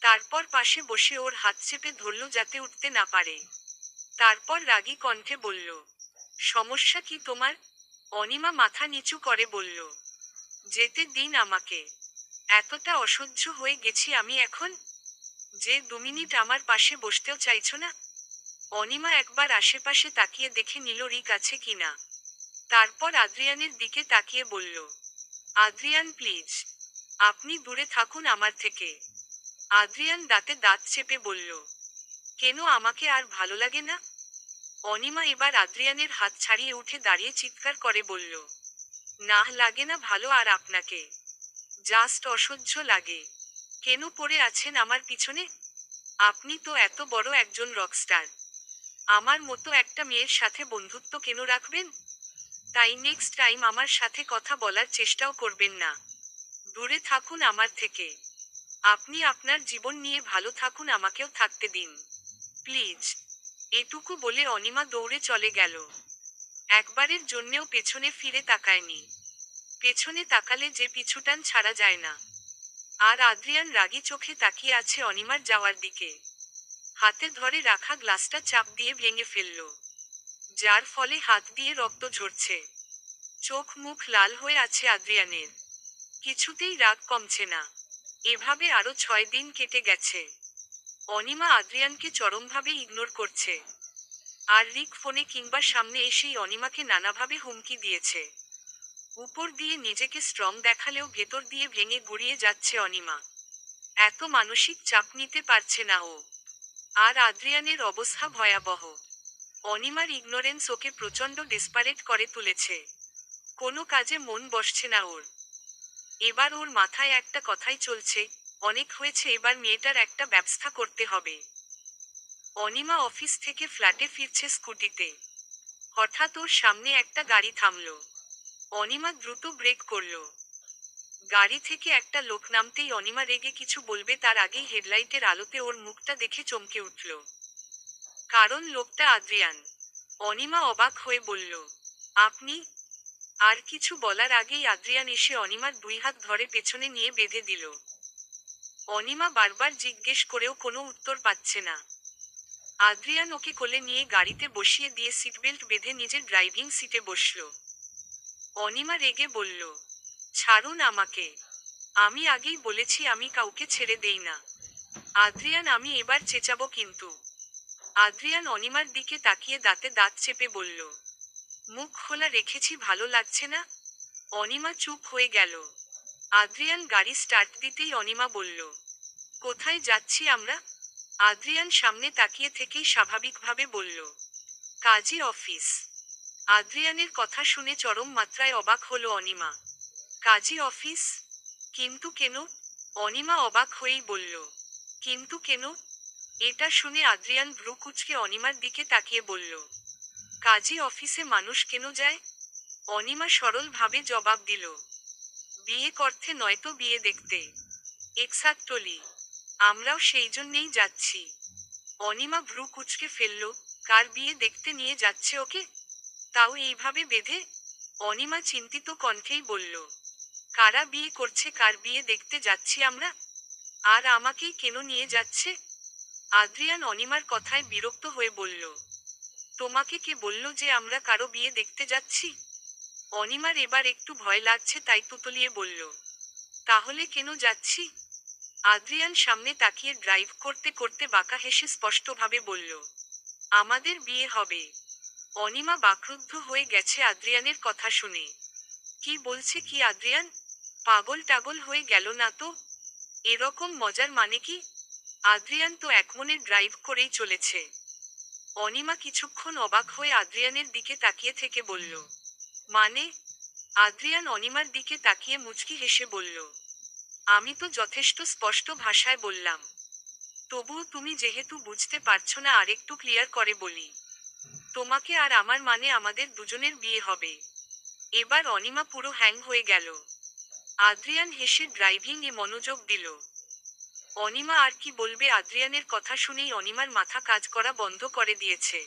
তারপর পাশে বসে ওর হাত চেপে ধরল যাতে উঠতে না পারে। তারপর রাগী কণ্ঠে বলল, সমস্যা কি তোমার? অনিমা মাথা নিচু করে বলল, যেতে দিন আমাকে। এতটা অসহ্য হয়ে গেছি আমি এখন, যে 2 মিনিট আমার পাশে বসতেও চাইছো না। অনিমা একবার আশেপাশে তাকিয়ে দেখে নিল রিক আছে কিনা। তারপর আদ্রিয়ানের দিকে তাকিয়ে বলল, আদ্রিয়ান প্লিজ, আপনি দূরে থাকুন আমার থেকে। আদ্রিয়ান দাঁতে দাঁত চেপে বলল, কেন আমাকে আর ভালো লাগে না? অনিমা এবার আদ্রিয়ানের হাত ছাড়িয়ে উঠে দাঁড়িয়ে চিৎকার করে বলল, না লাগে না ভালো আর আপনাকে, জাস্ট অসহ্য লাগে। কেন পড়ে আছেন আমার পিছনে? আপনি তো এত বড় একজন রকস্টার, আমার মতো একটা মেয়ের সাথে বন্ধুত্ব কেন রাখবেন? তাই নেক্সট টাইম আমার সাথে কথা বলার চেষ্টাও করবেন না। দূরে থাকুন আমার থেকে। আপনি আপনার জীবন নিয়ে ভালো থাকুন, আমাকেও থাকতে দিন প্লিজ। এটুকু বলে অনিমা দৌড়ে চলে গেল। একবারের জন্যেও পেছনে ফিরে তাকায়নি। পেছনে তাকালে যে পিছুটান ছাড়া যায় না। আর আদ্রিয়ান রাগী চোখে তাকিয়ে আছে অনিমার যাওয়ার দিকে। হাতে ধরে রাখা গ্লাসটা চাপ দিয়ে ভেঙে ফেলল, যার ফলে হাত দিয়ে রক্ত ঝরছে। চোখ মুখ লাল হয়ে আছে আদ্রিয়ানের। কিছুতেই রাগ কমছে না। এভাবে আরো 6 দিন কেটে গেছে। অনিমা আদ্রিয়ানকে চরমভাবে ইগনোর করছে। আর রিক ফোনে কিংবা সামনে এসেই অনিমাকে নানাভাবে হুমকি দিয়েছে। উপর দিয়ে নিজেকে স্ট্রং দেখালেও ভেতর দিয়ে ভেঙে গুড়িয়ে যাচ্ছে অনিমা। এত মানসিক চাপ নিতে পারছে না ও। আর আদ্রিয়ানের অবস্থা ভয়াবহ। অনিমার ইগনোরেন্স ওকে প্রচণ্ড ডেসপারেট করে তুলেছে। কোনো কাজে মন বসছে না ওর। এবার ওর মাথায় একটা কথাই চলছে, অনেক হয়েছে, এবার মেয়েটার একটা ব্যবস্থা করতে হবে। অনিমা অফিস থেকে ফ্ল্যাটে ফিরছে স্কুটিতে। হঠাৎ ওর সামনে একটা গাড়ি থামল। অনিমা দ্রুত ব্রেক করল। গাড়ি থেকে একটা লোক নামতেই অনিমা রেগে কিছু বলবে তার আগেই হেডলাইটের আলোতে ওর মুখটা দেখে চমকে উঠল। কারণ লোকটা আদ্রিয়ান। অনিমা অবাক হয়ে বলল, আপনি? আর কিছু বলার আগেই আদ্রিয়ান এসে অনিমার 2 হাত ধরে পেছনে নিয়ে বেঁধে দিল। অনিমা বারবার জিজ্ঞেস করেও কোনো উত্তর পাচ্ছে না। আদ্রিয়ান ওকে কোলে নিয়ে গাড়িতে বসিয়ে দিয়ে সিটবেল্ট বেঁধে নিজের ড্রাইভিং সিটে বসল। অনিমা রেগে বলল, ছাড়ুন আমাকে। আমি আগেই বলেছি আমি কাউকে ছেড়ে দেই না। আদ্রিয়ান, আমি এবার চেঁচাবো কিন্তু। আদ্রিয়ান অনিমার দিকে তাকিয়ে দাঁতে দাঁত চেপে বলল, মুখ খোলা রেখেছি, ভালো লাগছে না? অনিমা চুপ হয়ে গেল। আদ্রিয়ান গাড়ি স্টার্ট দিতেই অনিমা বলল, কোথায় যাচ্ছি আমরা? আদ্রিয়ান সামনে তাকিয়ে থেকেই স্বাভাবিকভাবে বলল, কাজী অফিস। আদ্রিয়ানের কথা শুনে চরম মাত্রায় অবাক হলো অনিমা। কাজী অফিস? কিন্তু কেন? অনিমা অবাক হয়েই বলল, কিন্তু কেন? এটা শুনে আদ্রিয়ান ভ্রু কুঁচকে অনিমার দিকে তাকিয়ে বলল, কাজী অফিসে মানুষ কেন যায়? অনিমা সরলভাবে জবাব দিল, বিয়ে করতে নয়তো বিয়ে দেখতে। এক্সাক্টলি, আমরাও সেই জন্যেই যাচ্ছি। অনিমা ভ্রু কুঁচকে ফেলল, কার বিয়ে দেখতে নিয়ে যাচ্ছে ওকে? তাও এইভাবে বেঁধে? অনিমা চিন্তিত কণ্ঠেই বলল, কারা বিয়ে করছে, কার বিয়ে দেখতে যাচ্ছি আমরা? আর আমাকেই কেন নিয়ে যাচ্ছে? আদ্রিয়ান অনিমার কথায় বিরক্ত হয়ে বলল, তোমাকে কে বলল যে আমরা কারো বিয়ে দেখতে যাচ্ছি? অনিমার এবার একটু ভয় লাগছে, তাই তুতলিয়ে বলল, তাহলে কেন যাচ্ছি? আদ্রিয়ান সামনে তাকিয়ে ড্রাইভ করতে করতে বাঁকা হেসে স্পষ্টভাবে বলল, আমাদের বিয়ে হবে। অনিমা বাকরুদ্ধ হয়ে গেছে আদ্রিয়ানের কথা শুনে। কি বলছে কি আদ্রিয়ান? পাগল টাগল হয়ে গেল না তো? এরকম মজার মানে কি? আদ্রিয়ান তো একমনে ড্রাইভ করেই চলেছে। অনিমা কিছুক্ষণ অবাক হয়ে আদ্রিয়ানের দিকে তাকিয়ে থেকে বলল, মানে? আদ্রিয়ান অনিমার দিকে তাকিয়ে মুচকি হেসে বলল, আমি তো যথেষ্ট স্পষ্ট ভাষায় বললাম। তবুও তুমি যেহেতু বুঝতে পারছো না, আরেকটু ক্লিয়ার করে বলি। তোমাকে আর আমার মানে আমাদের দুজনের বিয়ে হবে। এবার অনিমা পুরো হ্যাং হয়ে গেল। আদ্রিয়ান হেসে ড্রাইভিং এ মনোযোগ দিল। অনিমা আর কি বলবে? আদ্রিয়ানের কথা শুনেই অনিমার মাথা কাজ করা বন্ধ করে দিয়েছে।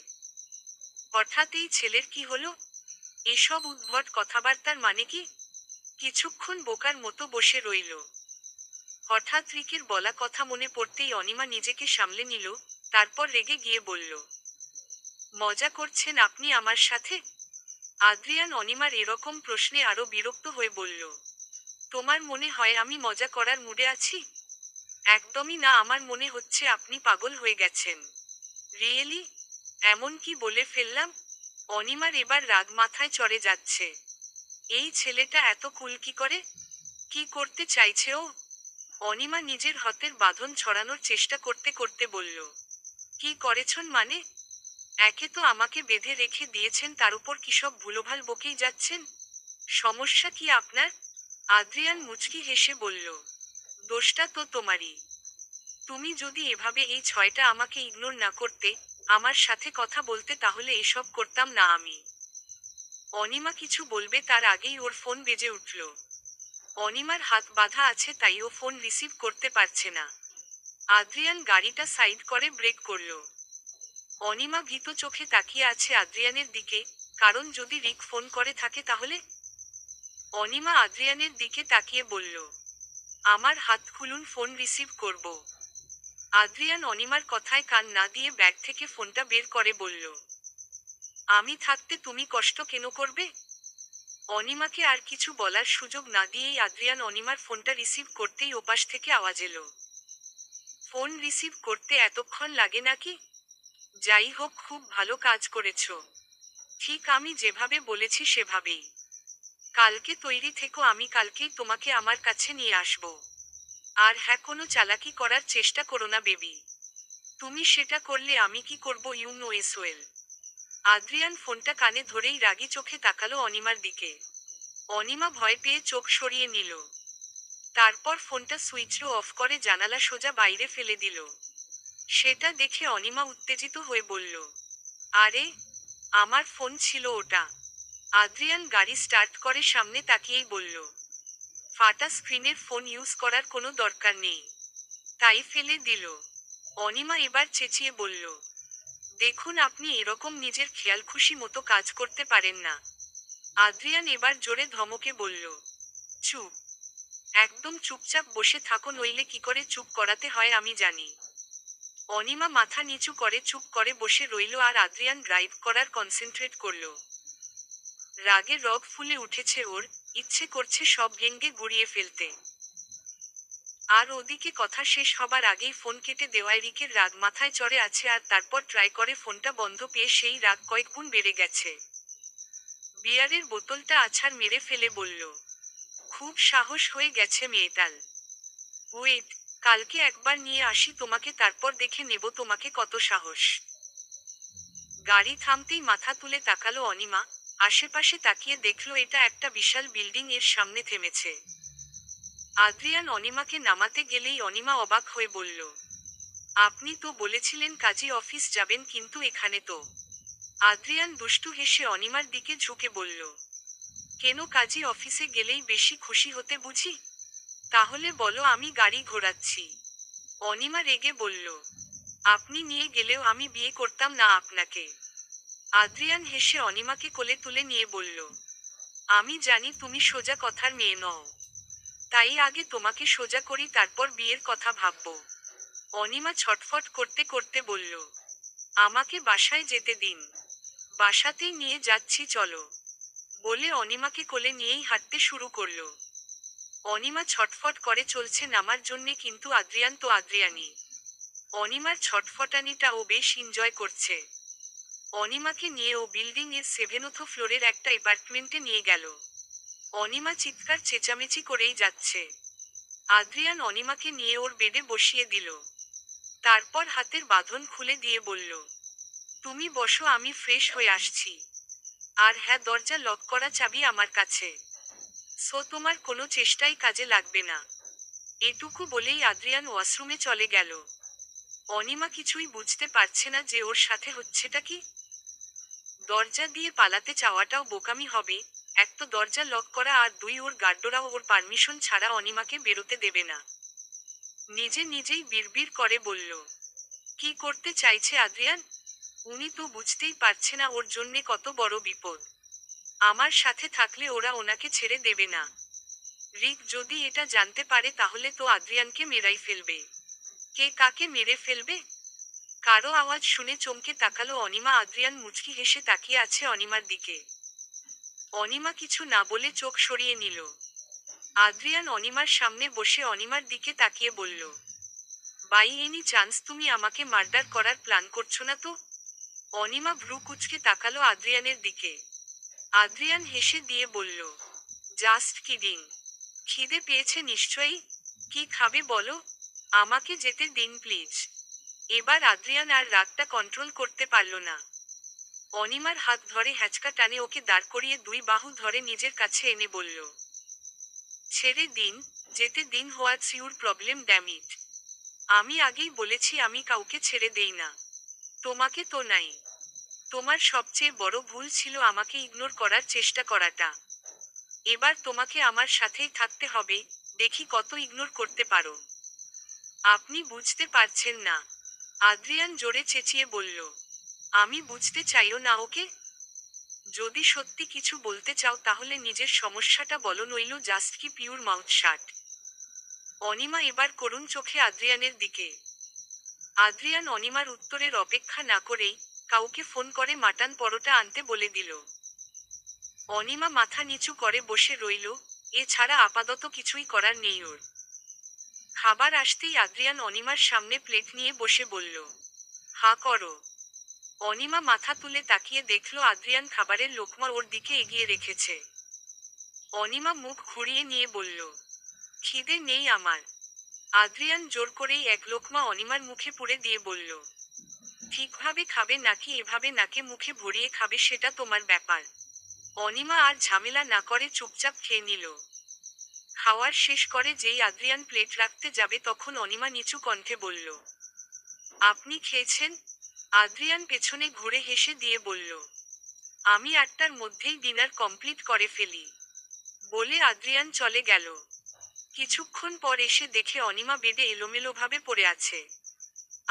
হঠাৎ এই ছেলের কি হলো? এসব উদ্ভট কথাবার্তার মানে কি? কিছুক্ষণ বোকার মতো বসে রইল। হঠাৎ রিকের বলা কথা মনে পড়তেই অনিমা নিজেকে সামলে নিল, তারপর রেগে গিয়ে বলল, মজা করছেন আপনি আমার সাথে? আদ্রিয়ান অনিমার এরকম প্রশ্নে আরো বিরক্ত হয়ে বলল, তোমার মনে হয় আমি মজা করার মুডে আছি? একদমই না, আমার মনে হচ্ছে আপনি পাগল হয়ে গেছেন। রিয়েলি? এমন কি বলে ফেললাম? অনিমার এবার রাগ মাথায় চড়ে যাচ্ছে। এই ছেলেটা এত কুল কি করে? কি করতে চাইছে ও? অনিমা নিজের হাতের বাঁধন ছড়ানোর চেষ্টা করতে করতে বলল, কি করেছন মানে? একে তো আমাকে বেঁধে রেখে দিয়েছেন, তার উপর কি সব ভুলোভাল বকেই যাচ্ছেন? সমস্যা কি আপনার? আদ্রিয়ান মুচকি হেসে বলল, দোষটা তো তোমারই। তুমি যদি এভাবে এই 6টা আমাকে ইগনোর না করতে, আমার সাথে কথা বলতে, তাহলে এসব করতাম না আমি। অনিমা কিছু বলবে তার আগেই ওর ফোন বেজে উঠল। অনিমার হাত বাঁধা আছে, তাই ও ফোন রিসিভ করতে পারছে না। আদ্রিয়ান গাড়িটা সাইড করে ব্রেক করল। অনিমা ভীত চোখে তাকিয়ে আছে আদ্রিয়ানের দিকে, কারণ যদি রিক ফোন করে থাকে তাহলে। অনিমা আদ্রিয়ানের দিকে তাকিয়ে বলল, আমার হাত খুলুন, ফোন রিসিভ করব। আদ্রিয়ান অনিমার কথায় কান না দিয়ে ব্যাগ থেকে ফোনটা বের করে বলল, আমি থাকতে তুমি কষ্ট কেন করবে? অনিমাকে আর কিছু বলার সুযোগ না দিয়েই আদ্রিয়ান অনিমার ফোনটা রিসিভ করতেই ওপাশ থেকে আওয়াজ এলো, ফোন রিসিভ করতে এতক্ষণ লাগে নাকি? যাই হোক, খুব ভালো কাজ করেছো। ঠিক আমি যেভাবে বলেছি সেভাবেই। কালকে তৈরি থেকো, আমি কালকেই তোমাকে আমার কাছে নিয়ে আসব। আর হ্যাঁ, কোনো চালাকি করার চেষ্টা করো না বেবি। তুমি সেটা করলে আমি কি করব you know as well. Adrian ফোনটা কানে ধরেই রাগী চোখে তাকালো অনিমার দিকে। অনিমা ভয় পেয়ে চোখ সরিয়ে নিল। তারপর ফোনটা সুইচ অফ করে জানালা সোজা বাইরে ফেলে দিল। সেটা দেখে অনিমা উত্তেজিত হয়ে বলল, আরে, আমার ফোন ছিল ওটা। আদ্রিয়ান গাড়ি স্টার্ট করে সামনে তাকিয়েই বলল, ফাটা স্ক্রিনের ফোন ইউজ করার কোনো দরকার নেই, তাই ফেলে দিল। অনিমা এবার চেঁচিয়ে বলল, দেখুন, আপনি এরকম নিজের খেয়াল খুশি মতো কাজ করতে পারেন না। আদ্রিয়ান এবার জোরে ধমকে বলল, চুপ, একদম চুপচাপ বসে থাকো, নইলে কি করে চুপ করাতে হয় আমি জানি। অনিমা মাথা নিচু করে চুপ করে বসে রইল আর আদ্রিয়ান ড্রাইভ করার কনসেন্ট্রেট করল। রাগে রগ ফুলে উঠেছে ওর, ইচ্ছে করছে সব ভেঙ্গে গুড়িয়ে ফেলতে। আর ওদিকে কথা শেষ হবার আগেই ফোন কেটে দেওয়ায় রিকের রাগ মাথায় চড়ে আছে, আর তারপর ট্রাই করে ফোনটা বন্ধ পেয়ে সেই রাগ কয়েক গুণ বেড়ে গেছে। বিয়ারের বোতলটা আছাড় মেরে ফেলে বলল, খুব সাহস হয়ে গেছে মেয়েটার। ওয়েট, কালকে একবার নিয়ে আসি তোমাকে, তারপর দেখে নেব তোমাকে কত সাহস। গাড়ি থামতেই মাথা তুলে তাকালো অনিমা। আশেপাশে তাকিয়ে দেখল এটা একটা বিশাল বিল্ডিং, এর সামনে থেমেছে। আদ্রিয়ান অনিমাকে নামাতে গেলেই অনিমা অবাক হয়ে বলল, আপনি তো বলেছিলেন কাজী অফিস যাবেন, কিন্তু এখানে তো। আদ্রিয়ান দুষ্টু হেসে অনিমার দিকে ঝুঁকে বলল, কেন, কাজী অফিসে গেলেই বেশি খুশি হতে বুঝি? তাহলে বলো, আমি গাড়ি ঘোরাচ্ছি। অনিমা রেগে বলল, আপনি নিয়ে গেলেও আমি বিয়ে করতাম না আপনাকে। আদ্রিয়ান হেসে অনিমাকে কোলে তুলে নিয়ে বলল, আমি জানি তুমি সোজা কথার মেয়ে নও, তাই আগে তোমাকে সোজা করি, তারপর বিয়ের কথা ভাববো। অনিমা ছটফট করতে করতে বলল, আমাকে বাসায় যেতে দিন। বাসাতেই নিয়ে যাচ্ছি চলো, বলে অনিমাকে কোলে নিয়েই হাঁটতে শুরু করলো। অনিমা ছটফট করে চলছে নামার জন্যে, কিন্তু আদ্রিয়ান তো আদ্রিয়ানি। অনিমার ছটফটানিটা ও বেশ এনজয় করছে। অনিমাকে নিয়ে ও বিল্ডিং এর 7th ফ্লোরের একটা অ্যাপার্টমেন্টে নিয়ে গেল। অনিমা চিৎকার চেঁচামেচি করেই যাচ্ছে। আদ্রিয়ান অনিমাকে নিয়ে ওর বেডে বসিয়ে দিল। তারপর হাতের বাঁধন খুলে দিয়ে বলল, তুমি বসো, আমি ফ্রেশ হয়ে আসছি। আর হ্যাঁ, দরজা লক করা চাবি আমার কাছে, সো তোমার কোনো চেষ্টাই কাজে লাগবে না। এটুকু বলেই আদ্রিয়ান ওয়াশরুমে চলে গেল। অনিমা কিছুই বুঝতে পারছে না যে ওর সাথে হচ্ছেটা কি। দরজা দিয়ে পালাতে চাওয়াটাও বোকামি হবে, এক তো দরজা লক করা, আর দুই, ওর গার্ডরাও ওর পারমিশন ছাড়া অনিমাকে বেরোতে দেবে না। নিজে নিজেই বিড়বিড় করে বলল, কি করতে চাইছে আদ্রিয়ান? উনি তো বুঝতেই পারছে না ওর জন্যে কত বড় বিপদ। আমার সাথে থাকলে ওরা ওনাকে ছেড়ে দেবে না। রিক যদি এটা জানতে পারে তাহলে তো আদ্রিয়ানকে মেরাই ফেলবে। কে কাকে মেরে ফেলবে? কারো আওয়াজ শুনে চমকে তাকালো অনিমা। আদ্রিয়ান মুচকি হেসে তাকিয়ে আছে অনিমার দিকে। অনিমা কিছু না বলে চোখ সরিয়ে নিল। আদ্রিয়ান অনিমার সামনে বসে অনিমার দিকে তাকিয়ে বলল, বাই এনি চান্স তুমি আমাকে মার্ডার করার প্ল্যান করছো না তো? অনিমা ভ্রু কুঁচকে তাকালো আদ্রিয়ানের দিকে। আদ্রিয়ান হেসে দিয়ে বলল, জাস্ট কিডিং। খিদে পেয়েছে নিশ্চয়ই। কি খাবে বলো? আমাকে যেতে দিন প্লিজ। এবার আদ্রিয়ান আর রাগটা কন্ট্রোল করতে পারল না। অনিমার হাত ধরে হ্যাচকা টানে ওকে দাঁড় করিয়ে দুই বাহু ধরে নিজের কাছে এনে বলল, ছেড়ে দিন, যেতে দিন। What's your problem damn it? আমি আগেই বলেছি আমি কাউকে ছেড়ে দেই না। তোমাকে তো নাই। তোমার সবচেয়ে বড় ভুল ছিল আমাকে ইগনোর করার চেষ্টা করাটা। এবার তোমাকে আমার সাথেই থাকতে হবে, দেখি কত ইগনোর করতে পারো। আপনি বুঝতে পারছেন না? আদ্রিয়ান জোরে চেঁচিয়ে বলল। আমি বুঝতে চাইও না ওকে? যদি সত্যি কিছু বলতে চাও তাহলে নিজের সমস্যাটা বলো, নইল just keep your mouth shut. Anima এবার করুণ চোখে আদ্রিয়ানের দিকে। আদ্রিয়ান অনিমার উত্তরের অপেক্ষা না করেই কাউকে ফোন করে মাটন পরোটা আনতে বলে দিল। অনিমা মাথা নিচু করে বসে রইল, এছাড়া আপাতত কিছুই করার নেই ওর। খাবার আসতেই আদ্রিয়ান অনিমার সামনে প্লেট নিয়ে বসে বলল, হা করো। অনিমা মাথা তুলে তাকিয়ে দেখল আদ্রিয়ান খাবারের লোকমা ওর দিকে এগিয়ে রেখেছে। অনিমা মুখ ঘুরিয়ে নিয়ে বলল, খিদে নেই আমার। আদ্রিয়ান জোর করেই এক লোকমা অনিমার মুখে পুরে দিয়ে বলল, ঠিকভাবে খাবে নাকি এভাবে নাকে মুখে ভরিয়ে খাবে সেটা তোমার ব্যাপার। অনিমা আর ঝামেলা না করে চুপচাপ খেয়ে নিল। খাওয়ার শেষ করে যেই আদ্রিয়ান প্লেট রাখতে যাবে তখন অনিমা নিচু কণ্ঠে বলল, আপনি খেয়েছেন? আদ্রিয়ান পেছনে ঘুরে হেসে দিয়ে বলল, আমি 8টার মধ্যেই ডিনার কমপ্লিট করে ফেলি। বলে আদ্রিয়ান চলে গেল। কিছুক্ষণ পর এসে দেখে অনিমা বেডে এলোমেলোভাবে পড়ে আছে।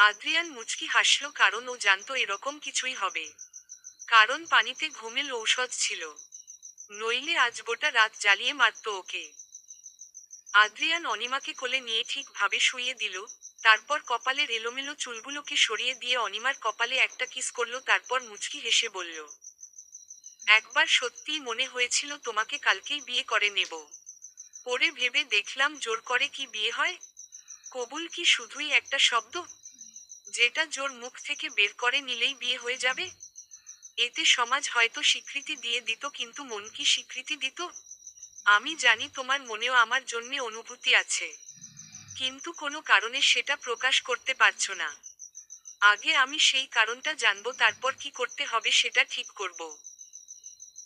আদ্রিয়ান মুচকি হাসল, কারণ ও জানতো এরকম কিছুই হবে। কারণ পানিতে ঘুমের ঔষধ ছিল। নইলে আজ গোটা রাত জ্বালিয়ে মারত ওকে। আদ্রিয়ান অনিমাকে কোলে নিয়ে ঠিকভাবে শুইয়ে দিল, তারপর কপালের এলোমেলো চুলগুলোকে সরিয়ে দিয়ে অনিমার কপালে একটা কিস করল, তারপর মুচকি হেসে বলল, একবার সত্যিই মনে হয়েছিল তোমাকে কালকেই বিয়ে করে নেব। পরে ভেবে দেখলাম জোর করে কি বিয়ে হয়? কবুল কি শুধুই একটা শব্দ, যেটা জোর মুখ থেকে বের করে নিলেই বিয়ে হয়ে যাবে? এতে সমাজ হয়তো স্বীকৃতি দিয়ে দিত, কিন্তু মন কি স্বীকৃতি দিত? আমি জানি তোমার মনেও আমার জন্যে অনুভূতি আছে, কিন্তু কোনো কারণে সেটা প্রকাশ করতে পারছো না। আগে আমি সেই কারণটা জানবো, তারপর কি করতে হবে সেটা ঠিক করব।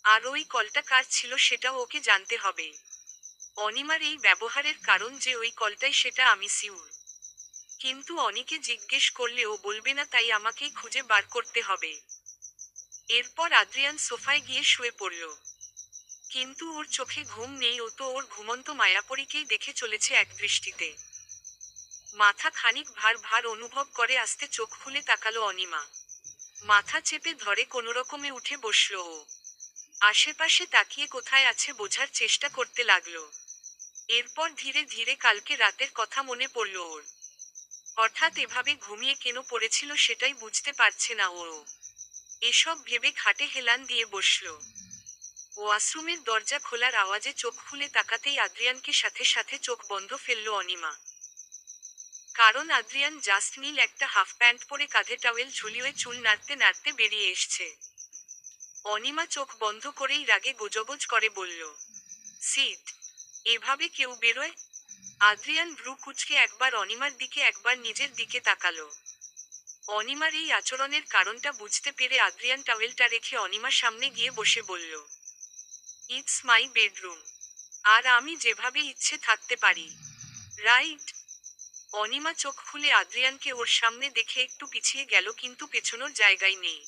আর ওই কলটা কার ছিল সেটাও ওকে জানতে হবে। অনিমার এই ব্যবহারের কারণ যে ওই কলটাই সেটা আমি সিউর। কিন্তু অনিকে জিজ্ঞেস করলে ও বলবে না, তাই আমাকেই খুঁজে বার করতে হবে। এরপর আদ্রিয়ান সোফায় গিয়ে শুয়ে পড়ল। কিন্তু ওর চোখে ঘুম নেই, ও তো ওর ঘুমন্ত মায়াপরীকেই দেখে চলেছে এক দৃষ্টিতে। মাথা খানিক ভার ভার অনুভব করে আস্তে চোখ খুলে তাকালো অনিমা। মাথা চেপে ধরে কোনোরকমে উঠে বসল ও। আশেপাশে তাকিয়ে কোথায় আছে বোঝার চেষ্টা করতে লাগলো। এরপর ধীরে ধীরে কালকে রাতের কথা মনে পড়ল ওর। হঠাৎ এভাবে ঘুমিয়ে কেন পড়েছিল সেটাই বুঝতে পারছে না ও। এসব ভেবে খাটে হেলান দিয়ে বসল। ওয়াশরুমের দরজা খোলার আওয়াজে চোখ খুলে তাকাতেই আদ্রিয়ানকে সাথে সাথে চোখ বন্ধ ফেলল অনিমা। কারণ আদ্রিয়ান জাস্ট নীল একটা হাফ প্যান্ট পরে কাঁধে টাওয়েল ঝুলিয়ে চুল নাড়তে নাড়তে বেরিয়ে এসছে। অনিমা চোখ বন্ধ করেই রাগে গোজগোজ করে বলল, সিট। এভাবে কেউ বেরোয়? আদ্রিয়ান ভ্রু কুঁচকে একবার অনিমার দিকে একবার নিজের দিকে তাকালো। অনিমার এই আচরণের কারণটা বুঝতে পেরে আদ্রিয়ান টাওয়েলটা রেখে অনিমার সামনে গিয়ে বসে বলল, ইটস মাই বেডরুম। আর আমি যেভাবে ইচ্ছে থাকতে পারি, রাইট? অনিমা চোখ খুলে আদ্রিয়ানকে ওর সামনে দেখে একটু পিছিয়ে গেল, কিন্তু পেছনোর জায়গায় নেই।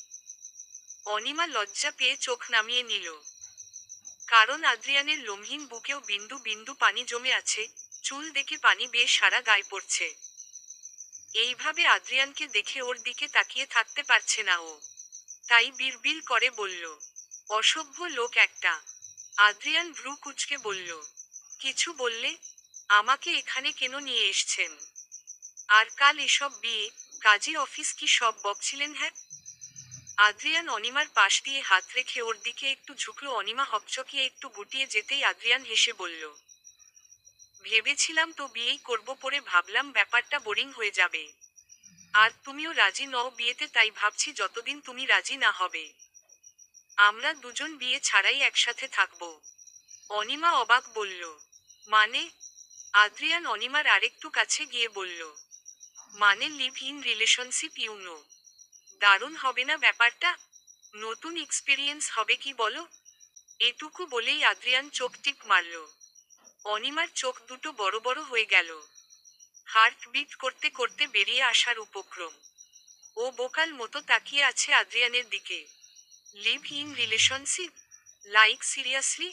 অনিমা লজ্জা পেয়ে চোখ নামিয়ে নিল। কারণ আদ্রিয়ানের লোমহীন বুকেও বিন্দু বিন্দু পানি জমে আছে, চুল দেখে পানি বেয়ে সারা গায়ে পড়ছে। এইভাবে আদ্রিয়ানকে দেখে ওর দিকে তাকিয়ে থাকতে পারছে না ও। তাই বিড়বিড় করে বলল, অসভ্য লোক একটা। আদ্রিয়ান ভ্রু কুঁচকে বলল, কিছু বললে? আমাকে এখানে কেন নিয়ে এসছেন? আর কাল এসব বিয়ে, কাজী অফিস কি সব বকছিলেন হ্যাঁ? আদ্রিয়ান অনিমার পাশ দিয়ে হাত রেখে ওর দিকে একটু ঝুঁকলো। অনিমা হকচকিয়ে একটু গুটিয়ে যেতেই আদ্রিয়ান হেসে বলল, ভেবেছিলাম তো বিয়েই করব, পরে ভাবলাম ব্যাপারটা বোরিং হয়ে যাবে। আর তুমিও রাজি নও বিয়েতে, তাই ভাবছি যতদিন তুমি রাজি না হবে আমরা দুজন বিয়ে ছাড়াই একসাথে থাকব। অনিমা অবাক বলল, মানে? আদ্রিয়ান অনিমার আরেকটু কাছে গিয়ে বলল, মানে লিভ ইন রিলেশনশিপ ইউনো। দারুণ হবে না ব্যাপারটা? নতুন এক্সপিরিয়েন্স হবে কি বলো? এটুকু বলেই আদ্রিয়ান চোখ টিপ মারল। অনিমার চোখ দুটো বড় বড় হয়ে গেল। হার্ট বিট করতে করতে বেরিয়ে আসার উপক্রম। ও বোকাল মতো তাকিয়ে আছে আদ্রিয়ানের দিকে। Live in relationship? Like seriously?